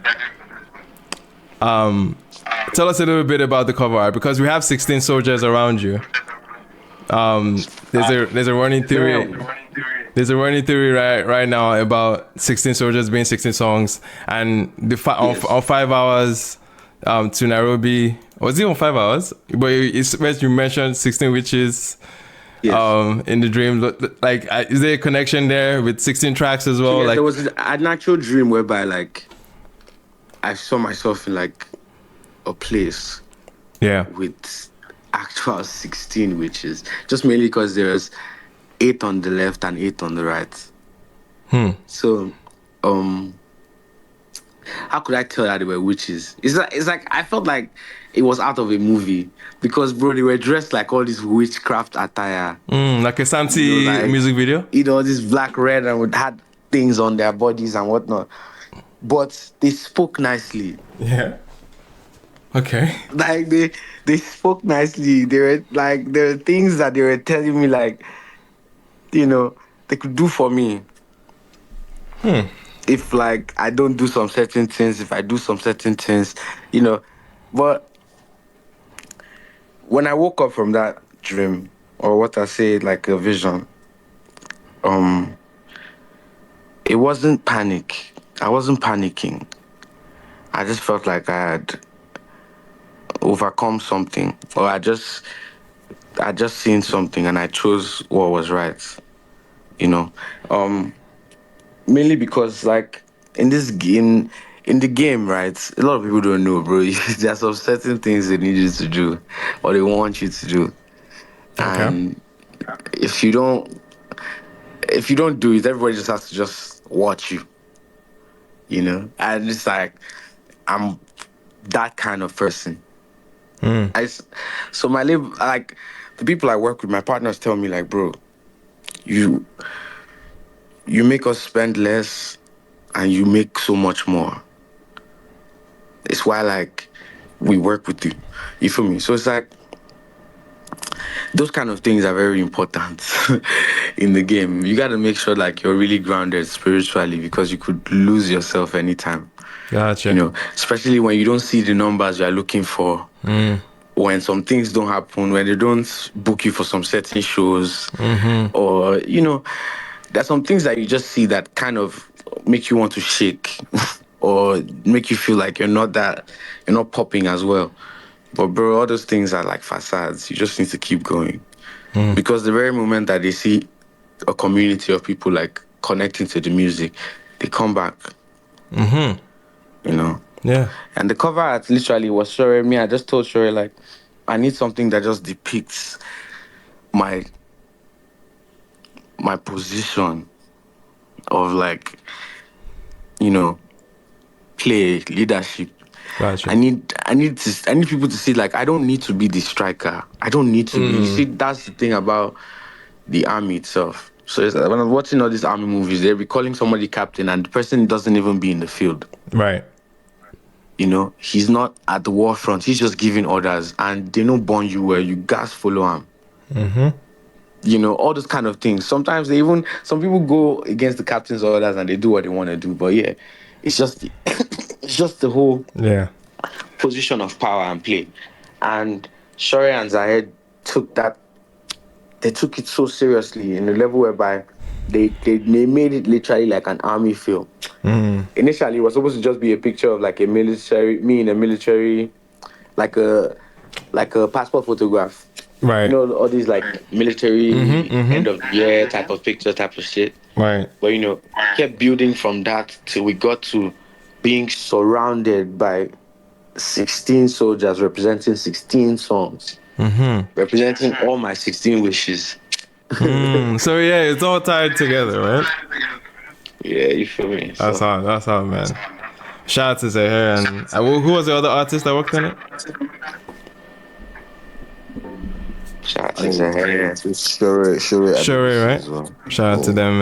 Tell us a little bit about the cover art, because we have 16 soldiers around you. There's a running theory. There's a running theory right now about 16 soldiers being 16 songs, and on 5 hours to Nairobi. Was it on 5 hours? But it's when you mentioned 16 witches. In the dream, like, is there a connection there with 16 tracks as well? There was an actual dream whereby, like, I saw myself in like a place, with actual 16 witches, just mainly because there's 8 on the left and 8 on the right. So, how could I tell that they were witches? It's like I felt like it was out of a movie, because, bro, they were dressed like all this witchcraft attire, like a Santi music video. You know, this black, red, and had things on their bodies and whatnot. But they spoke nicely. Yeah. Okay. Like they spoke nicely. There were things that they were telling me, like, you know, they could do for me. If, like, I don't do some certain things, if I do some certain things, you know. But when I woke up from that dream, or what I say, like a vision, it wasn't panic. I wasn't panicking. I just felt like I had overcome something, or I just seen something, and I chose what was right, you know. Mainly because, like, in the game, right, a lot of people don't know, bro. There are some certain things they need you to do, or they want you to do. Okay. And if you don't do it, everybody just has to just watch you, you know. And it's like, I'm that kind of person. So my label, like, the people I work with, my partners tell me, like, bro, you make us spend less, and you make so much more. It's why, like, we work with you. You feel me? So it's like, those kind of things are very important in the game. You got to make sure, like, you're really grounded spiritually, because you could lose yourself anytime. Gotcha. You know, especially when you don't see the numbers you're looking for. When some things don't happen, when they don't book you for some certain shows, or, you know, there's some things that you just see that kind of make you want to shake or make you feel like you're not popping as well. But bro, all those things are like facades. You just need to keep going. Because the very moment that they see a community of people like connecting to the music, they come back. You know? Yeah. And the cover art literally was Shure. I just told Shure, like, I need something that just depicts my position of, like, you know, play, leadership. Gotcha. I need people to see, like, I don't need to be the striker. I don't need to be. You see, that's the thing about the army itself. So it's like when I'm watching all these army movies, they'll be calling somebody captain and the person doesn't even be in the field. Right. You know, he's not at the war front. He's just giving orders and they don't burn you where you guys follow him. You know, all those kind of things. Sometimes some people go against the captain's orders and they do what they want to do. But yeah, it's just the whole position of power and play. And Shure and Zahid took it so seriously in a level whereby they made it literally like an army film. Initially, it was supposed to just be a picture of like me in a military, like a passport photograph. Right. You know, all these like military end of the year type of picture type of shit. Right. But you know, kept building from that till we got to being surrounded by 16 soldiers representing 16 songs. Representing all my 16 wishes. So yeah, it's all tied together, right? Yeah, you feel me? That's hard, man. Shout out to Zahir and who was the other artist that worked on it? Shout out to Zahir. Shure, right? Well. Shout out to them,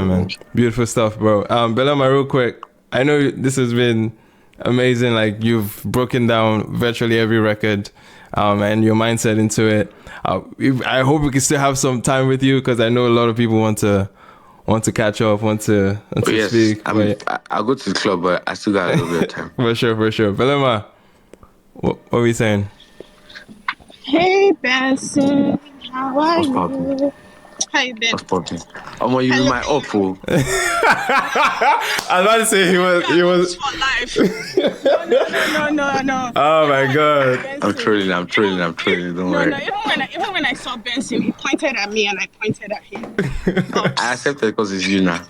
man. Beautiful stuff, bro. Belema, real quick. I know this has been amazing. Like, you've broken down virtually every record, and your mindset into it. I hope we can still have some time with you because I know a lot of people want to catch up, want to speak. I'll go to the club, but I still got a little bit of time. For sure. Belema, what are we saying? Hey, Benson. How are you? How you been? What's popping? You in my awful. I was about to say he was for life. No. Oh my god. I'm trolling. Don't worry. No. Even when I saw Benson, he pointed at me and I pointed at him. I accept it because it's you now.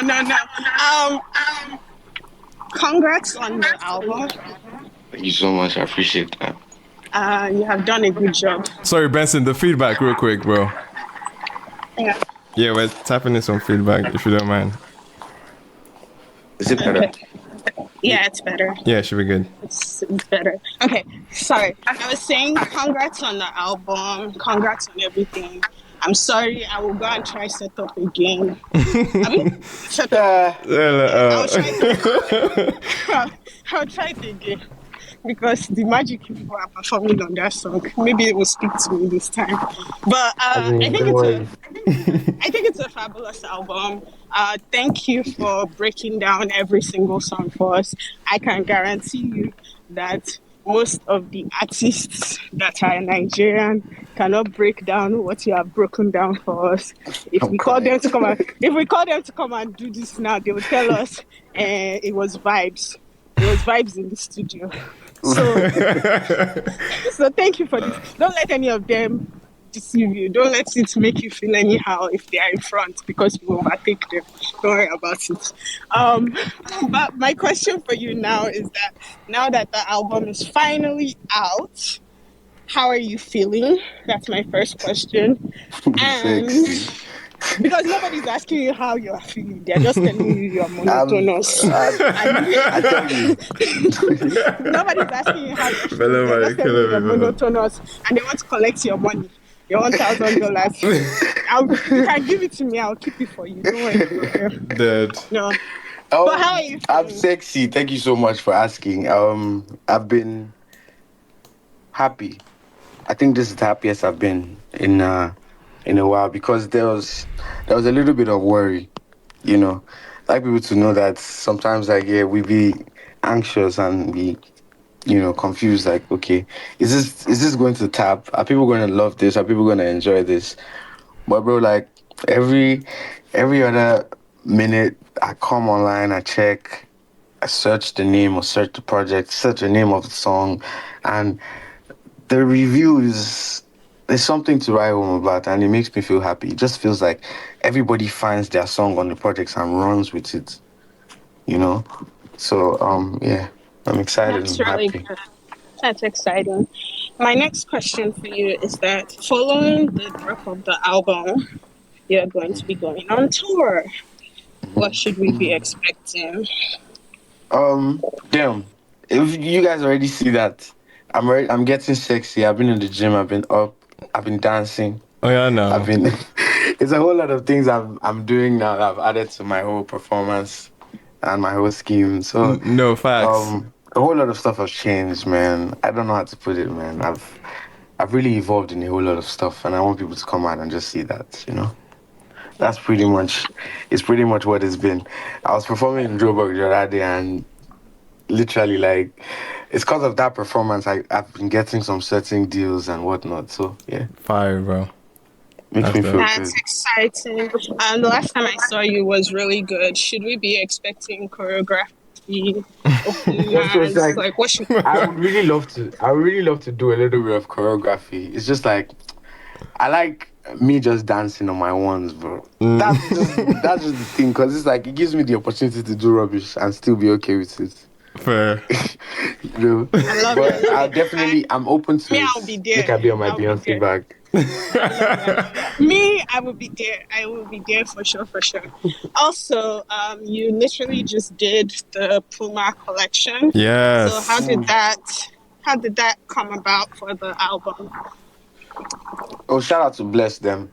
No. Congrats on the album. Thank you so much. I appreciate that. You have done a good job. Sorry, Benson, the feedback real quick, bro. Yeah, we're tapping in some feedback if you don't mind. Is it better? Okay. Yeah, it's better. Yeah, it should be good. It's better. Okay, sorry. I was saying congrats on the album. Congrats on everything. I'm sorry, I will go and try set up again. I'll try it again. Because the magic people are performing on that song, maybe it will speak to me this time. But I think it's a fabulous album. Thank you for breaking down every single song for us. I can guarantee you that most of the artists that are Nigerian cannot break down what you have broken down for us. If we call them to come and do this now, they will tell us it was vibes. It was vibes in the studio. So thank you for this. Don't let any of them deceive you. Don't let it make you feel anyhow if they are in front because you overtake them. Don't worry about it. But my question for you now is that now that the album is finally out, how are you feeling? That's my first question. And because nobody's asking you how you are feeling. They're just telling you you're monotonous. I tell you. Nobody's asking you how you're feeling. They're just telling you you're monotonous. And they want to collect your money. Your $1,000. You can give it to me. I'll keep it for you. Don't worry. Dead. No. But how are you feeling? I'm sexy. Thank you so much for asking. I've been happy. I think this is the happiest I've been in a while because there was a little bit of worry, you know. like people to know that sometimes, like, yeah, we be anxious and we, confused. Like, okay, is this going to tap? Are people going to love this? Are people going to enjoy this? But bro, like every other minute, I come online, I check, I search the name or search the project, search the name of the song, and the reviews. There's something to write home about, and it makes me feel happy. It just feels like everybody finds their song on the projects and runs with it, you know. So yeah, I'm excited That's and really happy. good. That's exciting. My next question for you is that following the drop of the album, you're going to be going on tour. What should we be expecting? Damn. If you guys already see that, I'm getting sexy. I've been in the gym. I've been up. I've been dancing. Oh yeah, I've no. been. It's a whole lot of things I'm doing now that I've added to my whole performance and my whole scheme. So, No facts. a whole lot of stuff has changed, man. I don't know how to put it, man. I've really evolved in a whole lot of stuff, and I want people to come out and just see that, That's pretty much what it's been. I was performing in Joburg the other day, and literally, like, it's because of that performance I've been getting some certain deals and whatnot. So yeah, Fire, bro. makes me feel That's good. exciting. The last time I saw you was really good. Should we be expecting choreography, So it's performance? Like, what should I would really love to. I would really love to do a little bit of choreography. It's just like I like me just dancing on my ones, bro. That's just the thing, because it's like it gives me the opportunity to do rubbish and still be okay with it. Fair. I love But it. I'm open to Me, it. I'll be there. Make I be on my I'll be Beyonce there. bag. Me, I will be there. I will be there for sure, for sure. Also, you literally just did the Puma collection. Yes. So how did that come about for the album? Oh, shout out to Bless them.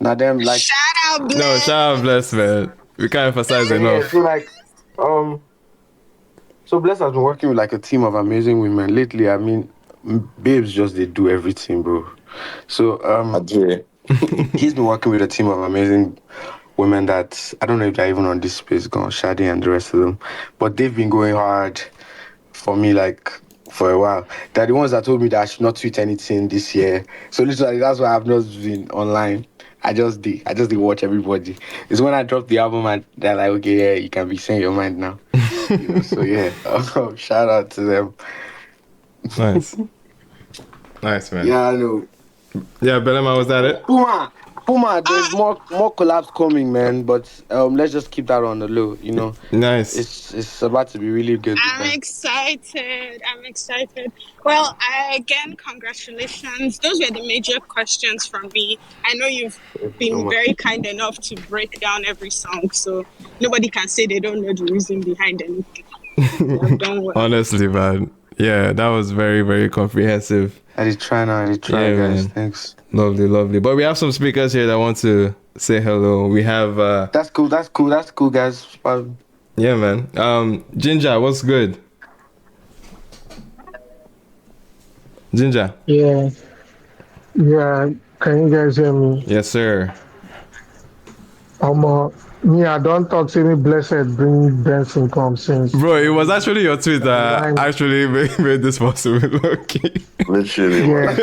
Now them like Shout out, Bless. No, shout out Bless, man. We can't emphasize yeah, enough. so like so Bless has been working with like a team of amazing women lately. I mean, babes just they do everything, bro. So he's been working with a team of amazing women that I don't know if they're even on this space, gone Shadi and the rest of them, but they've been going hard for me like for a while. They're the ones that told me that I should not tweet anything this year. So literally that's why I've not been online. I just did watch everybody. It's when I dropped the album and they're like, okay, yeah, you can be saying your mind now. So yeah, shout out to them. Nice. Nice, man. Yeah, I know. Yeah, Belema, was that it? Puma, there's more collabs coming, man. But let's just keep that on the low, Nice. It's about to be really good. I'm excited. Well, again, congratulations. Those were the major questions from me. I know you've been very kind enough to break down every song, so nobody can say they don't know the reason behind anything. You've done well. Honestly, man. Yeah, that was very, very comprehensive. I did try now. Yeah, guys. Man. Thanks. Lovely. But we have some speakers here that want to say hello. We have... That's cool, guys. Yeah, man. Ginger, what's good? Ginger. Yeah. Can you guys hear me? Yes, sir. Me, I don't talk to me blessed bring Benson come since. Bro, it was actually your tweet that actually made this possible. Okay. Literally. Yeah.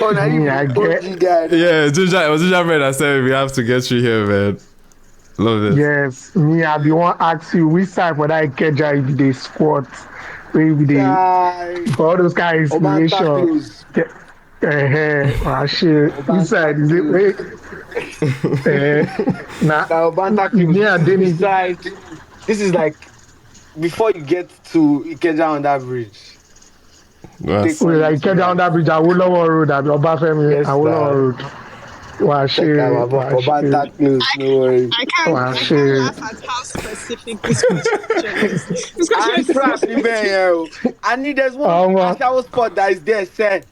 I get. Yeah, Ginger, it was Ginger man that said we have to get you here, man. Love it. Yes, me, I be want to ask you which side for that Ikeja if they squat, maybe they for all those kind of inspiration. Shit. Which side is it? Wait. This is like before you get to Ikeja on that bridge. Yes. Like Ikeja on that bridge, Awolowo Road, Obafemi, Awolowo Road. I can't laugh at how specific this question is. I need there's one shower spot that is there, sir.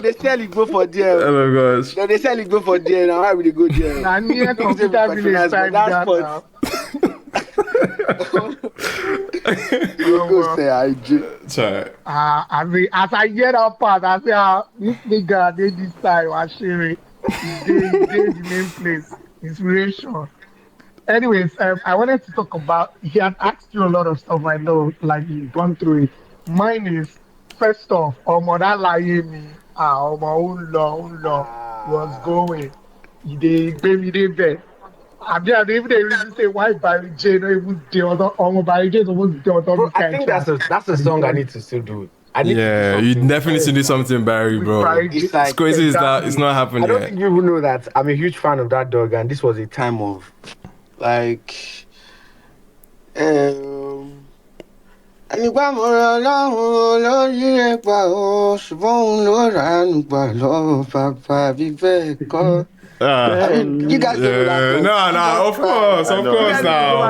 They sell it go for there. Oh my gosh. They sell it go for there. Now I really go there. I need a computer village type that now. Try. As I get that part, I say, this nigga did this time, I share it. the main place. Inspiration. Anyways, I wanted to talk about. He had asked you a lot of stuff. I know, like you've gone through it. Mine is first off, Omah Lay me. Omah was going. He did, baby, did bet. I even they reason say why Barry J no even the other Barry J almost the other Bro, this I kind of think track. that's a song I need to still do. I need to do Yeah, something. you definitely need to do something, Barry, With bro. Barry J. It's like It's crazy. Exactly. It's not happening I don't yet. think you even know that I'm a huge fan of that dog, and this was a Time of like ẹnigbà mọ̀ràn ọlọ́run lórí ẹ̀pà o ṣùgbọ́n òun ló ránú gbà lọ́wọ́ bàbá bí bẹ́ẹ̀ kọ́. I mean, you guys don't know that song. No, of course now.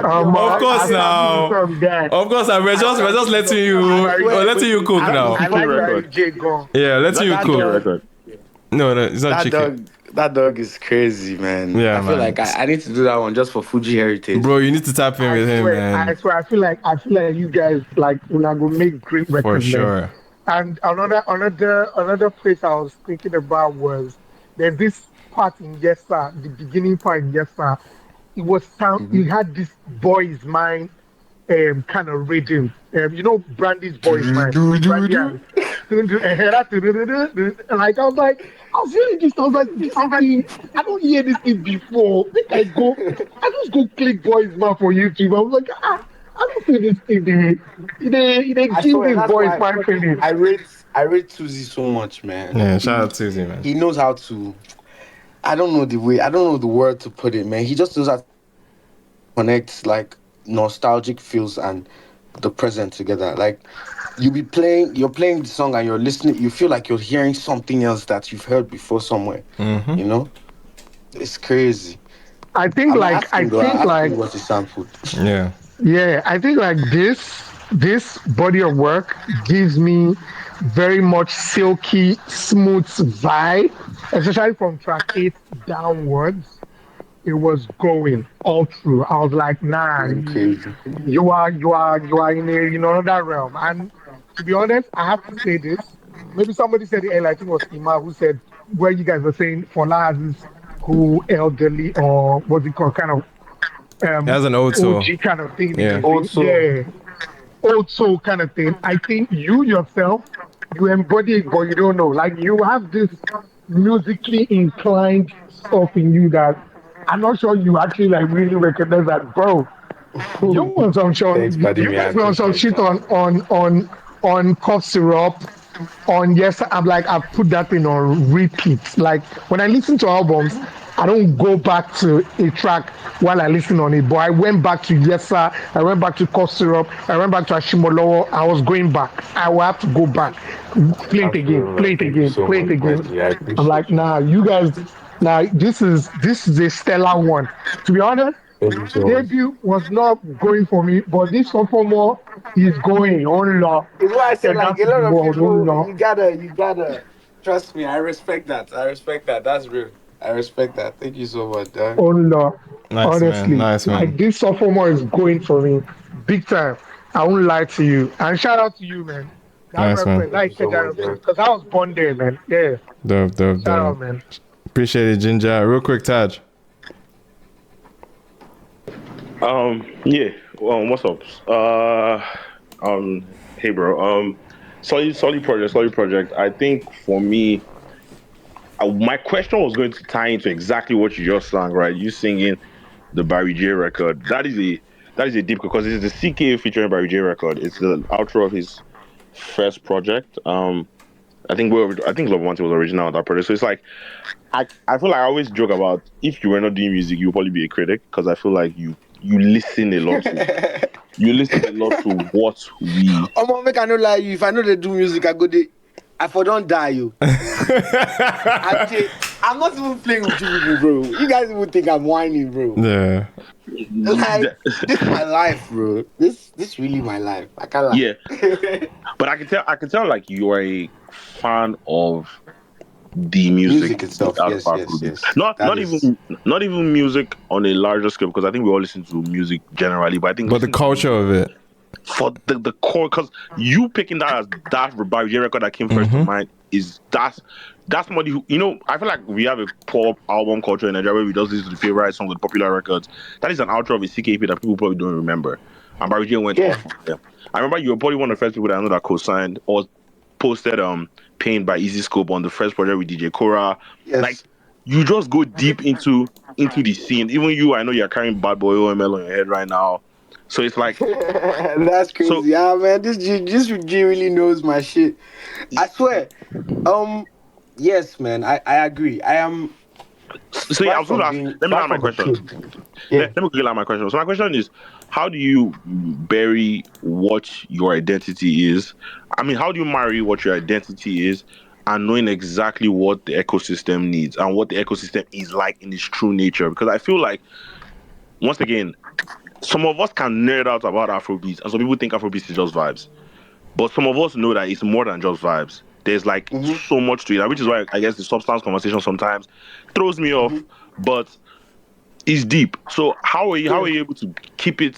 Of course now. We're just letting you cook now. I like Barry J. Gone. Yeah, letting you cook. No, it's not chicken. That dog is crazy, man. Yeah, I feel man. like I need to do that one just for Fuji heritage. Bro, you need to tap in with him, man. I swear, I feel like you guys like we're gonna make great records. For sure. Man. And another place I was thinking about was there's this part in Yes Sir, the beginning part in Yes Sir. It was sound. It had this boy's mind kind of rhythm. You know, Brandy's boy's mind. Brandy and like I was hearing this. I was like, this thing, I don't hear this thing before. I just go click boy's mind for YouTube. I was like, I don't see this thing. They give this boy's mind feeling. I rate Suzy so much, man. Yeah, shout out to Suzy, man. He knows how to. I don't know the word to put it, man. He just knows how to connect like nostalgic feels and the present together. Like you're playing the song and you're listening, you feel like you're hearing something else that you've heard before somewhere. Mm-hmm. You know? It's crazy. I think what he sampled. Yeah. Yeah, I think like this body of work gives me very much silky, smooth vibe, especially from track 8 downwards. It was going all through. I was like, nah, you are in another realm. And to be honest, I have to say this. Maybe somebody said it earlier, I think it was Ima who said where you guys were saying Fola has this who elderly or what's it called, kind of has an old soul. OG kind of thing. Yeah. Old soul kind of thing. I think you yourself, you embody it, but you don't know. Like you have this musically inclined stuff in you that I'm not sure you actually like really recognize that, bro. You want some shit on cough syrup. On Yes, I'm like I've put that thing on repeat. Like when I listen to albums, I don't go back to a track while I listen on it. But I went back to Yes Sir, I went back to cough syrup, I went back to Ashimolowo. I was going back. I will have to go back, play it again. I'm like, nah, you guys. Now this is a stellar one. To be honest, debut was not going for me, but this sophomore is going on law. It's why I said like a lot of people. You gotta trust me. I respect that. That's real. I respect that. Thank you so much, dog. On law. Nice, honestly, man. Nice, man. Like this sophomore is going for me, big time. I won't lie to you. And shout out to you, man. Nice, man. Because I was born there, man. Yeah. Dope. Shout out, man. Appreciate it, Ginger. Real quick, Taj. Yeah. What's up? Hey, bro. Solid project. I think for me, my question was going to tie into exactly what you just sang, right? You singing the Barry J record. That is a deep, because it's the CK featuring Barry J record. It's the outro of his first project. I think Love Wanted was original on that project. So it's like, I feel like I always joke about if you were not doing music, you'll probably be a critic, because I feel like you listen a lot to what we. Make I not lie you. If I know they do music, I go there. I for don't die you. I'm not even playing with you people, bro. You guys even think I'm whining, bro. Yeah. Like this is my life, bro. This really my life. I can't lie. Yeah. But I can tell like you are a fan of the music itself. Yes. Not even music on a larger scale, because I think we all listen to music generally, but I think the culture of it. For the core, because you picking that as that Barry J record that came first to mind is that's somebody who, I feel like we have a pop album culture in Nigeria where we just listen to the favorite song with popular records. That is an outro of a CKP that people probably don't remember. And Barry J went off on them. I remember you were probably one of the first people that I know that co-signed or posted Pain by Easy Scope on the first project with DJ Cora. Yes. Like, you just go deep into the scene. Even you, I know you're carrying Bad Boy OML on your head right now. So it's like that's crazy. So- Yeah, man, this G really knows my shit. I swear. Yes, man, I agree. I am. So yeah, I was going to ask. Let me know my question. Let me quickly my question. So my question is, how do you bury what your identity is? I mean, how do you marry what your identity is and knowing exactly what the ecosystem needs and what the ecosystem is like in its true nature? Because I feel like, once again, some of us can nerd out about Afrobeats, and some people think Afrobeats is just vibes. But some of us know that it's more than just vibes. There's like so much to it, which is why I guess the substance conversation sometimes throws me off. But it's deep. So how are you able to keep it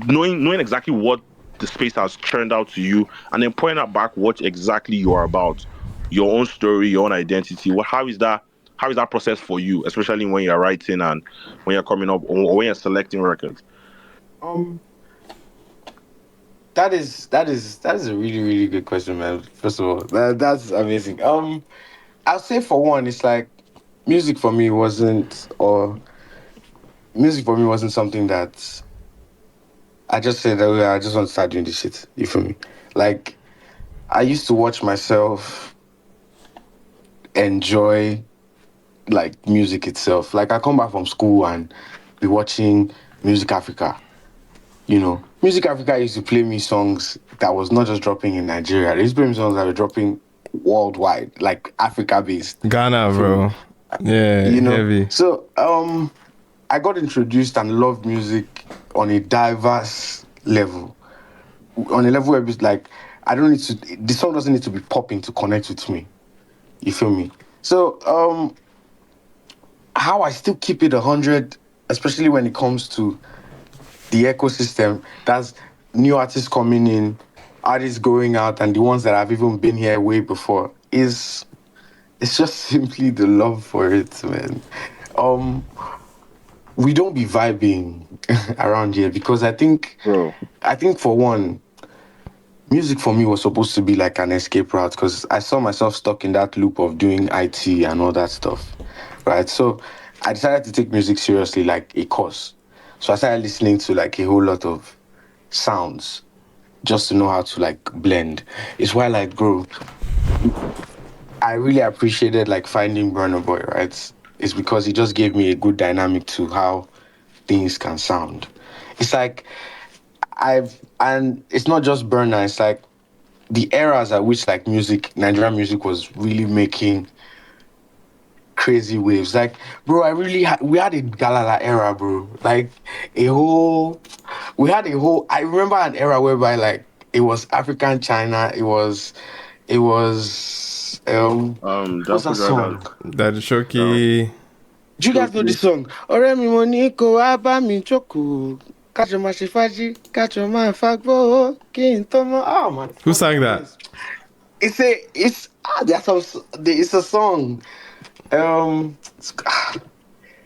knowing exactly what the space has turned out to you, and then pointing out back what exactly you are about, your own story, your own identity? How is that process for you, especially when you're writing and when you're coming up or when you're selecting records? That is a really, really good question, man. First of all, that's amazing. I'll say for one, it's like music for me wasn't something that I just said that I just want to start doing this shit. You feel me? Like, I used to watch myself enjoy like music itself. Like, I come back from school and be watching Music Africa. Music Africa used to play me songs that was not just dropping in Nigeria. They used to play me songs that were dropping worldwide, like Africa-based. Ghana, bro. Yeah, heavy. So, I got introduced and loved music on a diverse level. On a level where it's like, the song doesn't need to be popping to connect with me. You feel me? So, how I still keep it 100, especially when it comes to the ecosystem, that's new artists coming in, artists going out, and the ones that have even been here way before, it's just simply the love for it, man. We don't be vibing around here because I think for one, music for me was supposed to be like an escape route because I saw myself stuck in that loop of doing IT and all that stuff, right? So I decided to take music seriously, like a course. So I started listening to like a whole lot of sounds just to know how to like blend. It's why, like, bro, I really appreciated like finding Burna Boy, right? It's because he just gave me a good dynamic to how things can sound. It's like and it's not just Burna, it's like the eras at which like Nigerian music was really making crazy waves. Like, bro, we had a Galala era, bro. Like I remember an era whereby like it was African China, it was what's that song? That Shoki. Do you guys know this song? Oremi Moniko Abami Choku. Catch my shifaji, catch my fagbo, kintomo. Oh man. Who sang that? It's a song.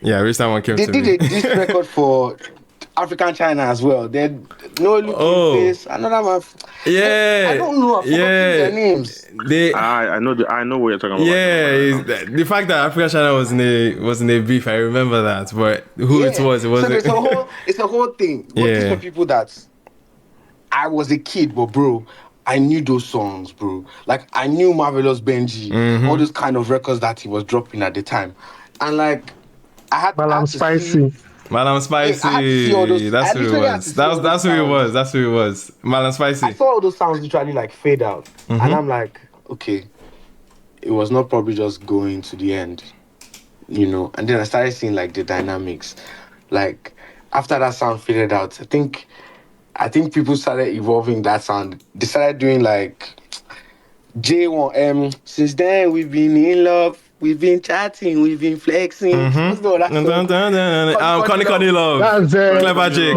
Yeah, which that one came to me. They did this record for African China as well. They no looking face. Another one. Yeah. I don't know. I forgot their names. I know what you're talking about. Yeah, the fact that African China was in a beef, I remember that. But who it was, So it's a whole thing. But these were people that I was a kid, but bro, I knew those songs, bro. Like I knew Marvelous Benji, all those kind of records that he was dropping at the time, and like I had Spicy. Madam Spicy. That's who it was. That's who it was. That's who it was. Madam Spicy. I saw all those sounds literally like fade out, and I'm like, okay, it was not probably just going to the end, you know. And then I started seeing like the dynamics, like after that sound faded out. I think people started evolving that sound. They started doing like J1M. Since then we've been in love. we've been chatting, we've been flexing. What's the other song? Connie Love. That's Clever J.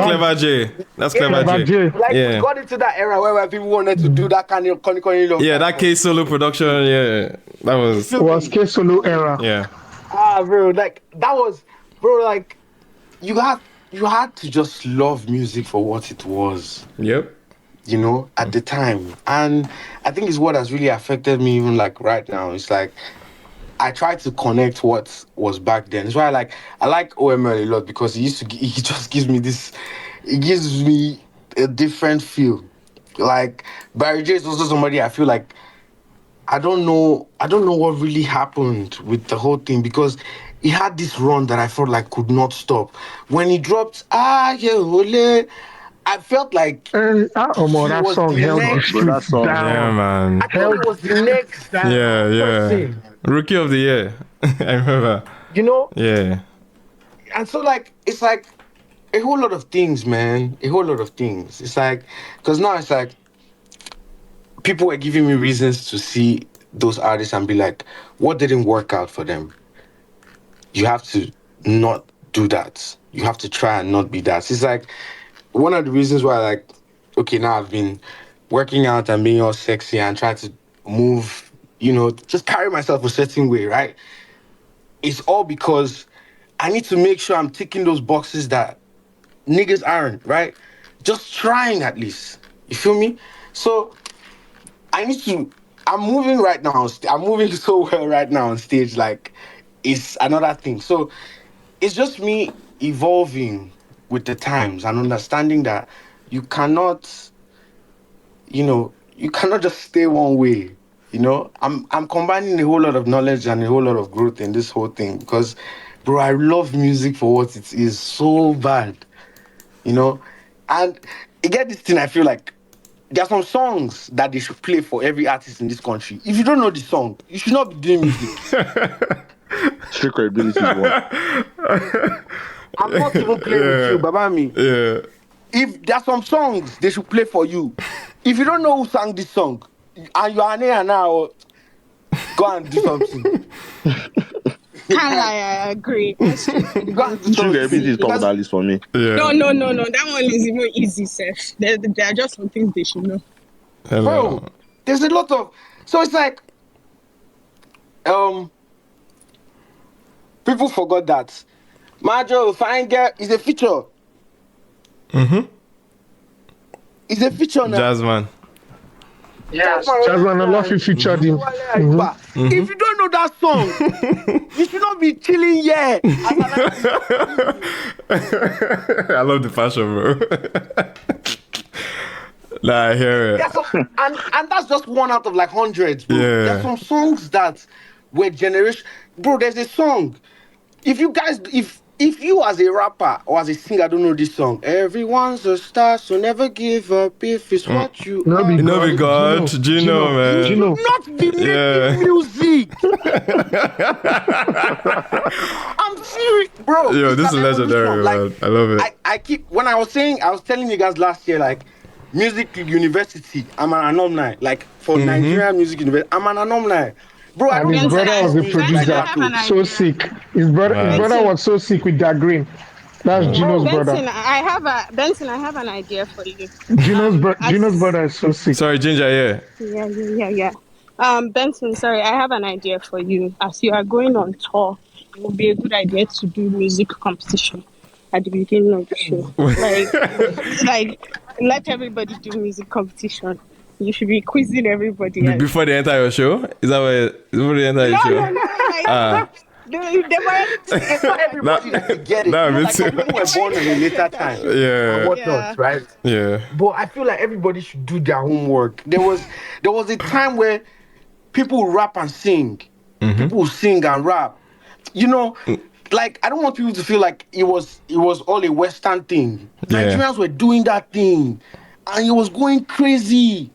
That's Clever J. Like we got into that era where people wanted to do that kind of Connie Love. Yeah, that K Solo production. Yeah, that was K Solo era. Yeah. Bro, like that was, bro, like You had to just love music for what it was. Yep. You know, at the time. And I think it's what has really affected me even like right now. It's like I try to connect what was back then. That's why I like OML a lot, because he just gives me this, it gives me a different feel. Like Barry J is also somebody I feel like I don't know what really happened with the whole thing, because he had this run that I felt like could not stop. When he dropped Ole, I felt like that song held the streets down. Yeah, man. I thought it was the next person. Rookie of the year. I remember. You know? Yeah. And so like it's like a whole lot of things, man. A whole lot of things. It's like, because now it's like people were giving me reasons to see those artists and be like, what didn't work out for them? You have to not do that. You have to try and not be that. It's like one of the reasons why, like, okay, now I've been working out and being all sexy and trying to move, you know, just carry myself a certain way, right? It's all because I need to make sure I'm ticking those boxes that niggas aren't, right? Just trying at least. You feel me? So I'm moving right now. I'm moving so well right now on stage, like, it's another thing. So it's just me evolving with the times and understanding that you cannot just stay one way. You know, I'm combining a whole lot of knowledge and a whole lot of growth in this whole thing, because, bro, I love music for what it is so bad, you know. And you get this thing, I feel like there are some songs that they should play for every artist in this country. If you don't know the song, you should not be doing music. Strict credibility is one. I'm not even playing with you, Babami. Yeah. If there are some songs they should play for you, if you don't know who sang this song, and you are there now, go and do something. I agree. Strict credibility is top of that list for me. Yeah. No. That one is even easy, Seth. There are just some things they should know. Bro, there's a lot of... So it's like... people forgot that Majo, Fine Girl is a feature. It's a feature now. Jazzman. Yes, Jazzman, I love you featured him. If you don't know that song, you should not be chilling here. I love the fashion, bro. Nah, I hear it. And that's just one out of like hundreds, bro. Yeah. There's some songs that were generation. Bro, there's a song. If you as a rapper or as a singer don't know this song, everyone's a star, so never give up if it's what you No, be God. Gino, man. Gino. Not be making music. I'm serious, bro. Yo, this is legendary, like, man. I love it. I keep, when I was telling you guys last year, like, music university, I'm an alumni. Like, for Nigerian Music University, I'm an alumni. Bro, and his brother was a producer, so sick. His brother was so sick with that green. That's Gino's brother. I have an idea for you. Gino's brother is so sick. Sorry, Ginger, Yeah. Benson, sorry, I have an idea for you. As you are going on tour, it would be a good idea to do music competition at the beginning of the show. like let everybody do music competition. You should be quizzing everybody. Before they enter your show? Is that what before they enter your show? It's not everybody that can get it. Like, people were born in a later time. Yeah. And whatnot, right? Yeah. But I feel like everybody should do their homework. There was a time where people rap and sing. People sing and rap. You know, like, I don't want people to feel like it was all a Western thing. Nigerians were doing that thing. And it was going crazy.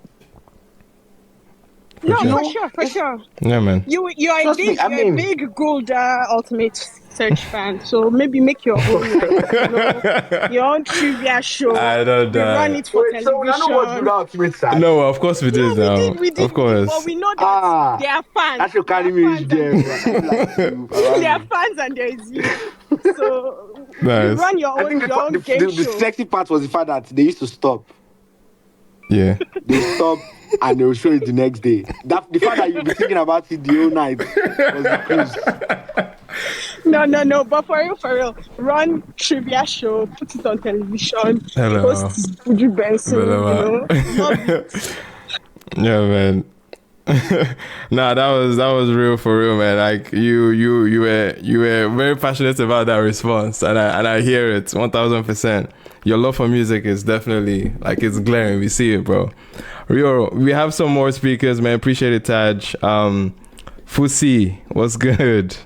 No, sure. for sure. Yeah, man. You're a Trust big, me, I mean- big gold ultimate search fan. So maybe make your own, your own trivia show. I don't We run know. it for Wait, so I know what television. Buju Ultimate side. No, of course we did. We did. Of course. But we know that they are fans. That should carry They are me fans there. and- They are fans and there is you. So Nice. you run your I own, think your own the game the show. sexy part was the fact that they used to stop. Yeah. They stop and they will show it the next day. The fact that you'll be thinking about it the whole night was the craze. No. But for real, run trivia show, put it on television. Hello. Host Buju Benson, Hello. Love it. Yeah, man. Nah, that was real for real, man. Like you were very passionate about that response, and I hear it 1000%. Your love for music is definitely like it's glaring. We see it, bro. Rio, we have some more speakers, man. Appreciate it, Taj. Fusi, what's good?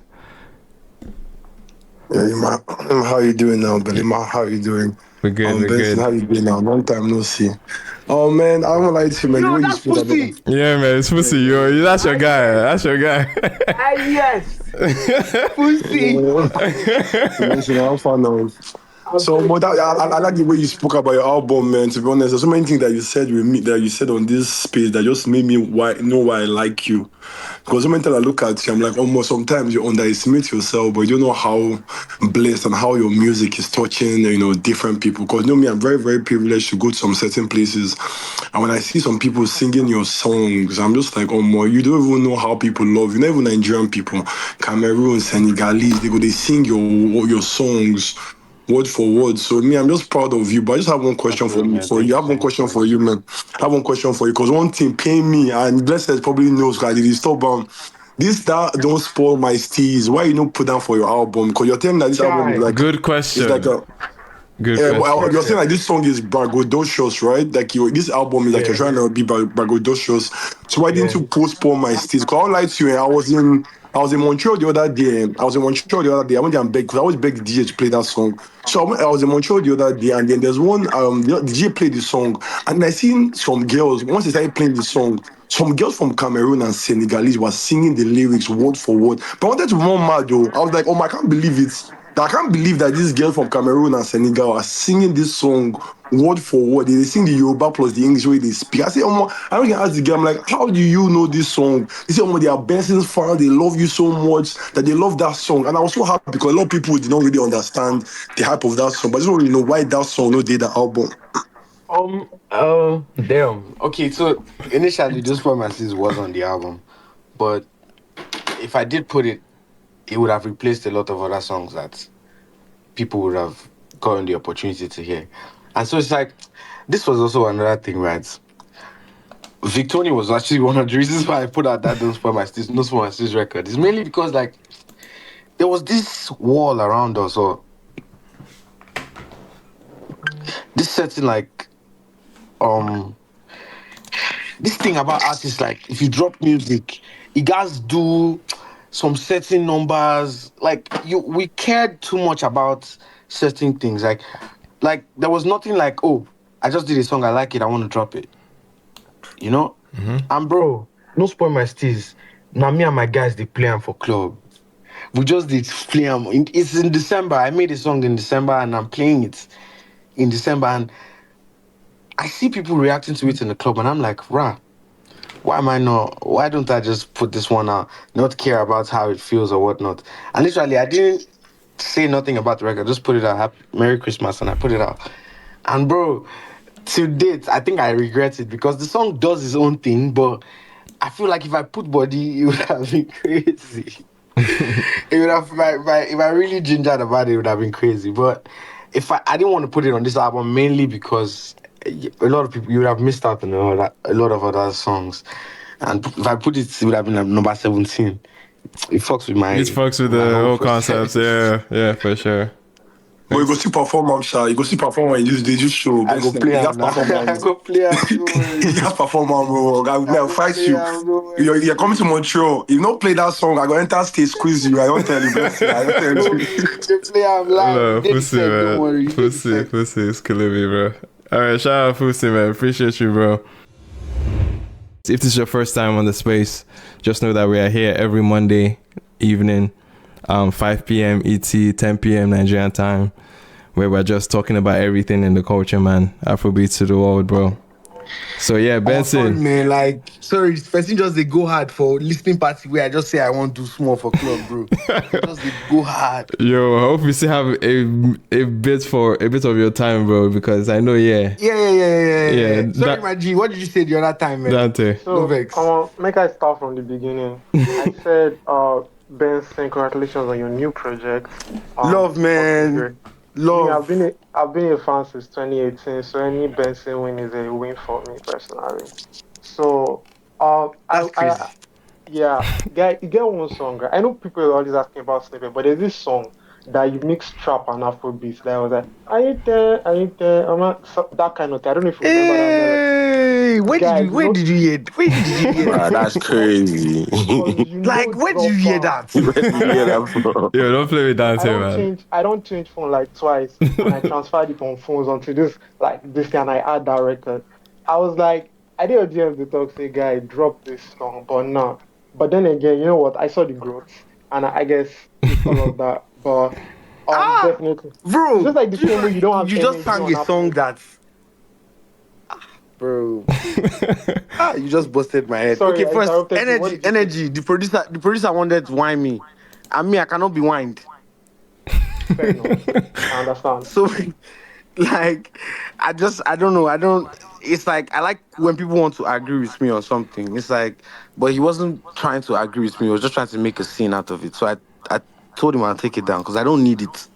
Yeah, how you doing now, Billy? How you doing? We're good. We're Benson, good. how you doing now? Long time no see. Oh man, I don't like to man. No, What you that's speak Pussy. about? Yeah, man, it's Fusi. Yo, that's your guy. That's your guy. Yes. Pussy. Listen, I'm fan of. So, but I like the way you spoke about your album, man. To be honest, there's so many things that you said with me that you said on this space that just made me know why I like you. Because so many times I look at you, I'm like, almost sometimes you underestimate yourself, but you don't know how blessed and how your music is touching, different people. Because me, I'm very, very privileged to go to some certain places, and when I see some people singing your songs, I'm just like, you don't even know how people love you. Not even Nigerian people, Cameroon, Senegalese, they sing your songs word for word. So me, I'm just proud of you. But I just have one question for me. So you have one question for you, man. I have one question for you. Because one thing paying me, and Blessed probably knows, because I did stop this that don't spoil my steez. Why you not put down for your album? Because you're telling me that this album is like Good question. It's like a good but question. you're saying like this song is braggadocious, right? Like this album is like you're trying to be braggadocious. So why didn't you postpone my steez? Because I won't lie to you, I was in Montreal the other day. I went there and begged, because I always beg the DJ to play that song. So I was in Montreal the other day, and then there's one, the DJ played the song, and I seen some girls, once they started playing the song, some girls from Cameroon and Senegalese were singing the lyrics word for word. But I wanted to run mad though. I was like, I can't believe it. I can't believe that these girls from Cameroon and Senegal are singing this song word for word. They sing the Yoruba plus the English way they speak. I say, I don't ask the girl, I'm like, how do you know this song? They say, they are Benson's fans. They love you so much that they love that song. And I was so happy because a lot of people did not really understand the hype of that song. But I just want to know why that song no did the album. Damn. Okay, so initially this performances was on the album, but if I did put it, it would have replaced a lot of other songs that people would have gotten the opportunity to hear. And so it's like, this was also another thing, right? Victoria was actually one of the reasons why I put out that Don't Spoil My Steez record. It's mainly because like there was this wall around us, or this certain like this thing about artists, like if you drop music, you guys do some certain numbers. Like we cared too much about certain things. Like there was nothing like, oh, I just did a song, I like it, I want to drop it. You know? Mm-hmm. And bro, no spoil my steez. Now me and my guys, they play them for club. We just did play them. It's in December. I made a song in December and I'm playing it in December, and I see people reacting to it in the club, and I'm like, why don't I just put this one out, not care about how it feels or whatnot? And literally, I didn't say nothing about the record, just put it out, Merry Christmas, and I put it out. And bro, to date, I think I regret it, because the song does its own thing, but I feel like if I put body, it would have been crazy. It would have, if I really gingered about it, it would have been crazy. But if I didn't want to put it on this album, mainly because a lot of people, you would have missed out on a lot of other songs. And if I put it would have been number 17. It fucks with my... It fucks with the whole concept, yeah, for sure. But you go see perform, Sha. You go see perform and they just show. I go play him now. I go play him. You just perform, bro. I'll fight you. You're coming to Montreal. If you don't play that song, I go enter stage, squeeze you. I don't tell you. You play him live. Pussy, man. Pussy is killing me, bro. All right, shout out Pussy, man. Appreciate you, bro. If this is your first time on the space, just know that we are here every Monday evening, 5 p.m. ET, 10 p.m. Nigerian time, where we're just talking about everything in the culture, man. Afrobeats to the world, bro. So yeah, Benson. Fun, man, like, sorry, person just they go hard for listening party where I just say I want to do small for club, bro. Just they go hard. Yo, I hope you still have a bit of your time, bro, because I know, Yeah. Sorry, my G, what did you say the other time, man? Dante. So, make I start from the beginning. I said, Benson, congratulations on your new project. Love, man. Love. I've been a fan since 2018, so any Benson win is a win for me personally. So, That's crazy. you get one song. Right? I know people are always asking about Snippet, but there's this song that you mix trap and Afrobeats. That was like, are you there? That kind of thing. I don't know if you remember that. Hey, where did you hear? Wow, that's crazy. Like, where did you hear that? Yo, don't play with Dante, man. I don't change phone like twice, and I transferred it on phones onto this thing, and I add that record. I was like, I did a DM the talk, say, guy, drop this song, but no. But then again, you know what? I saw the growth, and I guess it's all of that. But definitely, bro, it's just like the same way you don't have. You just sang a song that's. Bro, you just busted my head. Sorry, okay, first, energy. The producer wanted to whine me, and me, I cannot be whined. Fair enough. I understand. So, like, I don't know. It's like I like when people want to agree with me on something. It's like, but he wasn't trying to agree with me. He was just trying to make a scene out of it. So I told him I'll take it down because I don't need it.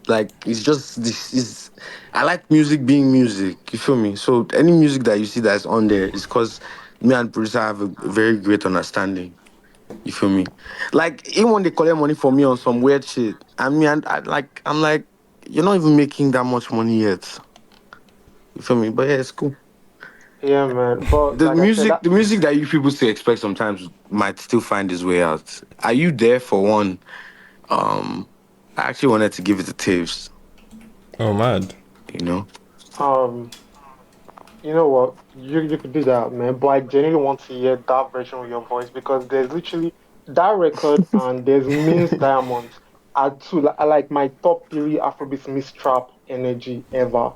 Like, it's just this is. I like music being music. You feel me? So any music that you see that's on there is because me and producer have a very great understanding. You feel me? Like, even when they collect money from me on some weird shit, I'm like, you're not even making that much money yet. You feel me? But yeah, it's cool. Yeah, man. But the music that you people still expect sometimes might still find its way out. Are you there for one? I actually wanted to give it to Taves. Oh, mad. You know? You know what? You could do that, man. But I genuinely want to hear that version of your voice because there's literally that record and there's Means Diamonds are two like my top 3 Afrobeats mix trap energy ever.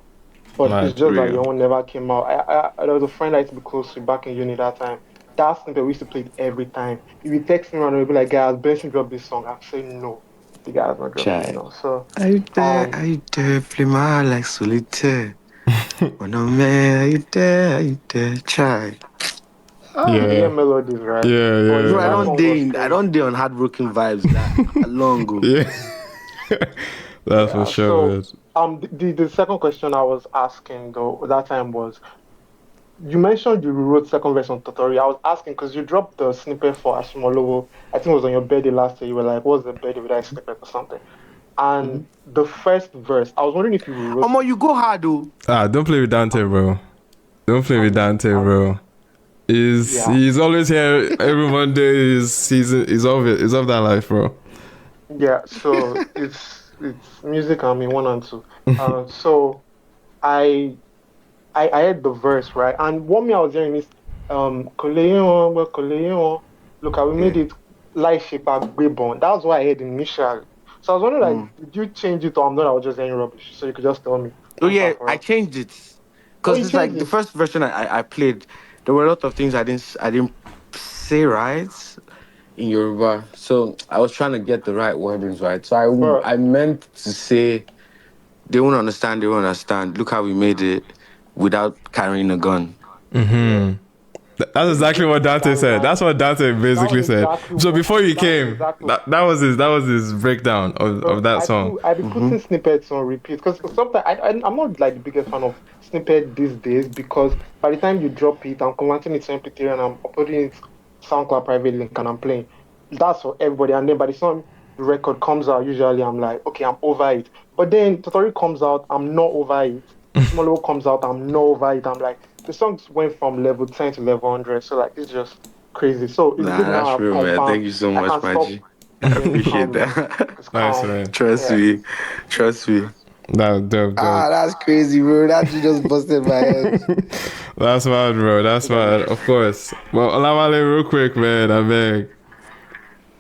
But it's just that your one never came out. There was a friend I used to be close to back in uni that time. That snippet we used to play it every time. If you text me around and be like, guys, Benson drop this song, I'd say no. The guy's not dropping it, you know. So are you there, play my like solitaire. Oh no man, are you there, try. Yeah, melodies, right? Yeah. Bro, I don't dare on heartbroken vibes that long ago. Yeah. That's for sure. So, the second question I was asking though that time was, you mentioned you wrote second verse on Totori. I was asking because you dropped the snippet for Ashimolowo. I think it was on your birthday last year. You were like, "What's the birthday without a snippet or something?" And the first verse, I was wondering if you wrote. Omah, you go hard though. Don't play with Dante, bro. Don't play with Dante, bro. He's always here every Monday. He's of that life, bro. Yeah. So it's music. I mean 1 and 2. So I heard the verse, right? And what I was hearing is Koleon. Look, we made it light shape Gbebon. That's what I heard initially. So I was wondering, like, did you change it or I was just hearing rubbish? So you could just tell me. Oh yeah, I changed it. Because it's like the first version I played, there were a lot of things I didn't say right in Yoruba. So I was trying to get the right wordings right. So I meant to say they won't understand. Look how we made it without carrying a gun. Mm-hmm. That's exactly what Dante said. That's what Dante basically said. So before you came, that was his breakdown of that song. I've been putting snippets on repeat because sometimes I'm not like the biggest fan of snippet these days because by the time you drop it, I'm converting it to MP3 and I'm uploading it SoundCloud private link and I'm playing. That's for everybody. And then by the time the record comes out, usually I'm like, okay, I'm over it. But then Totori comes out, I'm not over it. Smolo comes out, I'm not over it. I'm like, the songs went from level 10 to level 100, so like it's just crazy. So it's good now. That's real, man. Thank you so much, Maji. I appreciate that. Nice, man. Trust me. That's dope. That's crazy, bro. That you just busted my head. That's mad, bro. That's mad. Of course. Well, Olawale, real quick, man. I beg.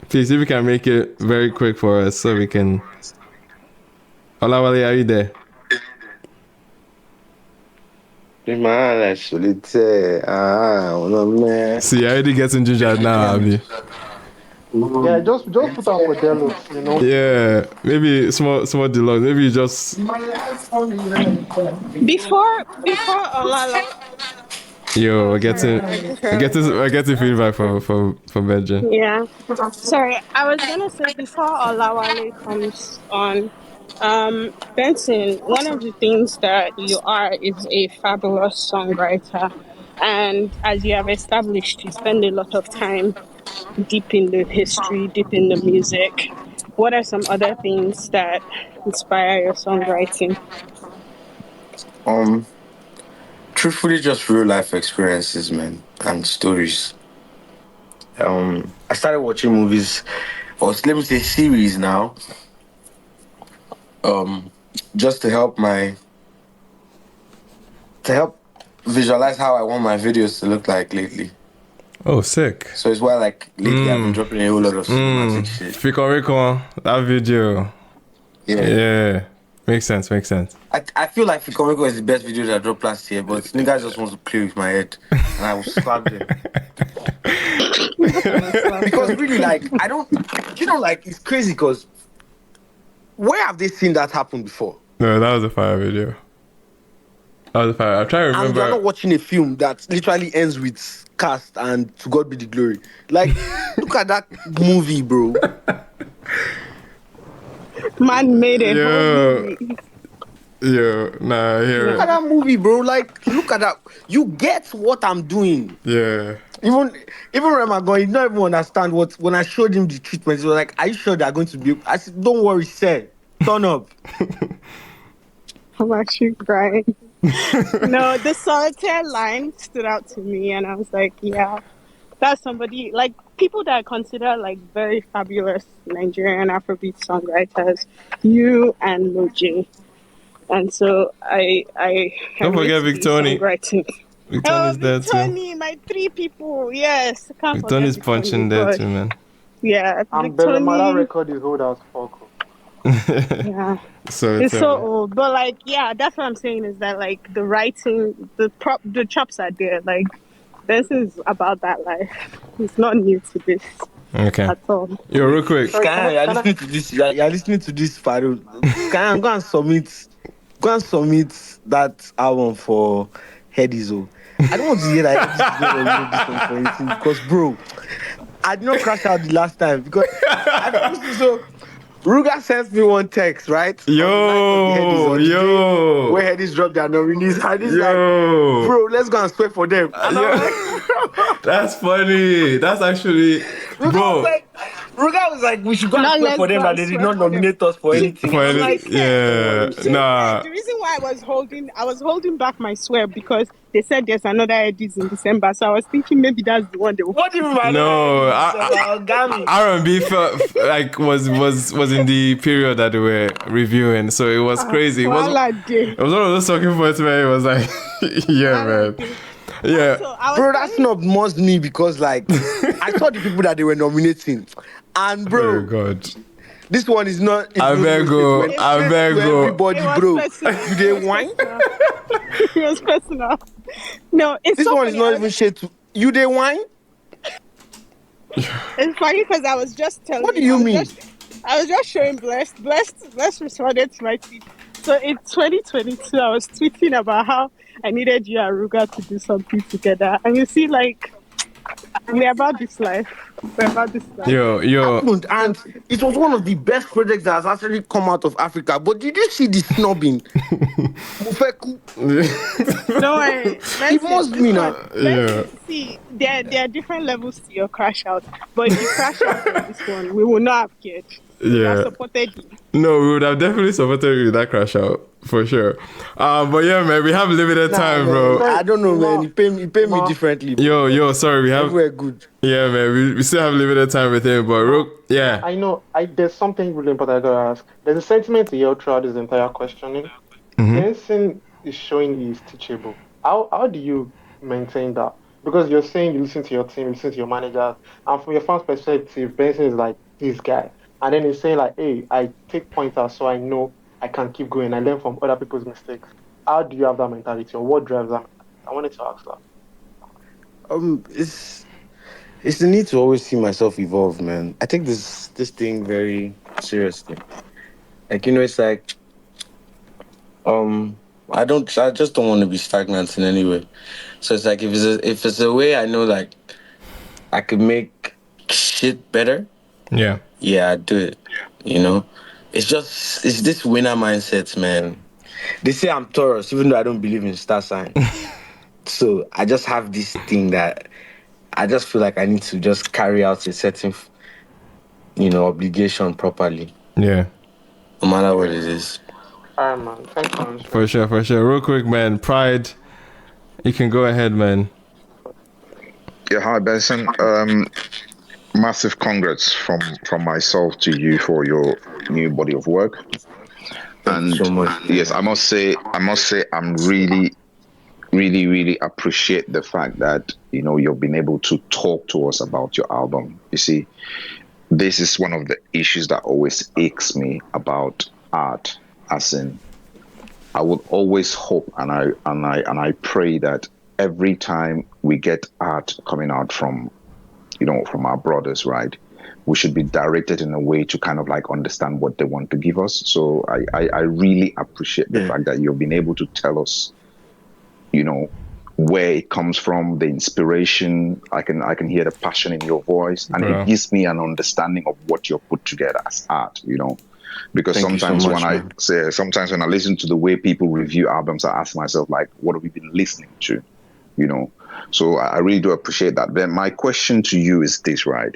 Please, if you can make it very quick for us so we can... Olawale, are you there? Man, solitaire. No, man. See, I already getting ginger now, Abi. Yeah, just put out for deluxe, you know. Yeah, maybe small deluxe. Maybe you just... Before Olala. Yo, we're getting feedback from Benji. Yeah. Sorry, I was gonna say before Olawale comes on, Benson, one of the things that you are is a fabulous songwriter. And as you have established, you spend a lot of time deep in the history, deep in the music. What are some other things that inspire your songwriting? Truthfully, just real life experiences, man, and stories. I started watching movies, or let me say series now, just to help visualize how I want my videos to look like lately. Oh, sick. So it's why, like, lately I've been dropping a whole lot of cinematic shit. Fico, that video. Yeah. Makes sense. I feel like Fico is the best video that I dropped last year, but niggas just want to play with my head, and I will slap them. Because really, like, it's crazy because where have they seen that happen before? No, that was a fire video. I'm trying to remember. And you're not watching a film that literally ends with cast and to God be the glory. Like, look at that movie, bro. Man made it. Look at that movie, bro. Like, look at that. You get what I'm doing. Yeah. Even Ramagon, he did not even understand when I showed him the treatment. He was like, "Are you sure they're going to be?" I said, "Don't worry, sir. Turn up." I'm actually crying. No, the solitaire line stood out to me, and I was like, yeah, that's somebody, like, people that I consider, like, very fabulous Nigerian Afrobeat songwriters, you and Moji. And so I don't forget Victoni. Victoni's there too. Victoni, my three people, yes. Victoni's punching there too, man. Yeah, and Victoni record is old as fuck. Yeah. So it's so old, but like, yeah, that's what I'm saying is that like the writing, the chops are there. Like, this is about that life. It's not new to this. Okay. At all. Yo, real quick. You're listening to this. You're listening to this. Faru. Go and submit that album for Hedizo. I don't want to hear that this one for anything because, bro, I did not crash out the last time because so. Ruga sent me one text, right? Yo. Where Headies dropped their nominees. And he's like, bro, let's go and swear for them. And like, that's funny. That's actually, bro. Ruga was like, we should go and swear for them that they did not nominate us for anything. Like, yeah. Nah. The reason why I was holding back my swear because they said there's another Eddies in December. So I was thinking maybe that's the one they were. What do you mean? No, R&B like was in the period that they were reviewing, so it was crazy. It was one of those talking points where it was like, yeah, man. Yeah, bro, that's not most me because like I saw the people that they were nominating, and bro, oh God, this one is not. I beg you. Everybody, bro, you they whine? It was personal. No, it's this so one funny. is not even shit. You they whine? It's funny because I was just telling. What do you mean? I was just showing Blessed responded to my tweet. So in 2022, I was tweeting about how I needed you and Ruga to do something together. And you see, like, we're about this life. Yo. And it was one of the best projects that has actually come out of Africa. But did you see the snubbing? No way. It must be now. Yeah. See, there are different levels to your crash out. But if you crash out on this one, we will not have cared. Yeah. Supported you. No, we would have definitely supported you with that crash out for sure. But yeah, man, we have limited time, bro. I don't know, man. You pay me differently. Bro. Yo, sorry, we have. We're good. Yeah, man, we still have limited time with him, but yeah. I know. There's something really important I gotta ask. There's a sentiment to yell throughout this entire questioning. Benson is showing he is teachable. How do you maintain that? Because you're saying you listen to your team, you listen to your manager, and from your fan's perspective, Benson is like this guy. And then he's saying like, hey, I take pointers so I know I can keep going. I learn from other people's mistakes. How do you have that mentality, or what drives that mentality? I wanted to ask that. It's the need to always see myself evolve, man. I take this thing very seriously. Like, it's like I just don't want to be stagnant in any way. So it's like if it's a way I know like I could make shit better, Yeah. yeah, I do it. It's this winner mindset, man. They say I'm Taurus, even though I don't believe in star sign. So I just have this thing that I just feel like I need to just carry out a certain, obligation properly. Yeah. No matter what it is. All right, man. Thanks for answering. For sure. Real quick, man. Pride, you can go ahead, man. Yeah, hi, Benson. Massive congrats from myself to you for your new body of work. Thank you so much. Yes, I must say, I'm really, really, really appreciate the fact that you've been able to talk to us about your album. You see, this is one of the issues that always aches me about art, as in, I would always hope and I pray that every time we get art coming out from our brothers, right, we should be directed in a way to kind of like understand what they want to give us. So I really appreciate the fact that you've been able to tell us, where it comes from, the inspiration. I can hear the passion in your voice, and it gives me an understanding of what you're put together as art, Because sometimes when I listen to the way people review albums, I ask myself, like, what have we been listening to? So I really do appreciate that. Then my question to you is this, right?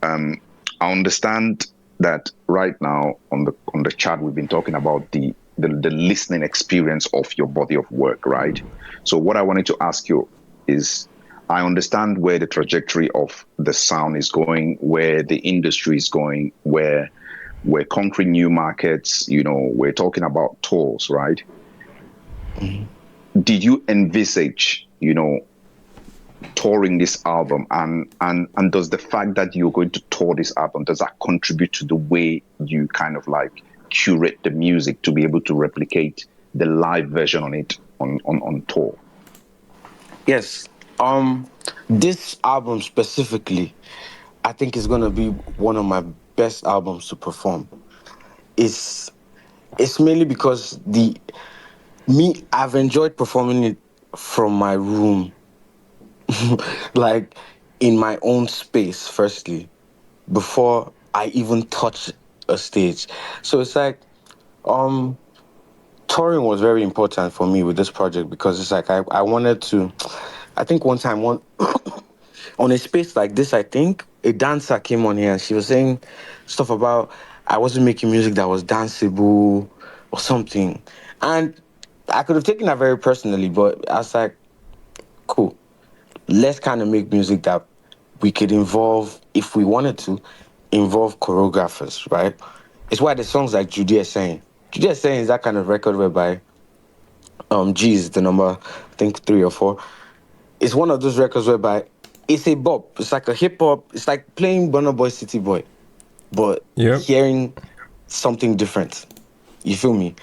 I understand that right now on the chat we've been talking about the listening experience of your body of work, right? So what I wanted to ask you is, I understand where the trajectory of the sound is going, where the industry is going, where we're conquering new markets, we're talking about tours, right? Mm-hmm. Did you envisage, touring this album, and does the fact that you're going to tour this album, does that contribute to the way you kind of like curate the music to be able to replicate the live version on it on tour? Yes. This album specifically, I think is gonna be one of my best albums to perform. It's mainly because I've enjoyed performing it from my room, like in my own space, firstly, before I even touch a stage. So it's like, touring was very important for me with this project, because it's like I wanted to, I think one time on a space like this, I think a dancer came on here and she was saying stuff about I wasn't making music that was danceable or something. And I could have taken that very personally, but I was like, cool. Let's kind of make music that we could involve, if we wanted to, involve choreographers, right? It's why the songs like Jagger. Jagger is that kind of record whereby G is the number, I think 3 or 4. It's one of those records whereby it's a bop. It's like a hip hop. It's like playing Burna Boy City Boy, but hearing something different. You feel me?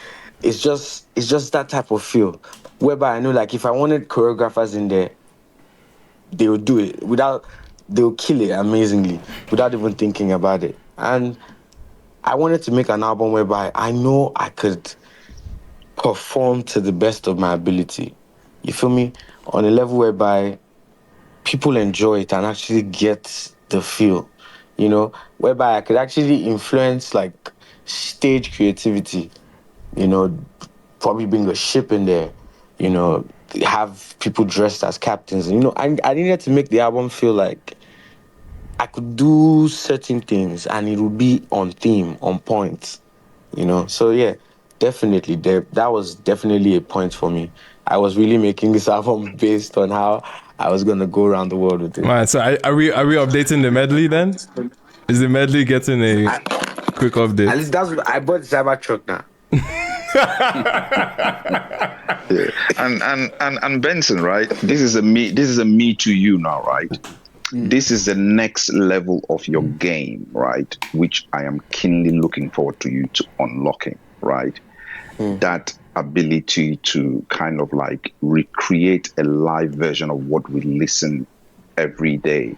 It's just that type of feel, whereby I know, like, if I wanted choreographers in there, they would do it they'll kill it amazingly without even thinking about it. And I wanted to make an album whereby I know I could perform to the best of my ability. You feel me? On a level whereby people enjoy it and actually get the feel, whereby I could actually influence like stage creativity, probably bring a ship in there, have people dressed as captains. I needed to make the album feel like I could do certain things and it would be on theme, on point, So yeah, definitely, that was definitely a point for me. I was really making this album based on how I was gonna go around the world with it. Man, so are we updating the medley then? Is the medley getting a quick update? At least I bought the Cybertruck now. Yeah. And Benson, right? This is a me to you now, right? This is the next level of your game, right? Which I am keenly looking forward to you to unlocking, right? That ability to kind of like recreate a live version of what we listen every day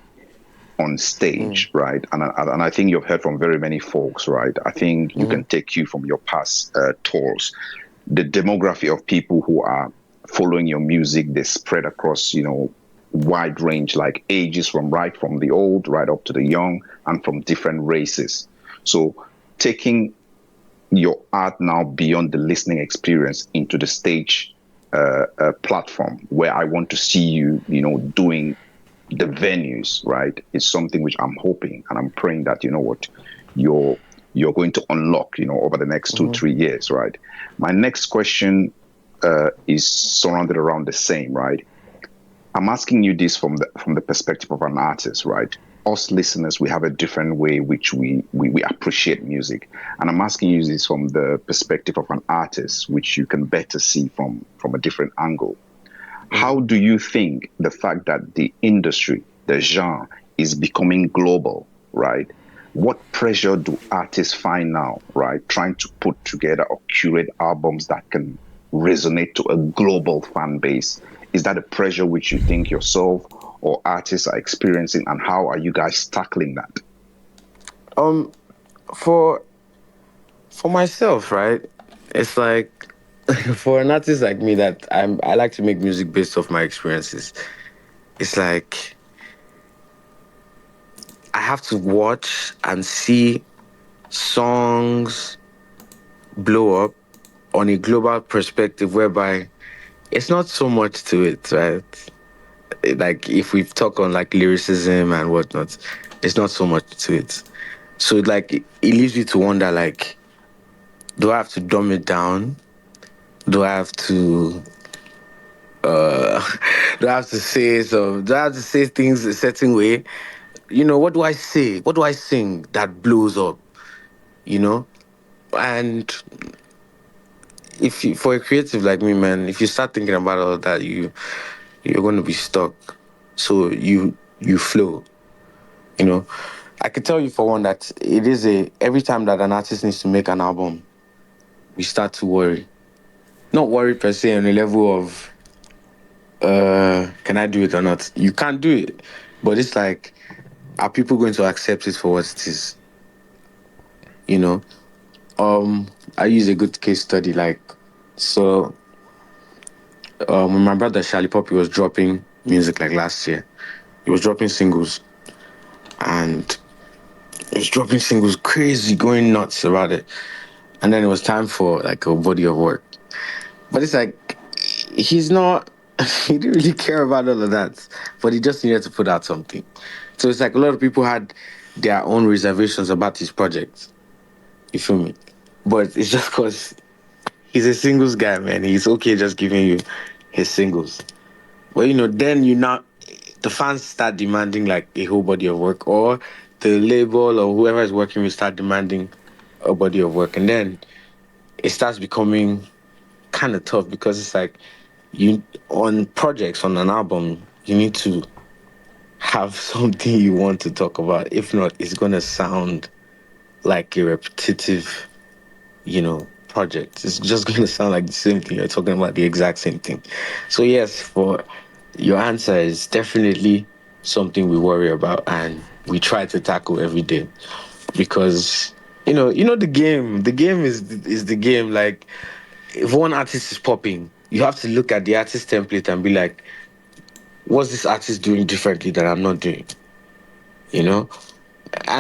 on stage, right? And I think you've heard from very many folks, right? I think you can take you from your past tours. The demography of people who are following your music, they spread across, wide range, like ages from the old right up to the young, and from different races. So taking your art now beyond the listening experience into the stage platform, where I want to see you, doing the venues, right, is something which I'm hoping and I'm praying that, you're going to unlock, over the next 2-3 years, right? My next question is surrounded around the same, right? I'm asking you this from the perspective of an artist, right? Us listeners, we have a different way which we appreciate music, and I'm asking you this from the perspective of an artist, which you can better see from a different angle. How do you think the fact that the industry, the genre, is becoming global, right? What pressure do artists find now, right? Trying to put together or curate albums that can resonate to a global fan base. Is that a pressure which you think yourself or artists are experiencing, and how are you guys tackling that? For myself, right? It's like, for an artist like me that I like to make music based off my experiences. It's like I have to watch and see songs blow up on a global perspective, whereby it's not so much to it, right? Like if we talk on like lyricism and whatnot, it's not so much to it. So like it leaves you to wonder, like, do I have to dumb it down? Do I have to do I have to say things a certain way? What do I say? What do I sing that blows up? And if you, for a creative like me, man, if you start thinking about all that, you're going to be stuck. So you flow. I can tell you for one that it is every time that an artist needs to make an album, we start to worry. Not worry per se on the level of can I do it or not? You can't do it. But it's like, are people going to accept it for what it is? I use a good case study, like, so when my brother Charlie Poppy was dropping music like last year, he was dropping singles, and he was dropping singles crazy, going nuts about it. And then it was time for like a body of work. But it's like, he didn't really care about all of that, but he just needed to put out something. So it's like a lot of people had their own reservations about his project. You feel me? But it's just because he's a singles guy, man. He's okay just giving you his singles. But then the fans start demanding like a whole body of work, or the label or whoever is working with start demanding a body of work. And then it starts becoming kind of tough, because it's like, on projects, on an album, you need to have something you want to talk about. If not, it's going to sound like a repetitive, project. It's just going to sound like the same thing. You're talking about the exact same thing. So yes, for your answer is definitely something we worry about and we try to tackle every day, because the game is the game. Like, if one artist is popping, you have to look at the artist template and be like, what's this artist doing differently that I'm not doing? And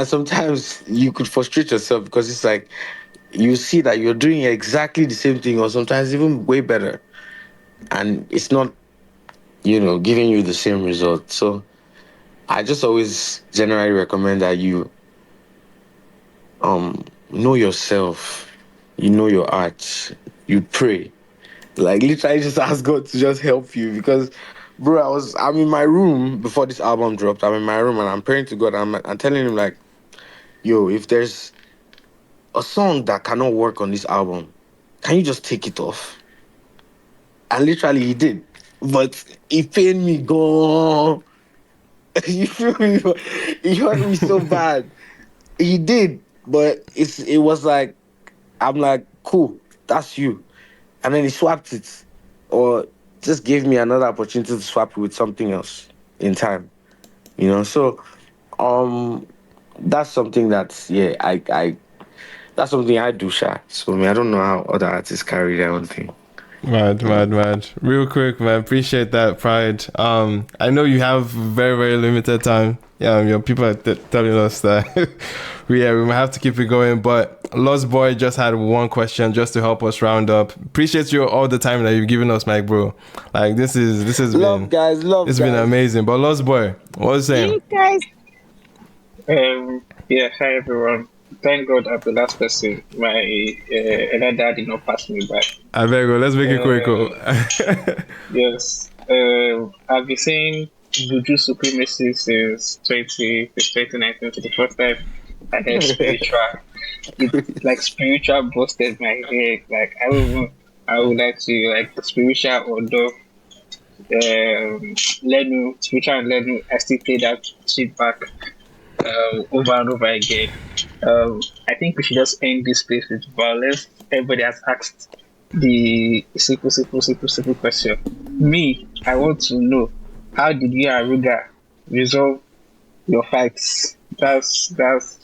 sometimes you could frustrate yourself, because it's like, you see that you're doing exactly the same thing, or sometimes even way better, and it's not, giving you the same result. So I just always generally recommend that you know yourself, your art, you pray. Like, literally just ask God to just help you, because bro, I'm in my room before this album dropped. I'm in my room and I'm praying to God. I'm telling him, like, yo, if there's a song that cannot work on this album, can you just take it off? And literally he did. But it pained me, go. You feel me? He hurt me so bad. He did, but it was like, I'm like, cool, that's you. And then he swapped it, or just gave me another opportunity to swap it with something else in time. You know, so that's something that's that's something I do, Sha. So I don't know how other artists carry their own thing. Mad. Real quick, man. Appreciate that, Pride. I know you have very, very limited time. Yeah, your people are telling us that we might have to keep it going. But Lost Boy just had one question just to help us round up. Appreciate you all the time that you've given us, Mike, bro. Like this has love, guys. It's been amazing. But Lost Boy, what was saying? You guys. Yeah. Hi everyone. Thank God I'm the last person. My elder dad did not pass me by. I better go. Let's make it quick. Yes. I've been saying Buju supremacy since 2019 for the first time. And then spiritual. It, like spiritual busted my head. Like I would like to like the spiritual although spiritual and Lenu, I still play that shit back over and over again. I think we should just end this place with violence. Everybody has asked the simple question. Me, I want to know, how did you and Ruga resolve your fights? That's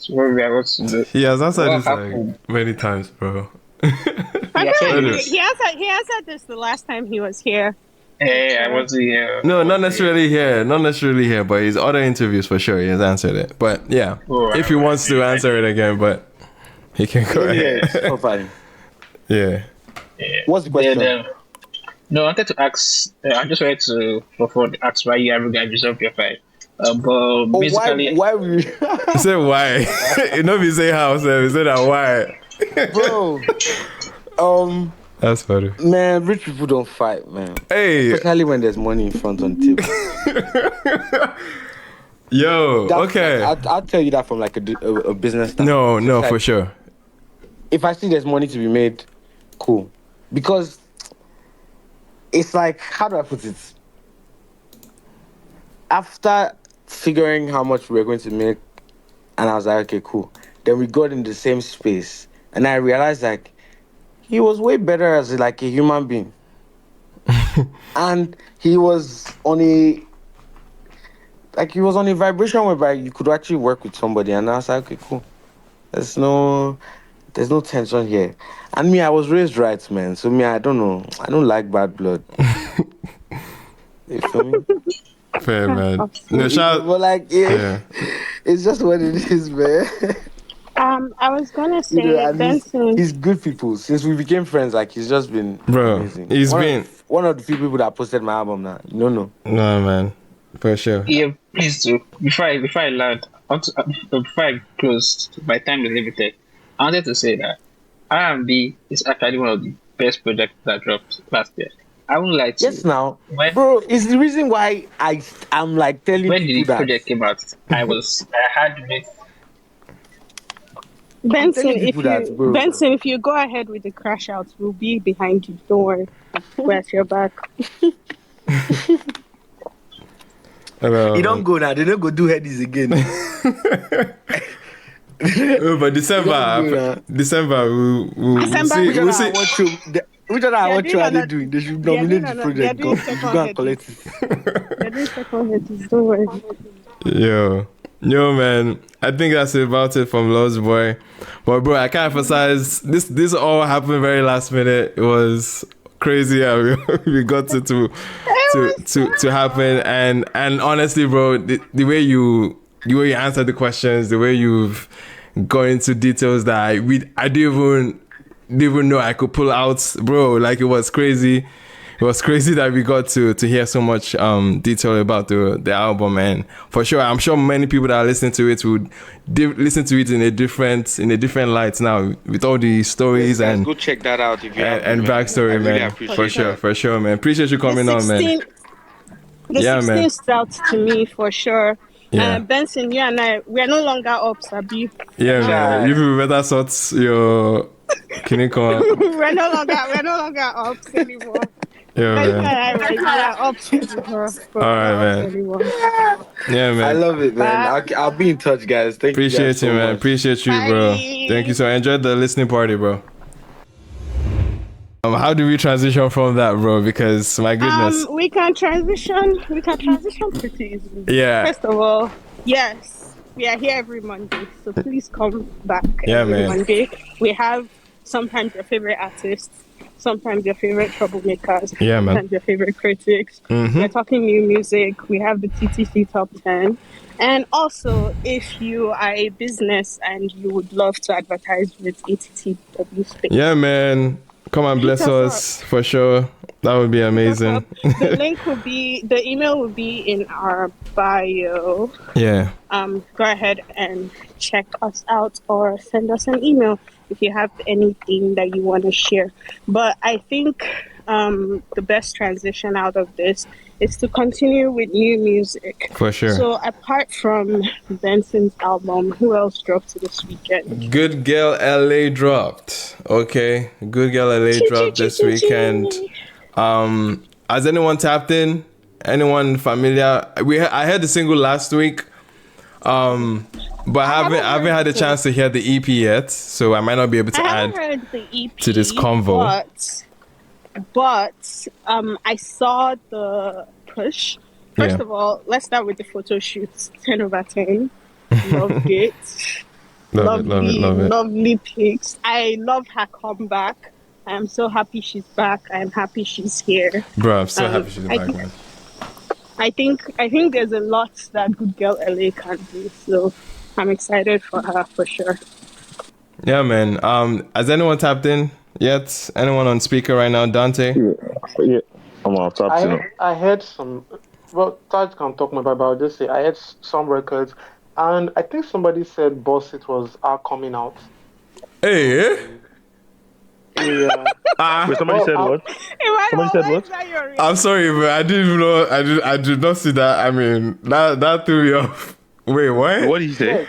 what we are want to know. He has answered this like many times, bro. He answered this the last time he was here. I want to hear. No, not necessarily here, but his other interviews for sure he has answered it. But yeah, if he wants to answer it again, but he can go ahead. So fine. Yeah. What's the question? No, I wanted to ask. I just wanted to ask why you ever guys resolve your fight. But basically, why we? He said why? You know, we say how, so he said that why. Bro, that's funny. Man, rich people don't fight, man. Hey, especially when there's money in front on the table. Yo, okay. I'll tell you that from like a business standpoint. No, like, for sure. If I see there's money to be made, cool. Because it's like, how do I put it? After figuring how much we were going to make, and I was like, okay, cool. Then we got in the same space, and I realized like he was way better as like a human being, and he was on a vibration whereby you could actually work with somebody, and I was like, okay, cool. There's no tension here. And me, I was raised right, man. So me, I don't know. I don't like bad blood. You feel me? Fair, man. No, but like, yeah, it's just what it is, man. I was gonna say, Benson. He's good people. Since we became friends, like he's just been amazing. He's one of the few people that posted my album now. No, man, for sure. Yeah, please do. Before I land, before I close, my time is limited. I wanted to say that R&B is actually one of the best projects that dropped last year. I won't lie to you. Yes, now, bro, it's the reason why I'm like telling when people that. When the project came out, I had with Benson, if you go ahead with the crash outs, we'll be behind you. Don't worry. We're at your back. You don't go now. They don't go do headies again. But December, we'll see. Which one I watch you are they doing? They should nominate the project. You go and collect it. They're doing second headies. Don't worry. Yo, man. I think that's about it from Lost Boy. But bro, I can't emphasize this all happened very last minute. It was crazy how we got it to happen. And honestly, bro, the way you answered the questions, the way you've gone into details that I didn't even know I could pull out, bro. Like it was crazy. It was crazy that we got to hear so much detail about the album, and for sure, I'm sure many people that are listening to it would listen to it in a different light now with all the stories. Yes, and go check that out if you and backstory, man. Really for sure, man. Appreciate you coming on, man. The 16 stood out to me for sure. Yeah. Benson, you and I, we are no longer up, Sabi. Yeah, man. You better sort your Can you come? we're no longer ups anymore. Yeah, That's man. why I like we are ups before. All right, man. Anymore. Yeah, man. I love it, man. Bye. I'll be in touch, guys. Thank you guys Appreciate so you, man. much. Appreciate you, Bye. bro. Thank you so much. I enjoyed the listening party, bro. How do we transition from that, bro? Because my goodness. We can transition pretty easily. Yeah. First of all, yes, we are here every Monday, so please come back every Monday. We have sometimes your favorite artists, sometimes your favorite troublemakers, sometimes your favorite critics. We're talking new music. We have the TTC Top 10. And also, if you are a business and you would love to advertise with ATTWSPACE. Yeah, man. Come and bless us for sure. That would be amazing. The link will be, the email will be in our bio. Yeah. Go ahead and check us out or send us an email if you have anything that you want to share. But I think the best transition out of this is to continue with new music. For sure. So apart from Benson's album, who else dropped this weekend? Goodgirl LA dropped. Okay. Goodgirl LA dropped this weekend. Has anyone tapped in? Anyone familiar? I heard the single last week. But I haven't had a chance to hear the EP yet, so I might not be able to add the EP, to this convo. But I saw the push. First of all, let's start with the photo shoots. 10 over 10. Loved it. Love it. Lovely pics. I love her comeback. I am so happy she's back. I am happy she's here. Bro, I'm so happy she's back, man. I think there's a lot that Goodgirl LA can do, so I'm excited for her for sure. Yeah, man. Has anyone tapped in yet? Anyone on speaker right now? Dante? Yeah. I'm on tapped in. I heard some. Well, Taj can talk more about, but I'll just say I heard some records, and I think somebody said "Boss It" was coming out. Hey. Yeah. Wait, somebody said what? Somebody said what? I'm sorry, but I didn't even know. I did not see that. I mean, that threw me off. Wait, what? What did he say?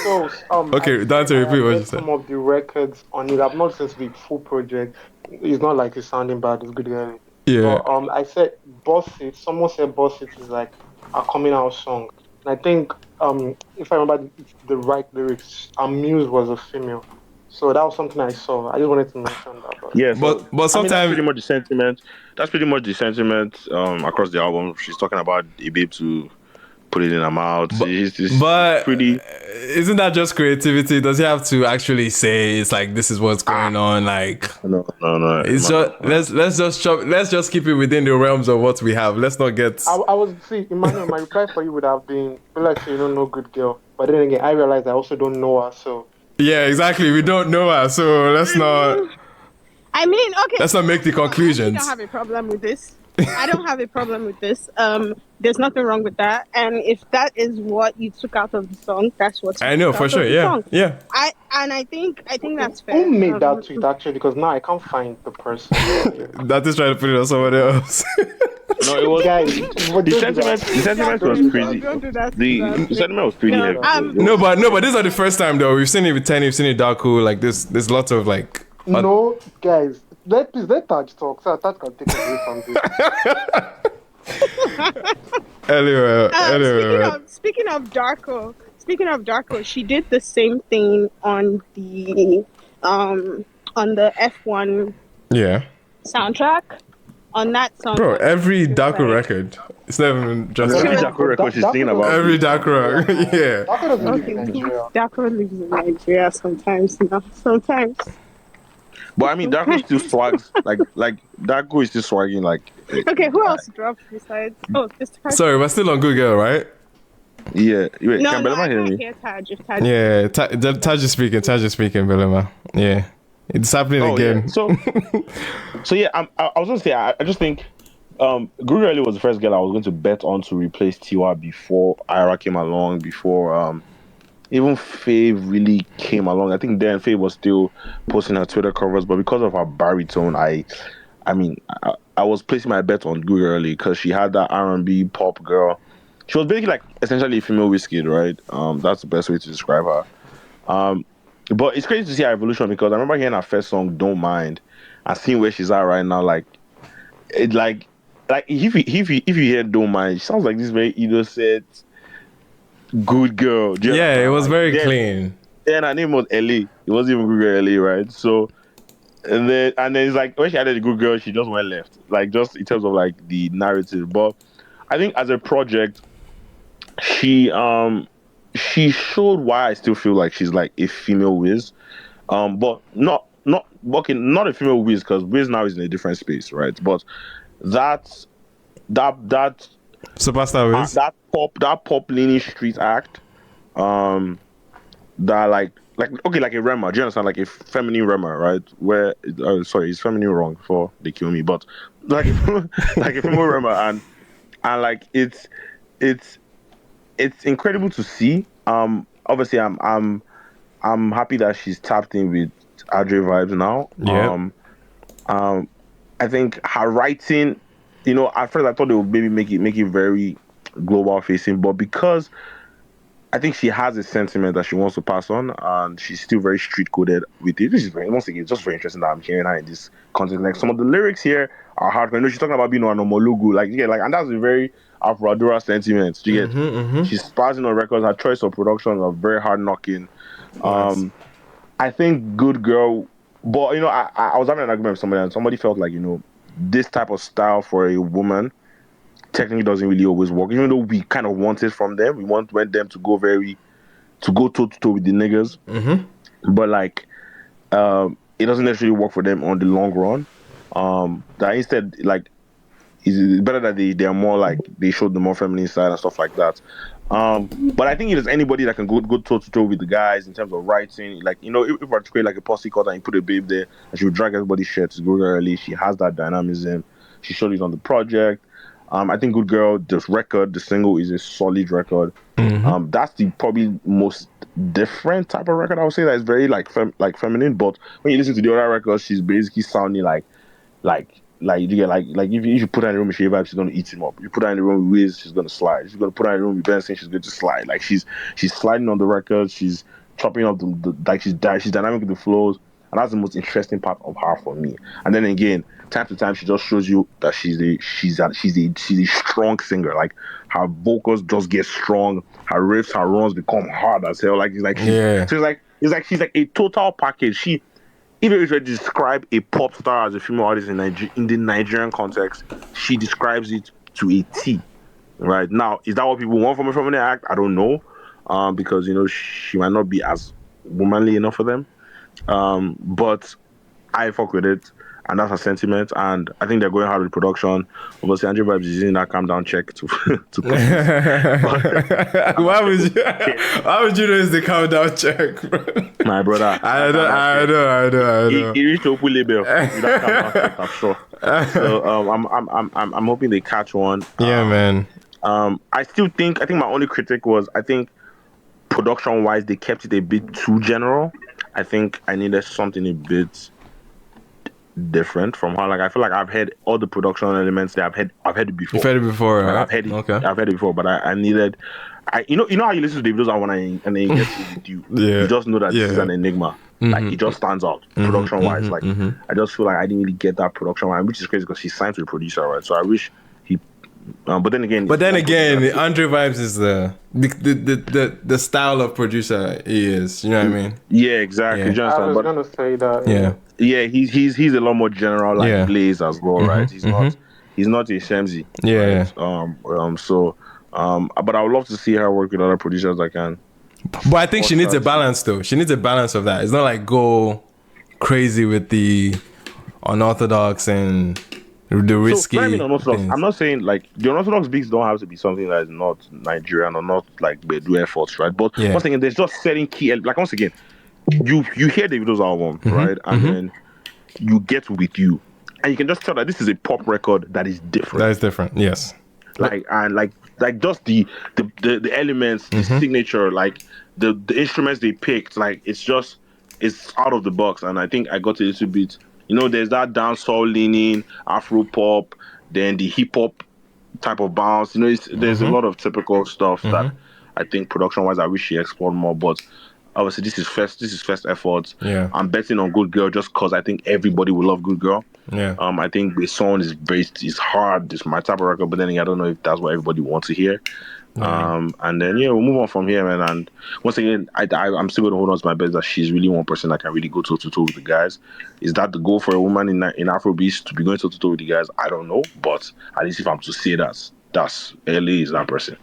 So, okay, Dante, repeat what you said. Some of the records on it. I've not listened to the full project. It's not like it's sounding bad. It's good. Yeah. But, I said "Boss It." Someone said "Boss It" is like a coming out song. And I think if I remember the right lyrics, Muse was a female. So that was something I saw. I just wanted to mention that. Yeah, but sometimes that's pretty much the sentiment. That's pretty much the sentiment across the album. She's talking about a babe to put it in her mouth. But pretty. Isn't that just creativity? Does he have to actually say it's like this is what's going on? Like no. It's just let's just keep it within the realms of what we have. Let's not get. I was Emmanuel. My reply for you would have been, "Feel like you don't know Goodgirl," but then again, I realized I also don't know her. So yeah, exactly. We don't know her, so let's not. I mean, okay. Let's not make the conclusions. I don't have a problem with this. There's nothing wrong with that. And if that is what you took out of the song, that's what I know for sure. Yeah. I think that's fair. Who made that tweet actually? Because now I can't find the person. That is trying to put it on somebody else. No, it was. The sentiment was crazy. The sentiment was pretty heavy. No, but this is not the first time though. We've seen it with Tenny, we've seen it with Daku. Like there's lots of like. No, guys, let Taj talk. So Taj can take away from this. Anyway. Speaking of Darko, she did the same thing on the F1 soundtrack. On that song, bro, every Darko record, it's not even just every Darko record she's singing about. Every Darko record, yeah. Darko lives in Nigeria sometimes. But I mean, Darko still swags like Darko is still swagging like. Okay, who else dropped besides? This Taj. Sorry, we're still on Goodgirl, right? Yeah. Wait, no, can Belema hear me? Hear Taj. Yeah, Taj is speaking, Belema. Yeah. It's happening again. Yeah. So yeah, I was gonna say I just think Goodgirl was the first girl I was going to bet on to replace Tiwa before Ira came along, before even Faye really came along. I think then Faye was still posting her Twitter covers, but because of her baritone, I was placing my bet on Goodgirl because she had that R&B pop girl. She was basically like essentially a female Wizkid, right? That's the best way to describe her. But it's crazy to see her evolution because I remember hearing her first song, "Don't Mind," and seeing where she's at right now. Like if you hear "Don't Mind," she sounds like this very innocent, good girl. Yeah, it was very clean. Then her name was Ellie. It wasn't even Good Girl Ellie, right? So and then it's like when she added the Good Girl, she just went left. Like just in terms of like the narrative. But I think as a project, she showed why I still feel like she's like a female Wiz. But not a female Wiz because Wiz now is in a different space, right? But that Superstar Wiz, that pop leaning street act, that like okay, like a Rema. Do you understand? Like a feminine Rema, right? Where sorry, it's feminine wrong before they kill me, but like like a female Rema, and like it's incredible to see. Obviously, I'm happy that she's tapped in with Adre vibes now. Yeah. I think her writing, you know, at first I thought they would maybe make it very global facing, but because I think she has a sentiment that she wants to pass on, and she's still very street coded with it. This is very, once again, it's just very interesting that I'm hearing her in this context. Like some of the lyrics here are hard. I know she's talking about being an Omolugu, like yeah, like, and that's a very Afro-Adura sentiment. You get, she's passing on records. Her choice of production are very hard knocking. Nice. I think Good Girl, but you know, I was having an argument with somebody, and somebody felt like, you know, this type of style for a woman technically doesn't really always work, even though we kind of want it from them. We want them to go toe to toe with the niggas, but like it doesn't necessarily work for them on the long run. That instead, like, it's better that they are more like, they show the more feminine side and stuff like that. But I think it is anybody that can go toe to toe with the guys in terms of writing. Like, you know, if I create like a posse cut and you put a babe there and she would drag everybody's shirt to go early, she has that dynamism. She showed it on the project. I think Good Girl, this record, the single is a solid record. That's the probably most different type of record I would say, that is very like feminine. But when you listen to the other records, she's basically sounding like you get like if you put her in the room with Shea Vibe, she's gonna eat him up. You put her in the room with Wiz, she's gonna slide. She's gonna put her in the room with Benson, she's going to slide. Like she's sliding on the record, she's chopping up the like she's dynamic with the flows, and that's the most interesting part of her for me. And then again, time to time, she just shows you that she's a strong singer. Like her vocals just get strong, her riffs, her runs become hard as hell. Like she's like a total package. Even if you describe a pop star as a female artist in the Nigerian context, she describes it to a T. Right now, is that what people want from a feminine act? I don't know, because you know she might not be as womanly enough for them. But I fuck with it, and that's her sentiment. And I think they're going hard with production. Obviously, Andrew Vibes is using that calm down check to Why would you know it's the count down check, bro? My brother. I know. He reached Opu label with that calm down check, I'm sure. So I'm hoping they catch one. Yeah, man. I think my only critic was, I think production wise they kept it a bit too general. I think I needed something a bit different from her. Like I feel like I've heard all the production elements that I've heard it before. You've heard it before, right? I've heard it. Okay. I've heard it before, but I needed. You know how you listen to Davido's album and then you get with you. Yeah. You just know that this is an enigma. Like it just stands out production wise. I just feel like I didn't really get that production wise, which is crazy because she's signed to a producer, right? So I wish he. But then again, Andre Vibes is the style of producer he is. You know what I mean? Yeah, exactly. Yeah. I was gonna say that. Yeah, he's a lot more general, like Blaze as well, right? He's not a Shemzy. Yeah. Right? But I would love to see her work with other producers that can. But I think she needs a balance though. She needs a balance of that. It's not like go crazy with the unorthodox and the risky. So, unorthodox, I'm not saying like the unorthodox beats don't have to be something that is not Nigerian or not like Bedu efforts, right? But once again, there's just certain key, like once again, you hear Davido's album, right? And then you get with you, and you can just tell that this is a pop record that is different. That is different, yes. Like just the elements, the signature, like the instruments they picked, like it's out of the box. And I think I got a little bit. You know, there's that dancehall leaning, Afro pop, then the hip hop type of bounce. You know, there's a lot of typical stuff that I think production wise I wish she explored more. But obviously this is first effort. Yeah. I'm betting on Goodgirl just because I think everybody will love Goodgirl. Yeah. I think the song is hard. It's my type of record, but then I don't know if that's what everybody wants to hear. And then we'll move on from here, man. And once again, I'm still going to hold on to my bet that she's really one person that can really go toe to toe with the guys. Is that the goal for a woman in Afrobeats to be going toe to toe with the guys? I don't know, but at least if I'm to say that's LA is that person.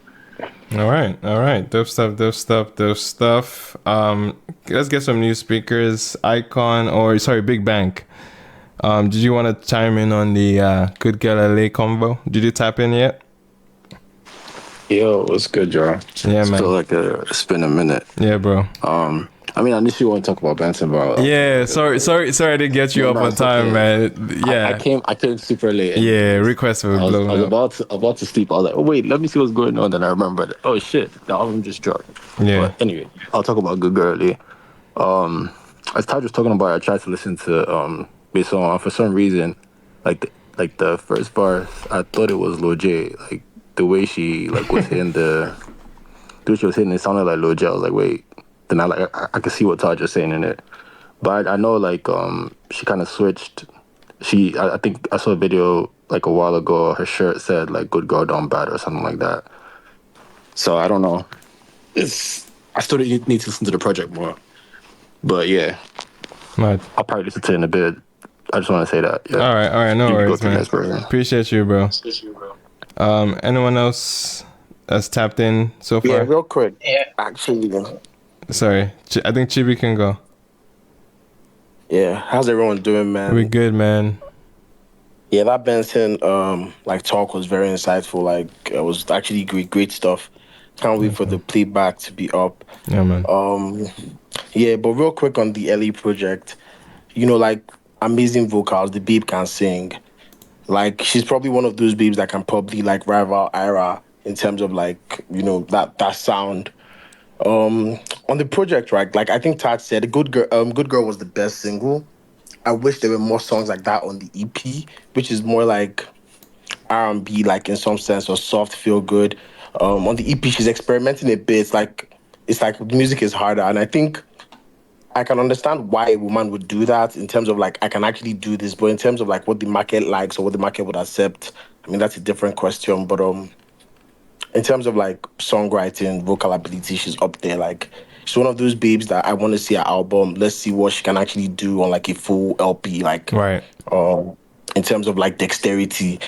All right. Dope stuff. Let's get some new speakers. Big Bank. Did you want to chime in on the Goodgirl LA combo? Did you tap in yet? Yo, what's good, y'all? Yeah, man. I feel like it's been a minute. Yeah, bro. I mean, I initially want to talk about Benson, but sorry, I didn't get you up on time, man. Yeah, I came super late. Request was blown up. I was about to sleep. I was like, oh wait, let me see what's going on. Then I remembered, oh shit, the album just dropped. Yeah. But anyway, I'll talk about Goodgirl. As Taj was talking about, I tried to listen to this song. For some reason, like the first verse, I thought it was Lil J. Like the way she was hitting it sounded like Lil J. I was like, wait. Then I could see what Taj was saying in it. But I know she kind of switched. I think I saw a video a while ago. Her shirt said "Goodgirl Don't Bad" or something like that. So I don't know. I still need to listen to the project more. But yeah, right. I'll probably listen to it in a bit. I just want to say that. Yeah. All right, no worries, man. Appreciate you, bro. Anyone else that's tapped in so far? Yeah, real quick. Yeah, actually. Sorry, I think Chibi can go. Yeah, how's everyone doing, man? We good, man. Yeah, that Benson talk was very insightful. It was actually great stuff. Can't wait for the playback to be up. Yeah, man. Yeah, but real quick on the Ellie project, amazing vocals. The babe can sing. She's probably one of those babes that can probably rival Ira in terms of that sound. On the project, right? I think Taj said, Goodgirl was the best single. I wish there were more songs like that on the EP, which is more R&B, in some sense, or soft, feel good. On the EP, she's experimenting a bit. It's like the music is harder, and I think I can understand why a woman would do that in terms of I can actually do this, but in terms of what the market likes or what the market would accept, I mean that's a different question. But in terms of songwriting, vocal ability, she's up there. She's one of those babes that I want to see her album. Let's see what she can actually do on a full LP. Right. In terms of dexterity.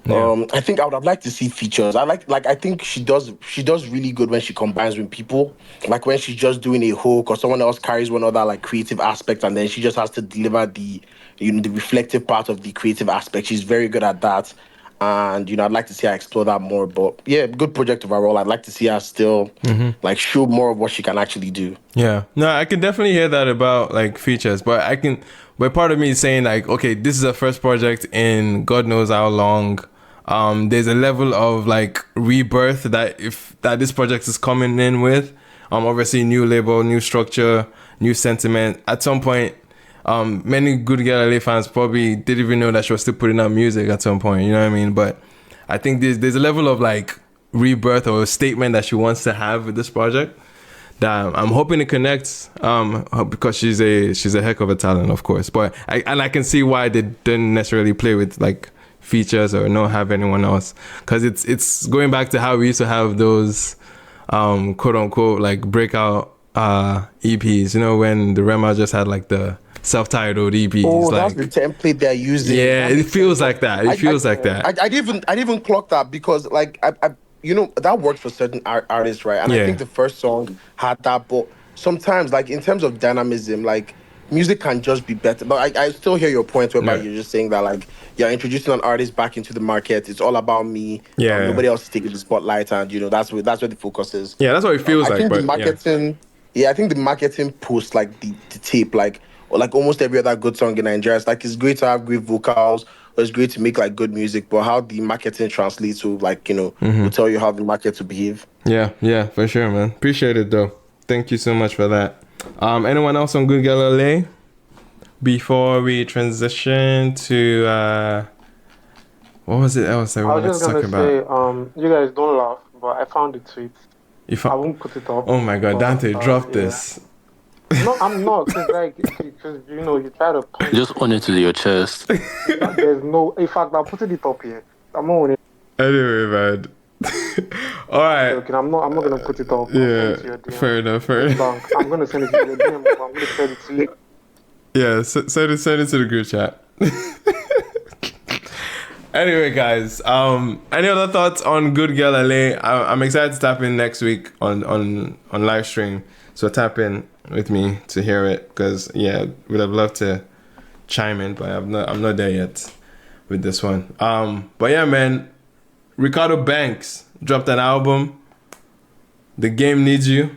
Yeah. I think I would have liked to see features. I think she does really good when she combines with people. When she's just doing a hook or someone else carries one other creative aspect and then she just has to deliver the the reflective part of the creative aspect. She's very good at that. And I'd like to see her explore that more. But yeah, good project overall. I'd like to see her still show more of what she can actually do. Yeah, no, I can definitely hear that about features, but part of me is saying okay, this is a first project in God knows how long. There's a level of rebirth that this project is coming in with. Obviously new label, new structure, new sentiment. At some point, many Goodgirl LA fans probably didn't even know that she was still putting out music at some point, you know what I mean? But I think there's a level of rebirth or a statement that she wants to have with this project that I'm hoping it connects, because she's a heck of a talent, of course. But I can see why they didn't necessarily play with features or not have anyone else, because it's going back to how we used to have those quote unquote breakout EPs, when the Rema just had the self-titled EPs. Oh, that's the template they're using. Yeah, it feels like that. It feels like that. I didn't even clock that because I that works for certain artists, right? And I think the first song had that, but sometimes in terms of dynamism, music can just be better. But I still hear your point whereby you're just saying that you're introducing an artist back into the market. It's all about me. Yeah. Nobody else is taking the spotlight, and that's where the focus is. Yeah, that's what it feels I like. think the marketing. Yeah, I think the marketing post the tape almost every other good song in Nigeria. It's great to have great vocals. It's great to make good music, but how the marketing translates to will tell you how the market to behave. Yeah, for sure, man. Appreciate it though. Thank you so much for that. Anyone else on Goodgirl LA before we transition to what was it else that we wanted to talk about? You guys don't laugh, but I found the tweet. I won't put it up. Oh my God, Dante, drop this. No, I'm not, because you try to punch. Just on it to your chest. There's no. In fact, I'm putting it up here. I'm not on it. Anyway, man. All right. Okay, I'm not gonna put it up. Yeah, fair enough. I'm gonna send it to your DM. I'm gonna send it to you. Yeah, send it to the group chat. Anyway, guys, any other thoughts on Goodgirl LA? I'm excited to tap in next week on live stream. So tap in with me to hear it, because would have loved to chime in, but I'm not there yet with this one. But yeah, man, Reekado Banks dropped an album. The Game Needs You.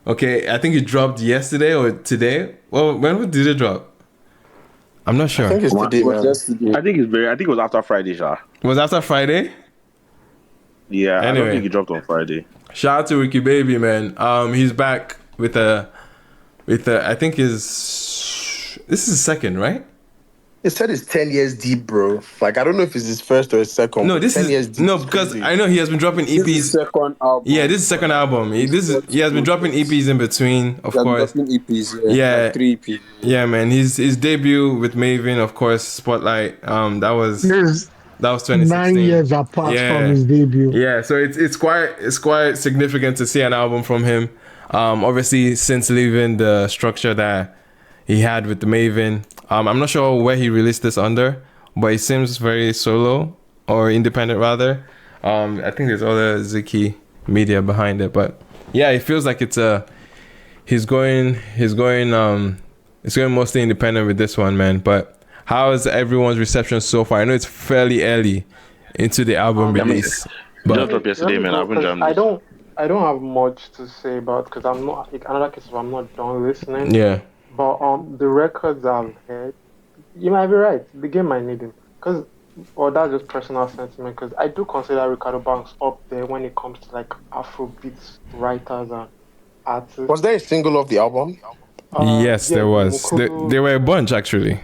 Okay, I think it dropped yesterday or today. Well, when did it drop? I'm not sure. I think it's today, man. I think it was after Friday, Sha. Was after Friday? Yeah, anyway, I don't think it dropped on Friday. Shout out to Ricky Baby, man. He's back with a I think this is his second, right? It said it's 10 years deep, bro. Like, I don't know if it's his first or his second. No, this 10 years deep. No, because I know he has been dropping EPs. This is second album. Yeah, this is second album. He has been dropping EPs in between, of course. EPs, like 3 EPs. Yeah, man. His debut with Maven, of course, Spotlight. That was 2016. 9 years apart from his debut. Yeah, so it's quite significant to see an album from him. Obviously, since leaving the structure that he had with the Maven. I'm not sure where he released this under, but it seems very solo or independent rather. I think there's other Ziki media behind it, but yeah, it feels like he's going mostly independent with this one, man. But how is everyone's reception so far? I know it's fairly early into the album release. But just dropped yesterday, man. I don't have much to say about, because I'm not, another case of I'm not done listening. Yeah. But the records I've heard, you might be right. The game might need him, that's just personal sentiment. Because I do consider Reekado Banks up there when it comes to like Afrobeats writers and artists. Was there a single of the album? Yes, there was. There were a bunch actually.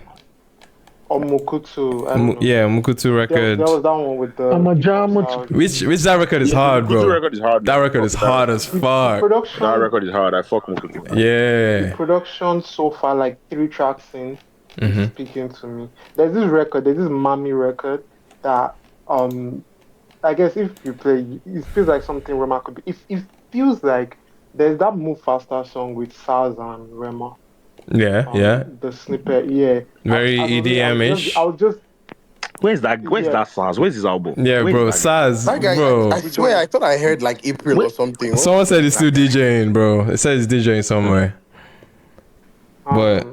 Mukutu. Mukutu record. There was that one with the. Which that record is hard, bro. Record is hard. That record is hard as fuck. That record is hard. I fuck Mukutu. Yeah. The production so far, like 3 tracks in, is speaking to me. There's this Mami record that I guess if you play, it feels like something Rema could be. It feels like there's that Move Faster song with Saz and Rema. Yeah. The snippet, yeah. Very EDM-ish. I'll just. Where's that Saz? Where's his album? Yeah, bro, Saz, bro. I swear, I thought I heard like April or something. Someone said he's still DJing, bro. It says he's DJing somewhere. But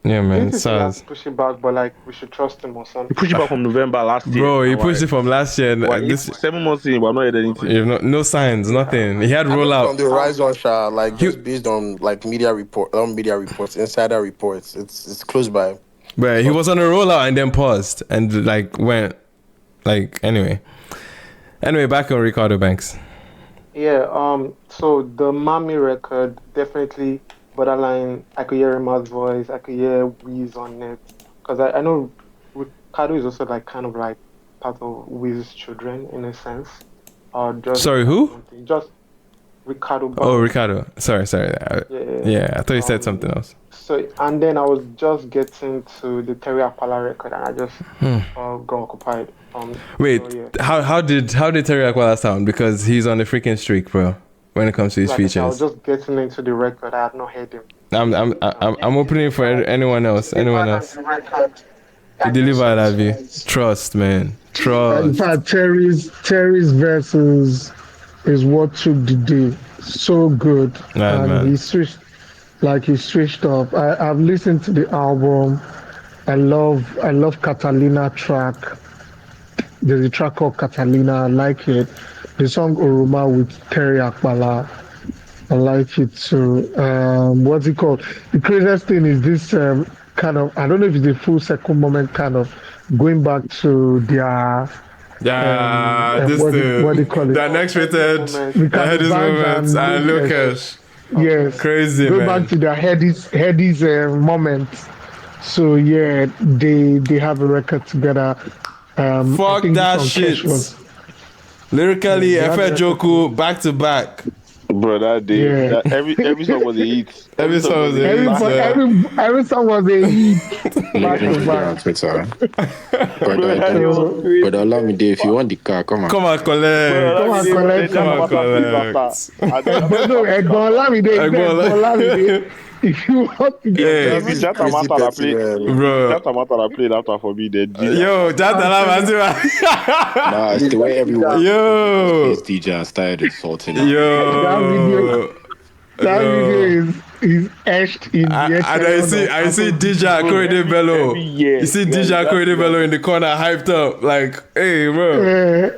yeah, man, Saz. Push it back, but like we should trust him or something. He pushed it back from November last year. Bro, he pushed it from last year. This 7 months in, but I'm not heard anything. No signs, nothing. He had rollout on the horizon, Sha, like just based on like media reports, insider reports. It's close by. But he was on a rollout and then paused and like went anyway. Back on Reekado Banks. Yeah. So the Mami record definitely. Borderline, I could hear Rema's voice, I could hear Wiz on it. Because I know Reekado is also like kind of like part of Wiz's children in a sense. Sorry, who? Just Reekado. Oh, Reekado. Sorry. Yeah, I thought you said something else. So, and then I was just getting to the Terry Akpala record and I just got occupied. Wait, so, yeah. How did Terry Akpala sound? Because he's on a freaking streak, bro. When it comes to his features, I was just getting into the record. I had not heard him. I'm opening for anyone else. Anyone else? He delivered, have you? Trust, man. Trust. In fact, Terry's verses is what took the day. So good. Right, and man. he switched up. I've listened to the album. I love Catalina track. There's a track called Catalina. I like it. The song Oroma with Terry Akpala. I like it too. What's it called? The craziest thing is this kind of, I don't know if it's the full second moment, kind of going back to their what they call it? The next rated Headies moments and Lucas. Yes. Crazy, go man. Back to their Headies moments. So yeah, they have a record together. Fuck that shit. Lyrically, Efe Joku back to back. Bro, that day, that every song was a hit. Every song was a hit. Every song was a hit. Back to back. On Twitter. But allow me, Dave. If you want the car, come on. Come and collect. Come and collect. Come and collect. But no, Olamide. If you want to get Jatamata played after for me. Then yo, Jatamata. Nah, it's the way everyone. Yo, is DJ and started insulting. Yo, that video is etched in the and I see DJ Akorede Bello. You see DJ Akorede Bello in the corner, hyped up, like, hey, bro.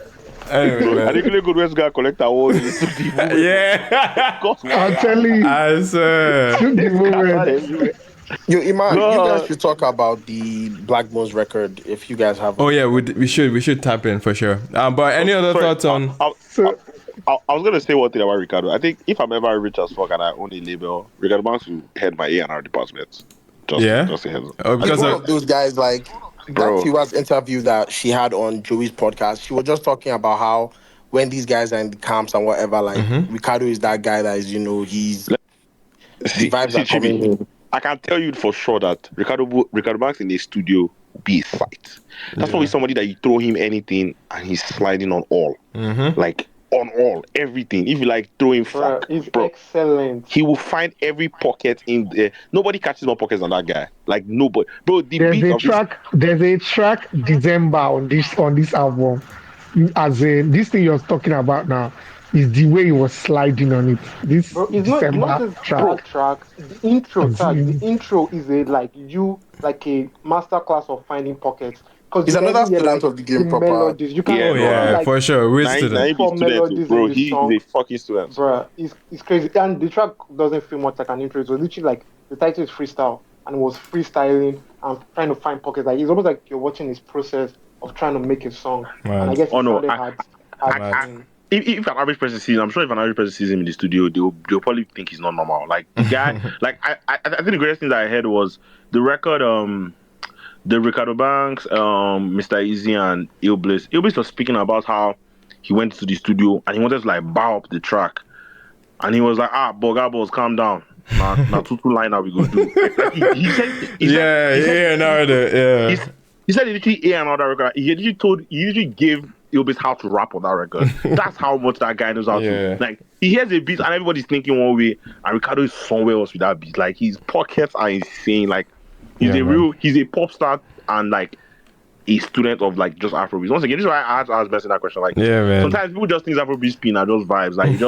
Anyway, man. I think good West guy collect awards. Yeah. I'm telling you. I swear. Yo, Iman, you guys should talk about the Black Bones record if you guys have. Oh yeah, we should tap in for sure. But any other thoughts on? I was gonna say one thing about Reekado. I think if I'm ever rich as fuck and I own a label, Reekado Banks will head my A&R department. Just a heads up. Oh, because one of those guys like. That Tiwa's interview that she had on Joey's podcast, she was just talking about how when these guys are in the camps and whatever, like Reekado is that guy that is, he's the vibes are coming in. I can tell you for sure that Reekado Banks in the studio will be a sight. That's probably somebody that you throw him anything and he's sliding on all. Like on all, everything. If you like throw him funk, he's excellent. He will find every pocket in there. Nobody catches more pockets than that guy. Like nobody, bro. There's a track December on this album. As in this thing you're talking about now is the way he was sliding on it. This it's December track. The intro is a masterclass of finding pockets. He's another student of the game proper. Melodies. You can for sure. We're student. Bro, he's a fucking student. Bro, it's crazy. And the track doesn't feel much like an intro. It was literally like the title is freestyle, and it was freestyling and trying to find pockets. Like it's almost like you're watching his process of trying to make a song. Right. And I guess if an average person sees him, I'm sure if an average person sees him in the studio, they'll probably think he's not normal. Like the guy, like I think the greatest thing that I heard was the record. The Reekado Banks, Mr. Easy and Illbliss. Illbliss was speaking about how he went to the studio and he wanted to like bow up the track, and he was like, Bogabos, calm down. Now two line we go do. He said literally another record. He literally gave Illbliss how to rap on that record. That's how much that guy knows how to. Like he hears a beat and everybody's thinking one way, and Reekado is somewhere else with that beat. Like his pockets are insane. Like. He's a pop star and like a student of like just Afrobeats. Once again, this is why I had to ask Benson that question. Like, sometimes people just think Afrobeats spin are just vibes. Like,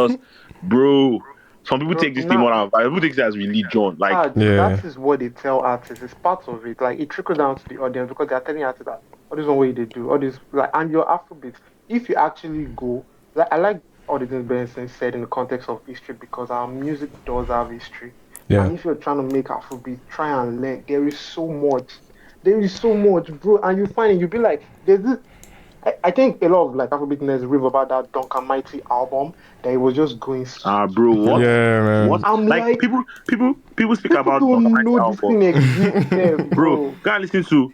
bro, some people take this thing more than vibes. People take it as religion. Like, that is what they tell artists. It's part of it. Like, it trickles down to the audience because they're telling artists that all this one way they do, all this like, and your Afrobeats. If you actually go, like, I like all the things Benson said in the context of history because our music does have history. Yeah. And if you're trying to make Afrobeat, try and learn. There is so much, bro. And you find it, you'll be like, there's this. I think a lot of like Afrobeat nerds rave about that Duncan Mighty album that it was just going. Bro, what? Yeah, man. What? I'm like people speak about Duncan Mighty album. Bro, gotta listen to.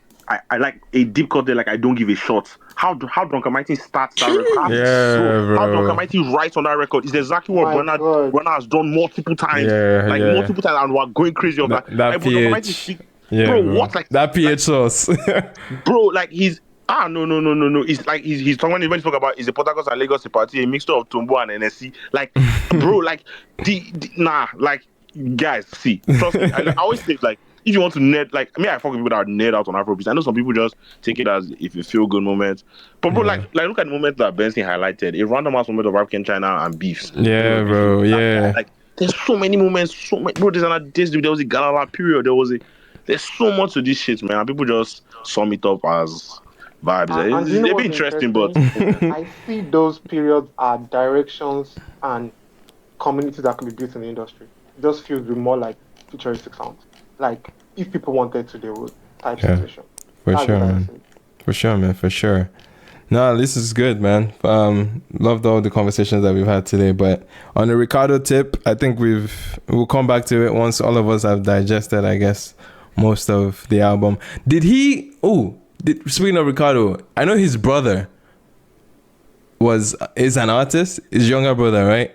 I like a deep cut there. Like I don't give a shot. How Duncan Mighty starts that record? How Duncan Mighty writes on that record is exactly what Burna has done multiple times. Multiple times, and we're going crazy on that. That PH. Bro, what like that PH sauce? Bro, like he's no. It's like he's talking when he spoke about is the Port Harcourt and Lagos party, a mixture of Tumbo and NSC. Like, bro, like like guys, see, trust me. I always say like. If you want to nerd, like I fuck with people that are nerd out on Afrobeats. I know some people just take it as if you feel good moment. But bro, like look at the moment that Benson highlighted, a random ass moment of African China and beefs. Yeah, bro. Yeah. Like there's so many moments, bro. There was a Galala period. There's so much to this shit, man. And people just sum it up as vibes. They've been interesting, but I see those periods are directions and community that can be built in the industry. It just feels more like futuristic sounds. Like if people wanted to, they would type situation. For sure, man. For sure. No, this is good, man. Loved all the conversations that we've had today. But on the Reekado tip, I think we'll come back to it once all of us have digested, I guess, most of the album. Speaking of Reekado, I know his brother is an artist. His younger brother, right?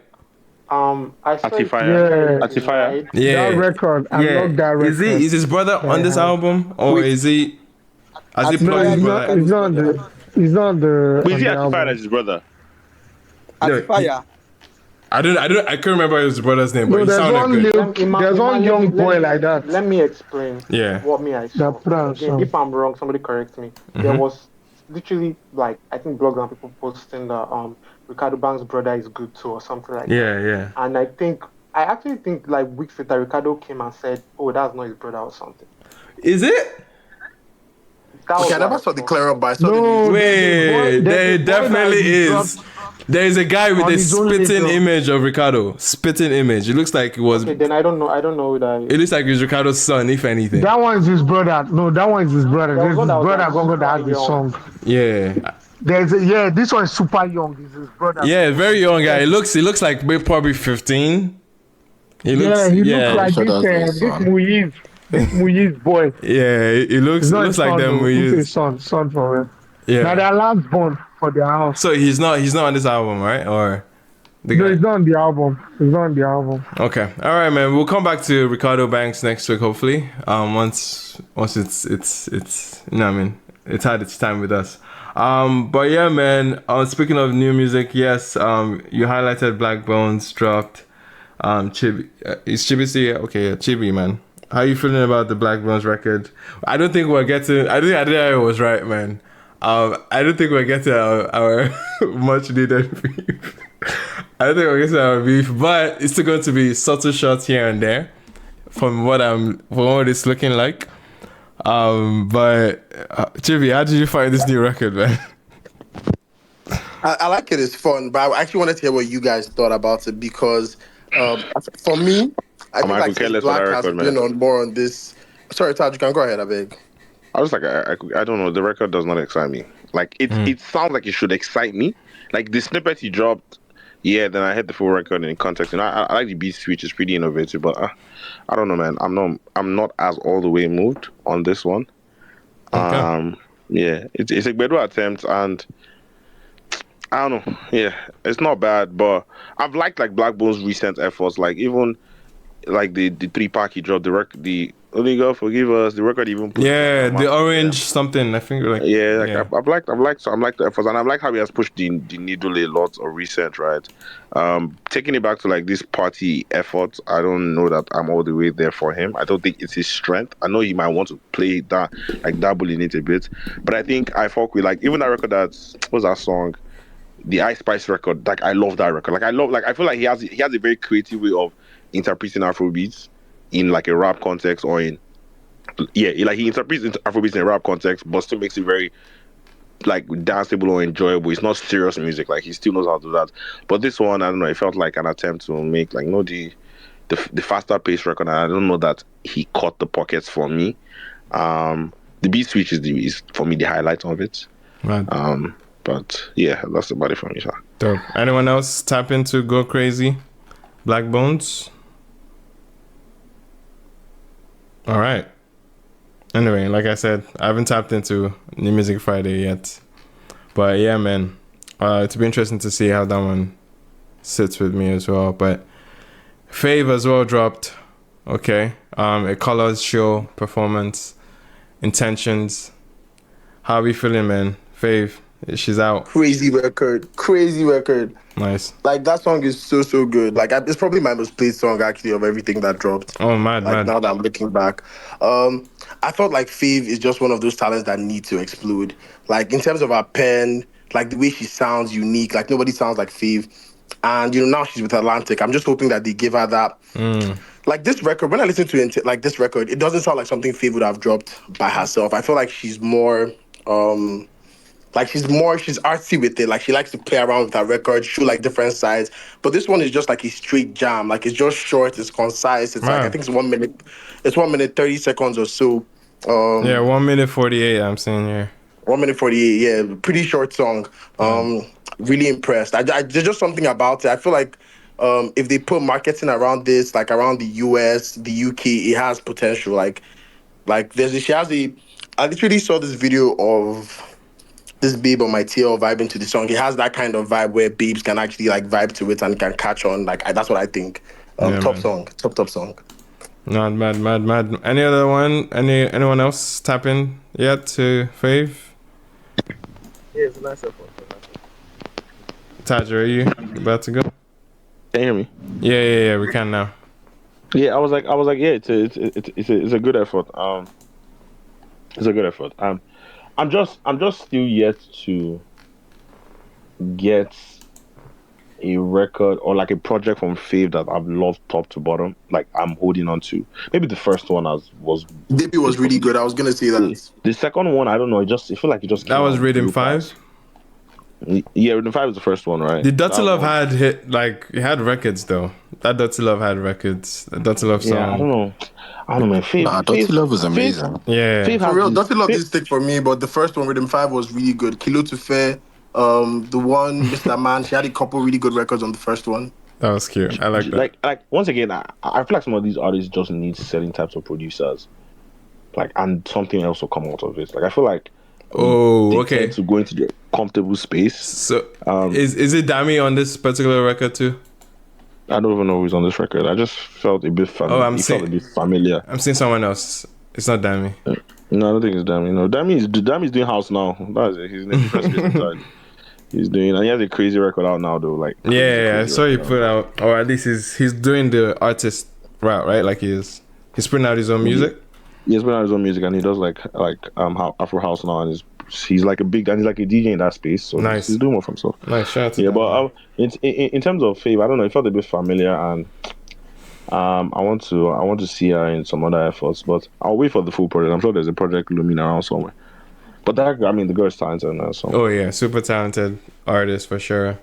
I saw it. Atifire. Yeah. That record. I love that record. Is his brother on this album, or is he? Has he plugged his brother? He's not the. He's not the. Who is he Atifire as his brother? Atifire. I can't remember his brother's name, but No, he sounded good. There's one young boy like that. Let me explain. Yeah. What I saw. Again, if I'm wrong, somebody correct me. There was literally like I think blogs and people posting that Reekado Bang's brother is good too or something like that. Yeah. And I actually think like weeks later Reekado came and said, "Oh, that's not his brother or something." Is it? I never saw the clear up, but I saw the news. Wait, there definitely is. There is a guy with a spitting image of Reekado. Spitting image. It looks like it was. Okay, then I don't know that. It looks like it's Reekado's son, if anything. That one is his brother. No, that one is his brother. There's his brother Gongo that has the song. Yeah. This one is super young. This is his brother. Yeah, very young guy. It looks like maybe probably 15. He looks like this Muyiz. This Muyiz boy. Yeah, it looks like them Muyiz. Son for him. Yeah. Now their last born for their house. So he's not on this album, right? Or no, he's not on the album. He's not on the album. Okay. All right, man. We'll come back to Reekado Banks next week, hopefully. Once it's you know what I mean, it's had its time with us. But yeah, man. Speaking of new music, yes. You highlighted Black Bones dropped. Chibi, is Shaboozey okay? Chibi, man. How you feeling about the Black Bones record? I don't think we're getting. I think I was right, man. I don't think we're getting our much needed beef. I don't think we're getting our beef, but it's still going to be subtle shots here and there, from what it's looking like. But Chibi, how did you find this new record, man? I like it. It's fun, but I actually wanted to hear what you guys thought about it because, for me, I think like Black has been on more on this. Sorry, Taj, you can go ahead. I beg. I was like, I don't know. The record does not excite me. Like it sounds like it should excite me. Like the snippet he dropped, then I heard the full record in context. And I like the beat switch; it's pretty innovative. But I don't know, man. I'm not as all the way moved on this one. Okay. It's a better attempt, and I don't know. Yeah, it's not bad, but I've liked like Black Bones' recent efforts. Like even like the 3-pack he dropped, the Only God Forgive Us, the record even put the orange something, I think like I've liked the efforts, and I've liked how he has pushed the needle a lot of recent, right? Taking it back to like this party efforts, I don't know that I'm all the way there for him. I don't think it's his strength. I know he might want to play that, like dabble in it a bit, but I think I fuck with like even that record what's that song? The Ice-Spice record. Like I love that record. I feel like he has a very creative way of interpreting Afrobeats in like a rap context or in like he interprets Afrobeats in a rap context but still makes it very like danceable or enjoyable. It's not serious music, like he still knows how to do that. But this one, I don't know, it felt like an attempt to make like the faster paced record, and I don't know that he caught the pockets for me. The beat switch is for me the highlight of it. Right. But yeah, that's about it for me, sir. Dope. Anyone else tap into Go Crazy? Black Bones? All right. Anyway, like I said, I haven't tapped into New Music Friday yet. But yeah, man. It'll be interesting to see how that one sits with me as well. But Fave as well dropped. Okay. A Colors show, performance, intentions. How are we feeling, man? Fave, she's out. Crazy record. Nice. Like that song is so good. Like it's probably my most played song actually of everything that dropped. Oh, mad. Now that I'm looking back, I thought like Fave is just one of those talents that need to explode. Like in terms of her pen, like the way she sounds unique. Like nobody sounds like Fave. And now she's with Atlantic. I'm just hoping that they give her that. Like this record, when I listen to it, like this record, it doesn't sound like something Fave would have dropped by herself. I feel like she's more. She's artsy with it. Like she likes to play around with her records, show like different sides. But this one is just like a straight jam. Like it's just short, it's concise. It's like I think it's 1 minute. It's 1 minute 30 seconds or so. 1 minute 48. I'm saying here. 1 minute 48. Yeah, pretty short song. Really impressed. There's just something about it. I feel like if they put marketing around this, like around the US, the UK, it has potential. I literally saw this video of this babe on my TL vibing to the song. It has that kind of vibe where babes can actually like vibe to it and can catch on. Like that's what I think. Top song. Not mad. Any other one? Anyone else tapping yet to Fave? Yeah, it's a nice effort. Taj, are you about to go? Can you hear me? Yeah, we can now. Yeah, I was like, yeah, it's a good effort. It's a good effort. I'm just still yet to get a record or like a project from Fave that I've loved top to bottom. Like I'm holding on to. Maybe the first one was Dippy was really good. I was gonna say that. The second one, I don't know. It feel like it just. That was Rhythm 5. Yeah, Rhythm 5 was the first one, right? The Dirty Love had hit like it had records though. That Dirty Love had records. The Dirty Love song. Yeah, I don't know, man. Dirty Love was amazing. Yeah, for real. Dirty Love did stick for me, but the first one, Rhythm 5, was really good. Kilo to Fair, the one Mr. Man, she had a couple really good records on the first one. That was cute. I like that. Like once again, I feel like some of these artists just need certain types of producers, like, and something else will come out of it. Like I feel like. Okay. To go into the comfortable space. So, is it Dami on this particular record too? I don't even know who's on this record. I just felt a bit familiar. Felt a bit familiar. I'm seeing someone else. It's not Dami. No, I don't think it's Dami. No, Dami's doing house now. That's it. He's doing, and he has a crazy record out now though. Like I saw you put out, or at least he's doing the artist route, right? Like he's putting out his own music. He's putting out his own music, and he does like Afro house now, and he's like a DJ in that space. So nice. He's doing more for himself. Nice shout. Yeah, but in terms of Fave, I don't know. It felt a bit familiar, and I want to see her in some other efforts, but I'll wait for the full project. I'm sure there's a project looming around somewhere. But the girl's talented in that song. Oh yeah, super talented artist for sure.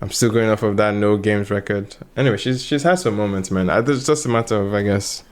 I'm still going off of that No Games record. Anyway, she's had some moments, man. It's just a matter of, I guess,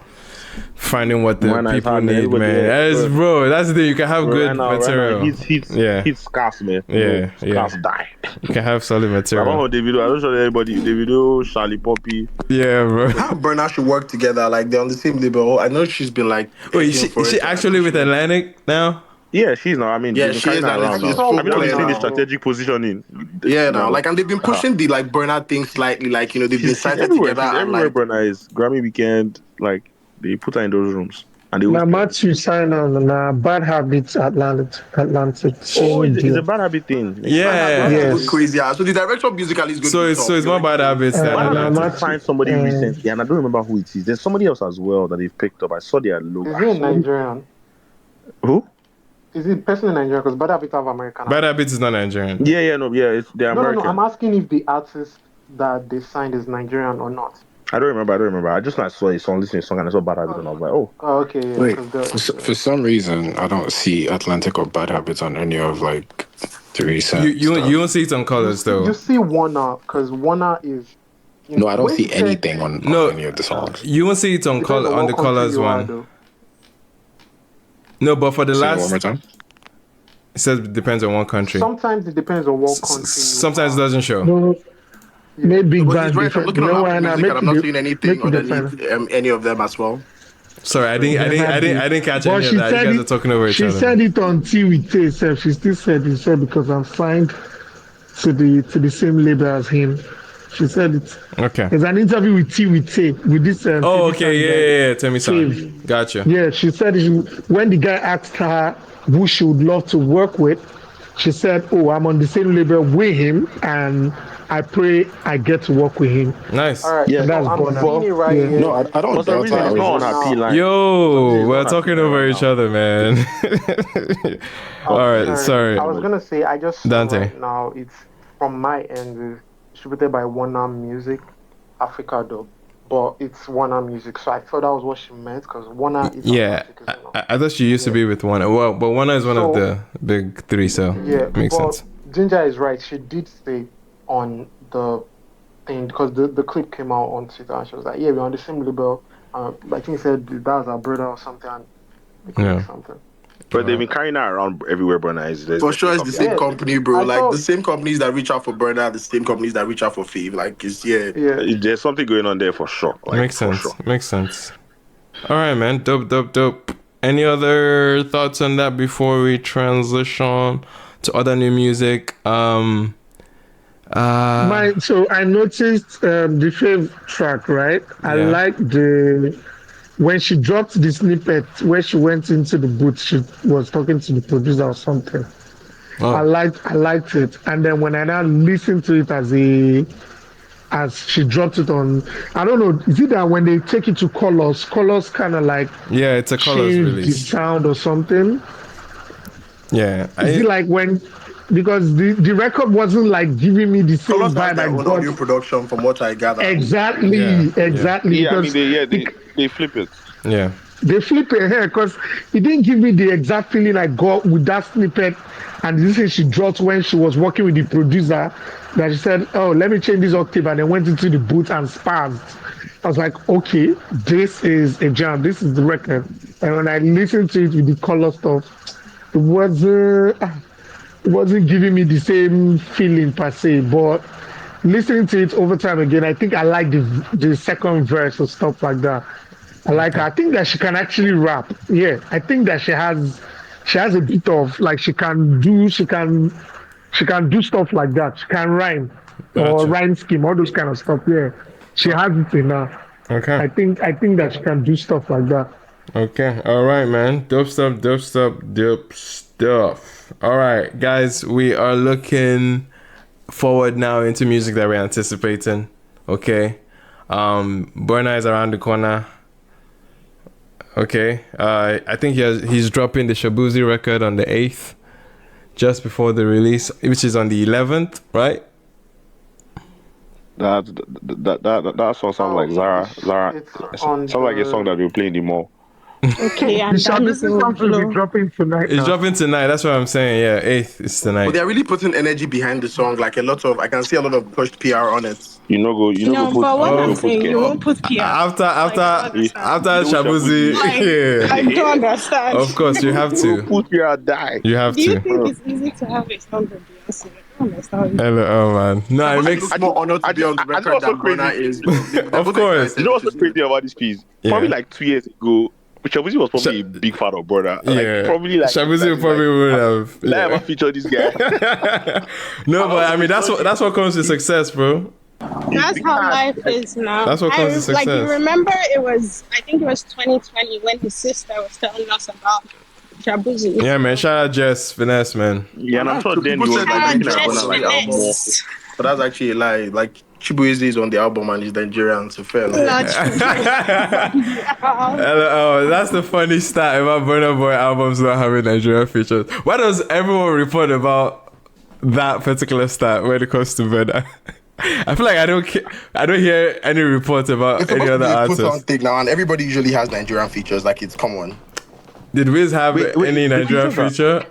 finding what the people need, man. Bro, that's the thing. You can have good material. He's scarce, man. Yeah, scarce die. You can have solid material. I don't show anybody. Davido, Charlie Poppy. Yeah, bro. How Burna should work together, like they're on the same label. I know she's been like. Wait, is she actually with Atlantic now? Yeah, she's not. I mean, yeah, she is. I've been seeing the strategic positioning. Yeah, no, like, and they've been pushing the like Burna thing slightly. Like, they've been sighted together. Everywhere Burna is Grammy weekend, like. They put her in those rooms. And they Matthew sign on Bad Habits Atlantic. Oh, it's a Bad Habit thing. Yes. Crazy. So the direction of musical is good. So it's more Bad Habits. I find somebody recently, and I don't remember who it is. There's somebody else as well that they've picked up. I saw their logo. Is he Nigerian? Who? Is it person in Nigeria? Because Bad Habits have American. Bad Habits is not Nigerian. Yeah, it's they're American. No, I'm asking if the artist that they signed is Nigerian or not. I don't remember. I just saw a song, listening to a song, and I saw Bad Habits, and I was like, oh. Okay. Yeah, wait, for some reason, I don't see Atlantic or Bad Habits on any of like the recent. You don't see it on colors though. You see Warner, because Warner is. No, I don't see anything on any of the songs. You won't see it on on the colors one. No, but for the last. One more time. It says it depends on one country. Sometimes it depends on what country. Sometimes it doesn't show. No. Maybe right, I'm looking at music, and I'm not seeing anything on any of them as well. Sorry, I didn't catch any of that. You guys are talking over each other. She said it on T with herself. She still said it because I'm signed to the same label as him. She said it. Okay. There's an interview with T with this. Okay, yeah. Tell me something. Gotcha. Yeah, she said when the guy asked her who she would love to work with, she said, "Oh, I'm on the same label with him, and I pray I get to work with him." Nice. All right. Yeah, that's I'm seeing it right here. No, I don't. What's the reason it's not on her P line? Yo, we're talking over each other, man. All right, sorry. I was gonna say I just Dante. Right now it's from my end distributed by Warner Music, Africado, but it's Warner Music. So I thought that was what she meant because Warner is. Yeah, I thought she used to be with Warner. Well, but Warner is one of the big three, so makes sense. Ginger is right. She did say on the thing because the clip came out on Twitter and she was like, "Yeah, we're on the same label." I think he said that was our brother or something. And something. But they've been carrying that around everywhere Burna is. For sure, it's the same company, bro. Like the same companies that reach out for Burna, the same companies that reach out for Fave. Like it's there's something going on there for sure. Like, makes sense. Sure. Makes sense. All right, man. Dope. Any other thoughts on that before we transition to other new music. So I noticed the fave track, right? I like when she dropped the snippet where she went into the booth, she was talking to the producer or something. I liked it. And then when I now listened to it as she dropped it on, I don't know, is it that when they take it to colors kind of like it's a colors release, the sound or something? Yeah. Is it like when, because the record wasn't like giving me the same vibe I got. Audio production from what I gather. Exactly. Yeah, I mean, they flip it. Yeah. They flip it here because it didn't give me the exact feeling I got with that snippet. And this thing she dropped when she was working with the producer, that she said, "Oh, let me change this octave," and then went into the booth and spazzed. I was like, okay, this is a jam. This is the record. And when I listened to it with the color stuff, it wasn't giving me the same feeling per se. But listening to it over time again, I think I like the second verse or stuff like that. I like her. I think that she can actually rap. Yeah, I think that she has a bit of like she can do stuff like that. She can rhyme or rhyme scheme, all those kind of stuff. Yeah, she has it in her. Okay. I think that she can do stuff like that. Okay. All right, man. Dope stuff. All right, guys, we are looking forward now into music that we're anticipating. Okay. Burna is around the corner. Okay, I think he's dropping the Shaboozey record on the 8th, just before the release, which is on the 11th, right? That song sounds like Zara. It sounds like a song that we'll play in the mall. Okay, and the Shaboozey song will be dropping tonight. It's dropping tonight. That's what I'm saying. Yeah, 8th is tonight. But they're really putting energy behind the song. Like I can see a lot of pushed PR on it. You won't put PR. After Shaboozey, I don't understand. Of course, you have to. Put PR die. You have Do to. you think it's easy to have a song with Beyonce? I don't understand. Oh man, no, it makes more honor to be on the record than Burna is. Of course. You know what's so crazy about this piece? Probably like 2 years ago, Shaboozey was probably a big fan of Burna. Shaboozey probably would have. Let ever feature this guy. No, but I mean that's what comes with success, bro. That's how life is now. That's what comes with success. Like you remember, I think it was 2020 when his sister was telling us about Shaboozey. Yeah, man. Shout out Jess Finesse, man. Yeah, and I'm sure then you But that's actually a lie. Like Shaboozey is on the album and he's Nigerian, so fair. That's the funny stat about Burna Boy albums not having Nigerian features. Why does everyone report about that particular stat when it comes to Burna? I feel like I don't hear any reports about any other artists. Now, and everybody usually has Nigerian features. Like it's common. Did Wiz have any Nigerian feature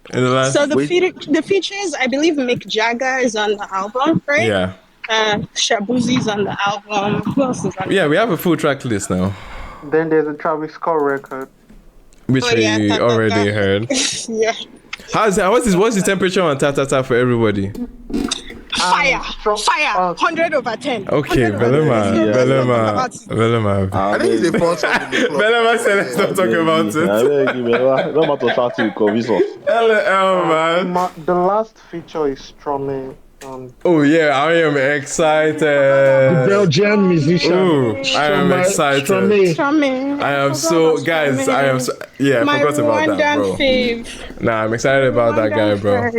in the last? So the features, I believe Mick Jagger is on the album, right? Yeah. Shaboozey's on the album. Who else is on? Yeah, we have a full track list now. Then there's a Travis Scott record, which we already heard. Yeah. What's the temperature on Ta for everybody? Fire, 100/10. Okay, Belema. I think it's a fun song. Belema said let's not talk about it. LL, man. The last feature is Stromae. Oh yeah, I am excited. The Belgian musician. Ooh, I am excited. Stromae. I am so, guys. I am so, I forgot about that, bro. Nah, I'm excited about that guy, bro.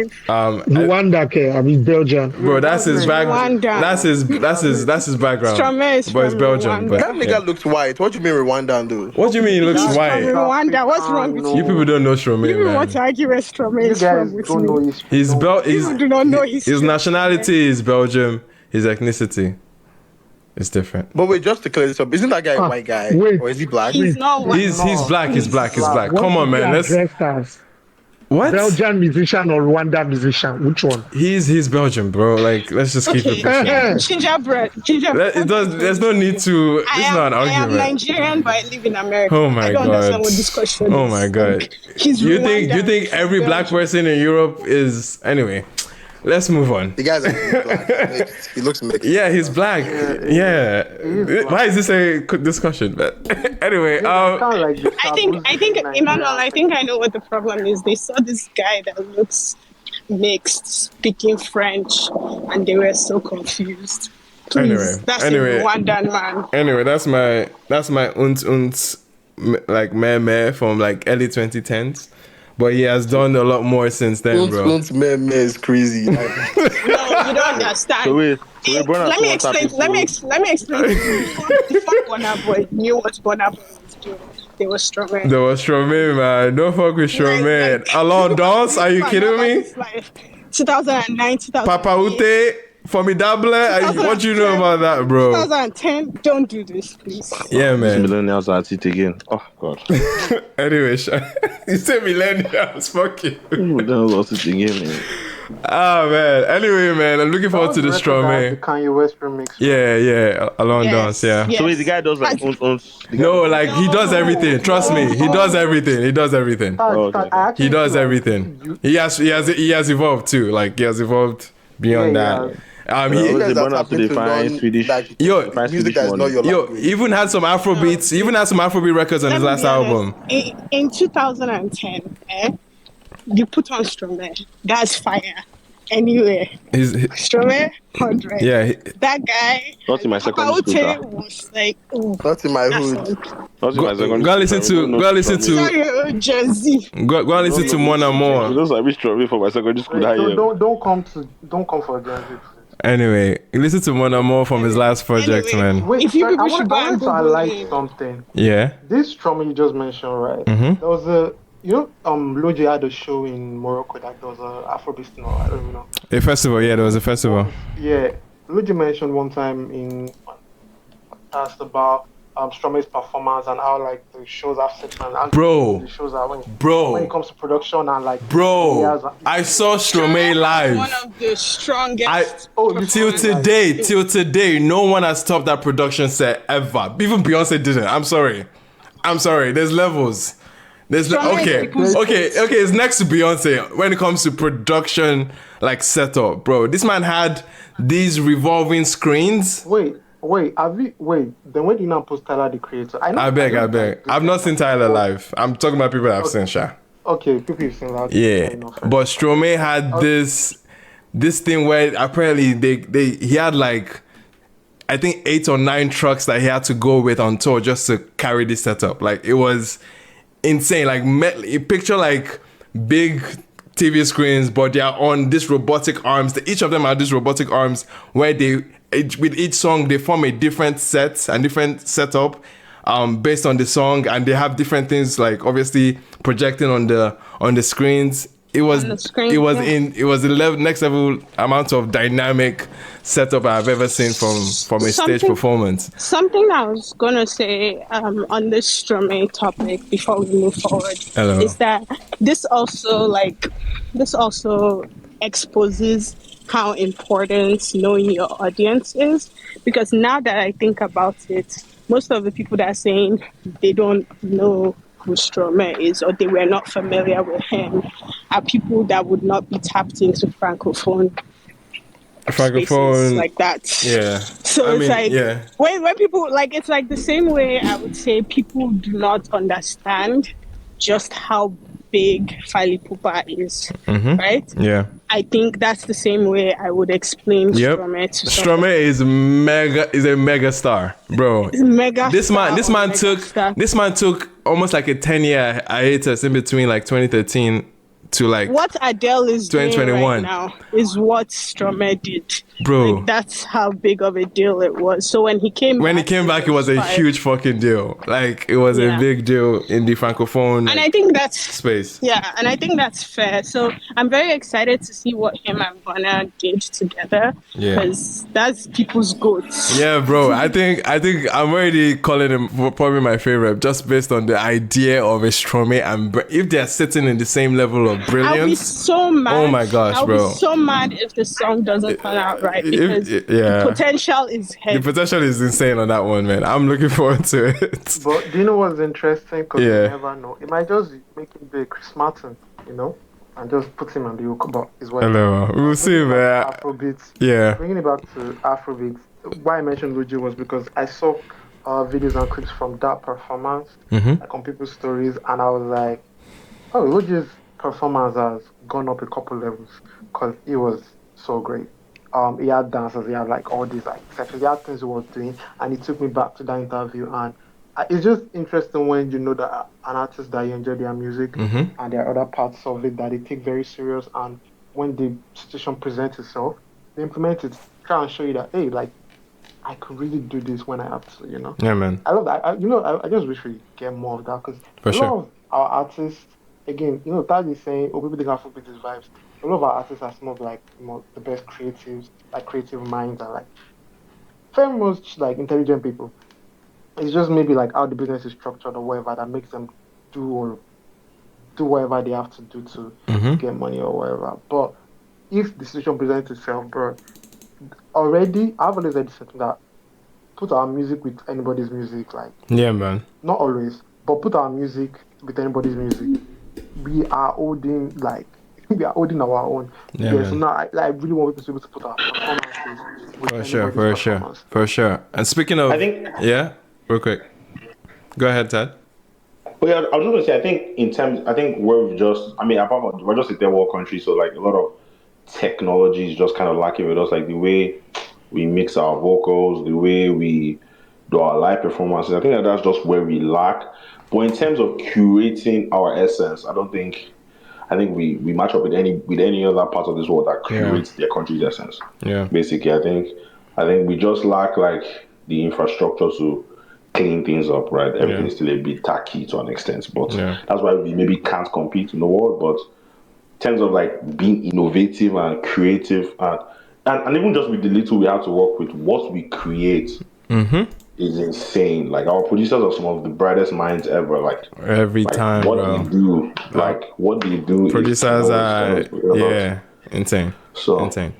Rwanda, I mean Belgian. Bro, that's his background. That's his background. Stromae but it's Belgian. But that nigga looks white. What do you mean Rwanda, dude? What do you mean he looks white? Rwanda. What's wrong with you? You people don't know Stromae, You want to argue with Stromae? People do not know his nationality is Belgium. His ethnicity is different. But wait, just to clear this up, isn't that guy a white guy? Or is he black? He's not white. He's black. He's black. Come on, man. What? Belgian musician or Rwanda musician? Which one? He's Belgian, bro. Like, let's just keep it pushing. Gingerbread. There's no need to. It's not an argument. I am Nigerian, but I live in America. Oh my I don't understand what this question is. Oh my god. You think every black person in Europe is anyway? Let's move on. The guy's black. He looks mixed. Yeah, he's black. Yeah. Why is this a discussion? But anyway, I think Emmanuel, I think I know what the problem is. They saw this guy that looks mixed, speaking French, and they were so confused. Please, that's a Rwandan man. Anyway, that's my like meh from like early 2010s. But he has done a lot more since then, bro. Meh is crazy. No, you don't understand. So wait, let me explain. Let me explain. Before Burna Boy knew what Burna Boy was doing, there was Stromae. Man. Don't fuck with Stromae. Alon Dance? Are you kidding me? 2009, 2008. Papa Ute, Formidable. What do you know about that, bro? 2010. Don't do this, please. Yeah, man. These millennials are at it again. Oh God. Anyway, you say millennials. Fuck you. Millennials at it again, man. Ah, man. Anyway, man, I'm looking forward to the Stromae. The Kanye West remix. Yeah. Alon Dance, yeah. Yes. So wait, the guy does like no, like he does everything. Trust me, he does everything. He does everything. He does everything. He has evolved too. Like he has evolved beyond that. Music that is not your language. Even had some Afrobeats. Even had some Afrobeat records on his last album. In 2010, you put on Stromae. That's fire. Anyway, Stromae 100. Yeah, that guy. Not in my secondary school. Was like, not in my hood. Not in my secondary go listen to. Gen Z. Go listen to more and more. Those are Stromae for my secondary school. Don't come for Gen Z. Anyway, listen to more and more from his last project, man. Wait, if you people should go to highlight something. Yeah. This Stromae you just mentioned, right? Mm-hmm. There was Loji had a show in Morocco that there was a Afrobeats, I don't even know. A festival, yeah, there was a festival. Yeah, Loji mentioned one time asked about Stromae's performance and how like the shows have section and how the shows are when it comes to production and like I saw Stromae live. One of the strongest. Till today, no one has topped that production set ever. Even Beyonce didn't. I'm sorry. There's levels. Okay. It's next to Beyonce when it comes to production, like setup, bro. This man had these revolving screens. Wait. Then when did you not post Tyler the Creator? I beg. I've not seen Tyler live. I'm talking about people I've seen, Sha. Okay, people you've seen that. Yeah, but Stromae had this thing where apparently he had like, I think 8 or 9 trucks that he had to go with on tour just to carry this setup. Like it was insane. Like picture like big TV screens, but they are on these robotic arms. Each of them are these robotic arms where with each song they form a different set and different setup based on the song, and they have different things like obviously projecting on the screens. It was the next level amount of dynamic setup I've ever seen from a stage performance. Something I was gonna say on this Stromae topic before we move forward is that this also exposes how important knowing your audience is, because now that I think about it, most of the people that are saying they don't know who Stromae is or they were not familiar with him are people that would not be tapped into francophone spaces like that. Yeah. So when people like, it's like the same way I would say people do not understand just how big Fally Ipupa is, right? Yeah. I think that's the same way I would explain Stromae to someone. Stromae is a mega star, bro. This man took almost like a 10-year hiatus in between like 2013 to like what Adele is 2021 doing right now is what Stromae did, bro. Like, that's how big of a deal it was. So when he came back, it was a huge fucking deal. Like it was a big deal in the francophone and I think that's space. Yeah, and I think that's fair. So I'm very excited to see what him and Burna did together, because that's people's goats. Yeah, bro. I think I'm already calling him probably my favorite just based on the idea of a Stromae and if they're sitting in the same level of brilliance. I'll be so mad. Oh my gosh, bro. I'll be so mad if the song doesn't turn out right, because the potential is heavy. The potential is insane on that one, man. I'm looking forward to it. But do you know what's interesting? Because you never know. It might just make him be Chris Martin, and just put him on the hook about his wife. Hello. We'll see, man. Afrobeats. Yeah. Bringing it back to Afrobeats, why I mentioned Buju was because I saw videos and clips from that performance, like on people's stories, and I was like, oh, Buju's performance has gone up a couple levels because it was so great. He had dancers, he had like all these like sections, he had things he was doing, and he took me back to that interview. And it's just interesting when you know that an artist that you enjoy their music and there are other parts of it that they take very serious. And when the situation presents itself, they implement it, try and show you that hey, like I could really do this when I have to, you know. Yeah, man. I love that. I just wish we get more of that because lot of our artists, again, Taj is saying, oh, people think Afrobeat is vibes. A lot of our artists are some of like the best creatives, like creative minds and like very much like intelligent people. It's just maybe like how the business is structured or whatever that makes them do whatever they have to do to get money or whatever. But if the situation presents itself, bro, already I've always said something that put our music with anybody's music, like yeah, man. Not always, but put our music with anybody's music. We are holding our own. Yeah, yes, man. no, I really want people to be able to put our performances with For sure. And speaking of, real quick, go ahead, Ted. But yeah, I was just gonna say, I think apart from we're just a third world country, so like a lot of technology is just kind of lacking with us, like the way we mix our vocals, the way we do our live performances. I think that's just where we lack. But in terms of curating our essence, I think we match up with any other part of this world that curates their country's essence. Yeah. Basically, I think we just lack like the infrastructure to clean things up, right? Everything is still a bit tacky to an extent, but that's why we maybe can't compete in the world. But in terms of like being innovative and creative and even just with the little we have to work with, what we create is insane. Like our producers are some of the brightest minds ever. Like every time, what bro. they do, what they do. Producers are insane. So insane.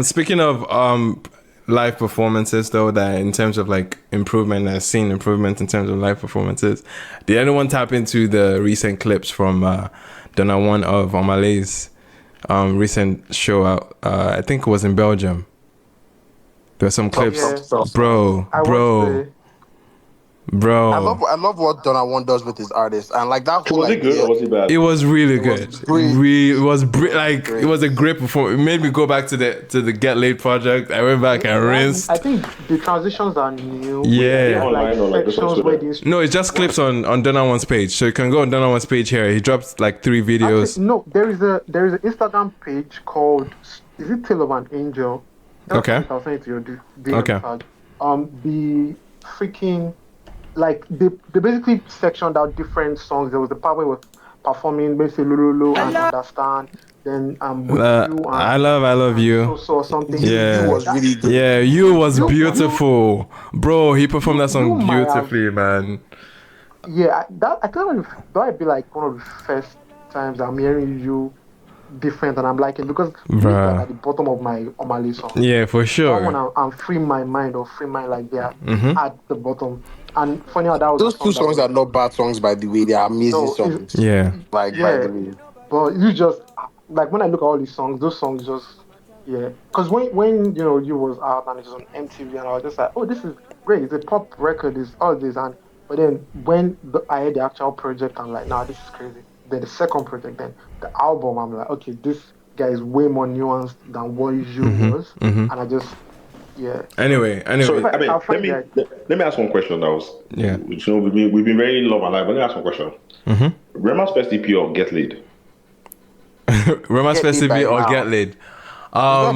Speaking of live performances, though, that in terms of like improvement, I've seen improvement in terms of live performances. Did anyone tap into the recent clips from Donna One of Omah Lay's recent show out? I think it was in Belgium. There were some clips, bro. I love what Donna One does with his artists, and like that whole was it good or was it bad? It was really good. It was a great performance. It made me go back to the Get Laid project. I went back and rinsed. I think the transitions are new. Yeah. No, it's just clips on Donna One's page. So you can go on Donna One's page here. He drops like 3 videos. There is an Instagram page called, is it Tale of an Angel? Okay. I'll send it to your DM tag. The freaking, like they basically sectioned out different songs. There was the part where we were performing basically Lulu and Understand. Then Buju I love you. So something. Yeah, You was really good. Yeah, you was beautiful, bro. He performed that song beautifully, man. Yeah, I can't. That might be like one of the first times I'm hearing you different and I'm liking, because like at the bottom of my Omah Lay song. Yeah, for sure. When I'm free my mind or free mind, like they're at the bottom. And funny how that was those 2 songs are not bad songs, by the way. They are amazing songs. Yeah. By the way. But you just like when I look at all these songs, those songs just because when you was out and it was on MTV and I was just like, oh, this is great. It's a pop record. It's all this but then when I heard the actual project, I'm like, nah, this is crazy. Then the second project, then the album, I'm like, okay, this guy is way more nuanced than what you was, and I just Anyway. So let me ask one question. That was we've been very love and life. But let me ask one question. Rema's best EP or Get Laid? Rema's best EP or Get Laid? Let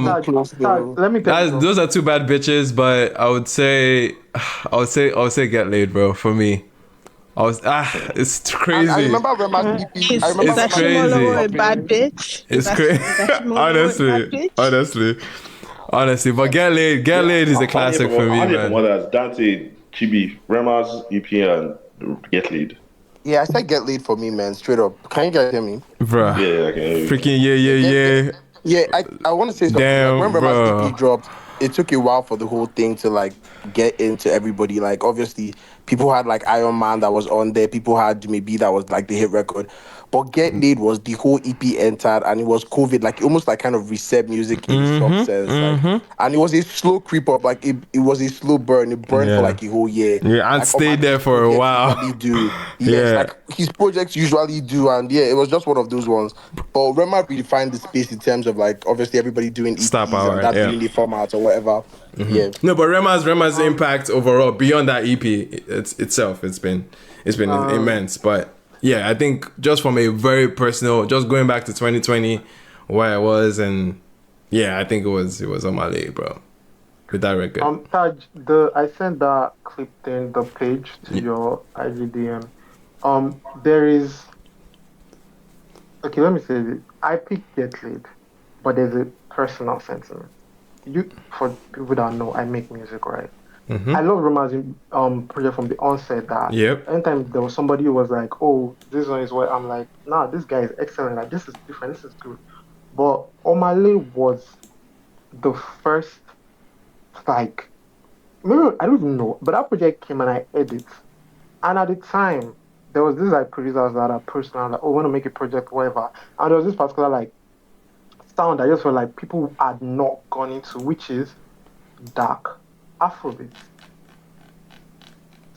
me tell those are 2 bad bitches, but I would say Get Laid, bro. For me, it's crazy. I remember Rema's EP. It's crazy. A bad bitch. It's crazy. Honestly, but Get Laid is a classic for me, man. Dante, Chibi, Rema's EP and Get Laid. Yeah, I said Get Laid for me, man. Straight up. Can you guys hear me? Bruh. Yeah, I can hear you. Freaking yeah. I want to say something. Damn, when Rema's EP dropped, it took a while for the whole thing to like get into everybody. Like obviously, people had like Iron Man that was on there. People had Jimmy B that was like the hit record. But Get Laid was the whole EP entered, and it was COVID, like almost like kind of reset music in some sense. Like, and it was a slow creep up, like it was a slow burn. It burned for like a whole year. Yeah, and like, stayed there for a while. Usually do. Yes, like his projects usually do, and yeah, it was just one of those ones. But Rema redefined the space in terms of like obviously everybody doing EPs Star Power, and that's really the format or whatever. Yeah. No, but Rema's impact overall beyond that EP itself, it's been immense. But yeah, I think just from a very personal, just going back to 2020, where I was, and yeah, I think it was Omah Lay, bro, with that record. Taj, I sent that clip in the page to your IGDM. There is, okay, let me say this. I picked Get Laid, but there's a personal sentiment. For people that know, I make music, right? I love Rema's project from the onset. That anytime there was somebody who was like, "Oh, this one is what," I'm like, "Nah, this guy is excellent. Like, this is different. This is good." But Omah Lay was the first, like, maybe I don't even know, but that project came and I edit, and at the time there was this like producers that are personal, like, "Oh, I want to make a project, whatever," and there was this particular like sound I just felt like people had not gone into, which is dark Afrobeats.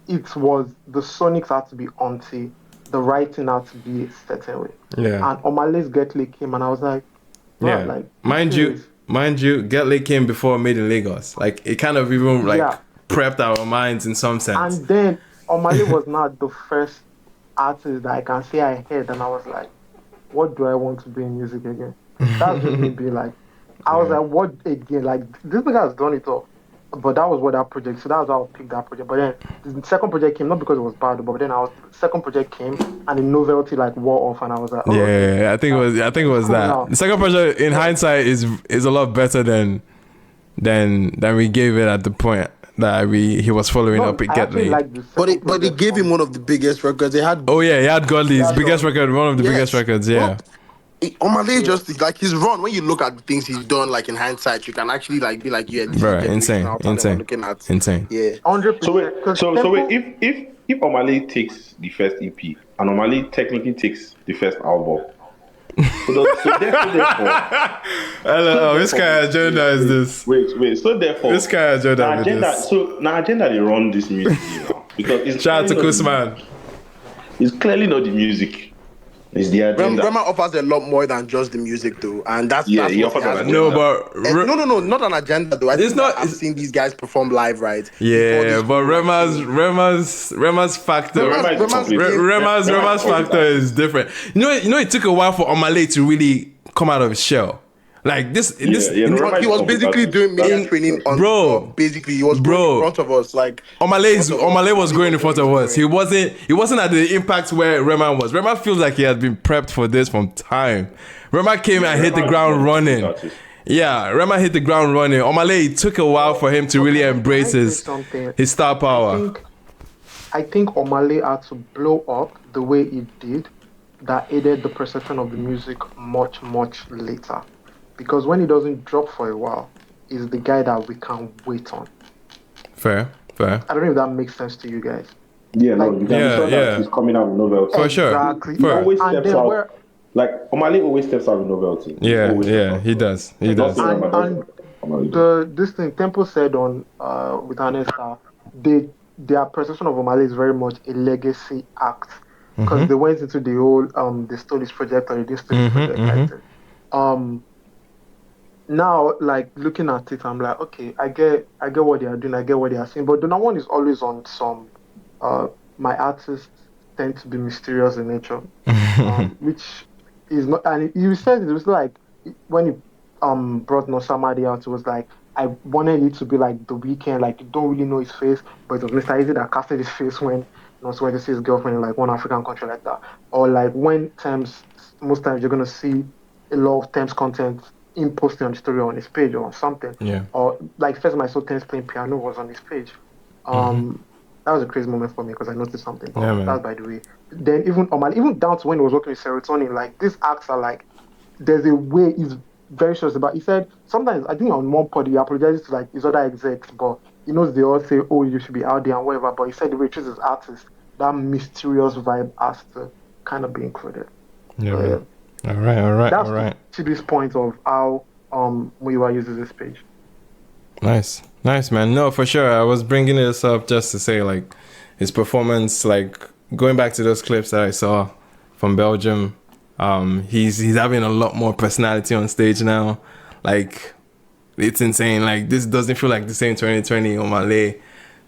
It was the sonics had to be auntie, the writing had to be a certain way. Yeah. And Omah Lay's Get Laid came, and I was like, yeah, like mind you, Get Laid came before Made in Lagos. Like it kind of even like prepped our minds in some sense. And then Omah Lay was not the first artist that I can say I heard, and I was like, what do I want to be in music again? That's just me being like, I was like, what again? Like, this nigga has done it all. But that was what that project, so that was how I picked that project. But then the second project came, not because it was bad, but then the second project came and the novelty like wore off, and I was like, oh, I think it was that. Now. The second project, in hindsight, is a lot better than we gave it at the point that he was following up at Get Laid. But they gave him one of the biggest records. They had. Oh yeah, he had Godly's biggest record, one of the biggest records. Yeah. Well, Omah Lay just like his run. When you look at the things he's done, like in hindsight, you can actually like be like, yeah, this is insane. Yeah, 100%. So wait, if Omah Lay takes the first EP and Omah Lay technically takes the first album, hello, which kind of agenda is this? Wait. So therefore, this kind of agenda is this? So now agenda they run this music, because it's shout out to Kusman. It's clearly not the music. It's the agenda. Rema offers a lot more than just the music, though, and that's he offers an agenda. No, not an agenda though. I've seen these guys perform live, right? Yeah, but Rema's factor, Rema's factor is different. You know, it took a while for Omah Lay to really come out of his shell. Like this, he was basically doing media training on. Basically, he was in front of us. Like Omah Lay was going in front of us. He wasn't at the impact where Rema was. Rema feels like he had been prepped for this from time. Rema came and hit the ground running. Yeah, Rema hit the ground running. Omah Lay, it took a while for him to really embrace his star power. I think Omah Lay had to blow up the way it did. That aided the perception of the music much, much later. Because when he doesn't drop for a while, he's the guy that we can wait on. Fair. I don't know if that makes sense to you guys. Yeah, he's coming out with novelty. For sure. Exactly. He always steps out. Like Omah Lay always steps out with novelty. Yeah, he does. And this thing Tempo said on with Anessa, their perception of Omah Lay is very much a legacy act. Because they went into the whole they stole his project or they didn't steal his project. Now, like looking at it, I'm like, okay, I get what they are doing, I get what they are saying, but the number one is always on some. My artists tend to be mysterious in nature, which is not. And he said it was like when he brought Nosamadi out, it was like I wanted it to be like The Weeknd, like you don't really know his face, but it was Mr. Easy that casted his face when when you see his girlfriend in like one African country like that, or like when most times you're gonna see a lot of Thames content in posting on the story on his page or something. Yeah. Or like first time I saw Thames playing piano was on his page. That was a crazy moment for me because I noticed something. That's by the way. Then even down to when he was working with Serotonin, like these acts are like there's a way he's very sure about. He said sometimes I think on one pod he apologizes to like his other execs, but he knows they all say, oh, you should be out there and whatever. But he said the way he treats his artists, that mysterious vibe has to kind of be included. Yeah. All right. That's to this point of how Muyiwa uses this page. Nice, man. No, for sure. I was bringing this up just to say, like, his performance, like, going back to those clips that I saw from Belgium, he's having a lot more personality on stage now. Like, it's insane. Like, this doesn't feel like the same 2020 Omah Lay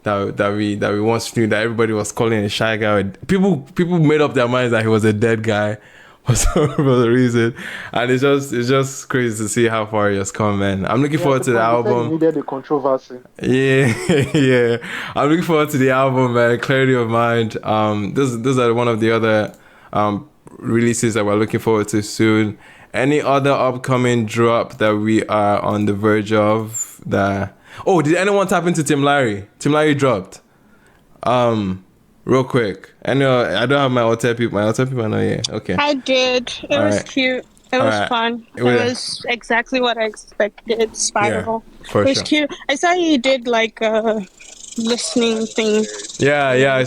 that we once knew, that everybody was calling a shy guy. People made up their minds that he was a dead guy for the reason, and it's just crazy to see how far he has come, man. I'm looking forward to the album. He needed a controversy. Yeah. I'm looking forward to the album, man. Clarity of Mind. Those are one of the other releases that we're looking forward to soon. Any other upcoming drop that we are on the verge of? Did anyone tap into Tim Larry? Tim Larry dropped. Real quick. I know I don't have my alter people. My alter people are not here. Okay. I did. It was cute. It was fun. It was exactly what I expected. Spiral. Yeah, it was cute. I saw he did like a listening thing. Yeah. I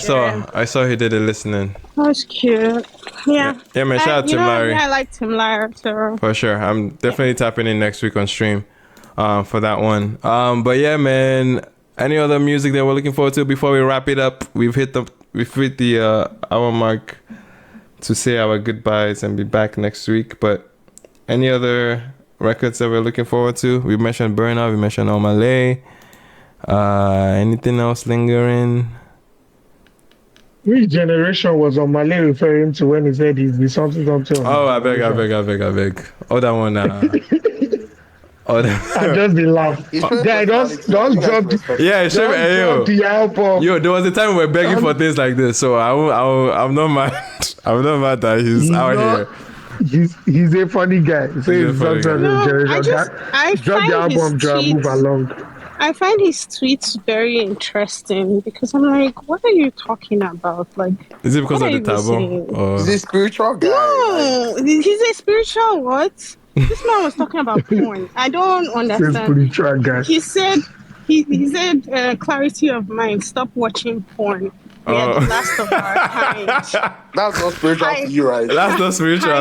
saw he did a listening. That was cute. Yeah. Yeah, man. Shout out Tim Larry. I like Tim Larry too. For sure. I'm definitely tapping in next week on stream for that one. But yeah, man. Any other music that we're looking forward to before we wrap it up? We've hit the hour mark to say our goodbyes and be back next week. But any other records that we're looking forward to? We mentioned Burna, we mentioned Omah Lay. Anything else lingering? Which generation was Omah Lay referring to when he said he's the something? Oh, I beg. Oh, that one. I just be laugh. Yeah, don't drop. Yeah, sure. The album. Yo, there was a time we were begging for things like this, so I'm not mad. I'm not mad that he's out here. He's a funny guy. So he's a generation. I drop the album, move along. I find his tweets very interesting because I'm like, what are you talking about? Like, is it because of the taboo? He's a spiritual guy. No, he's a spiritual what? This man was talking about porn. I don't understand. He said, he said, clarity of mind. Stop watching porn. Yeah, the last of our kind. That's not spiritual to you, right? That's not spiritual,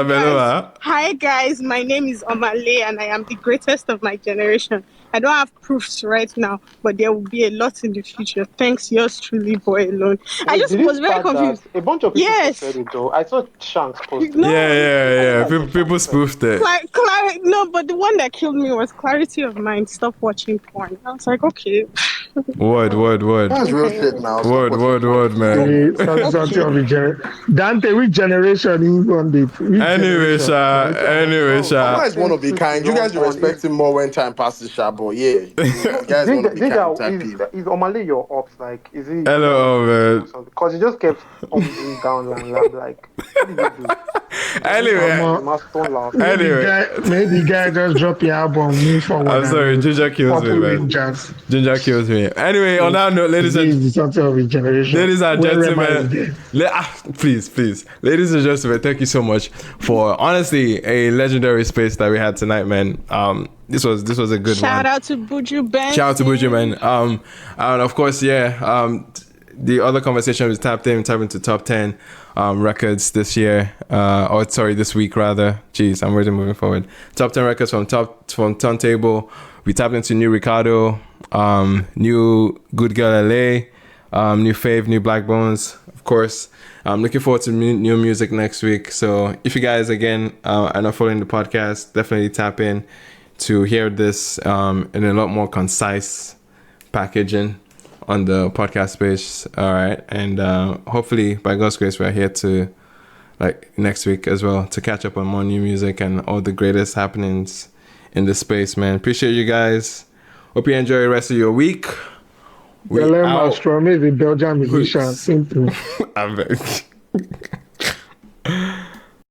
Hi guys, my name is Omah Lay and I am the greatest of my generation. I don't have proofs right now, but there will be a lot in the future. Thanks, yours truly, boy alone. I just was very confused. A bunch of people said it though. I saw Shanks post. Yeah. People spoofed it. No, but the one that killed me was clarity of mind. Stop watching porn. I was like, okay. Word. That's real shit now. Word, man. Dante, which generation is on the? Anyway, Sha. Omah is one of a kind. You guys will respect him more when time passes, Sha. But yeah, you guys want to be kind type people. Is Omah Lay your ops? Like, is he? Hello, man. Because he just kept upping down and like, what did you do? Anyway, maybe guy just drop the album. Move forward. I'm sorry, Ginger kills me, man. Ginger kills me. Anyway, on that note, ladies and gentlemen, please, ladies and gentlemen, thank you so much for honestly a legendary space that we had tonight, man. This was a good one. Shout out to Buju, man. And of course, the other conversation was tapped into top 10 records this year, this week rather. Jeez, I'm really moving forward. Top 10 records from Turntable. We tapped into new Reekado, new Goodgirl LA, new Fave, new Black Bones, of course. I'm looking forward to new music next week. So if you guys again are not following the podcast, definitely tap in to hear this in a lot more concise packaging on the podcast space. All right, and hopefully by God's grace we're here to next week as well to catch up on more new music and all the greatest happenings in the space, man. Appreciate you guys. Hope you enjoy the rest of your week. Stromae is a Belgian musician. Simple. I'm very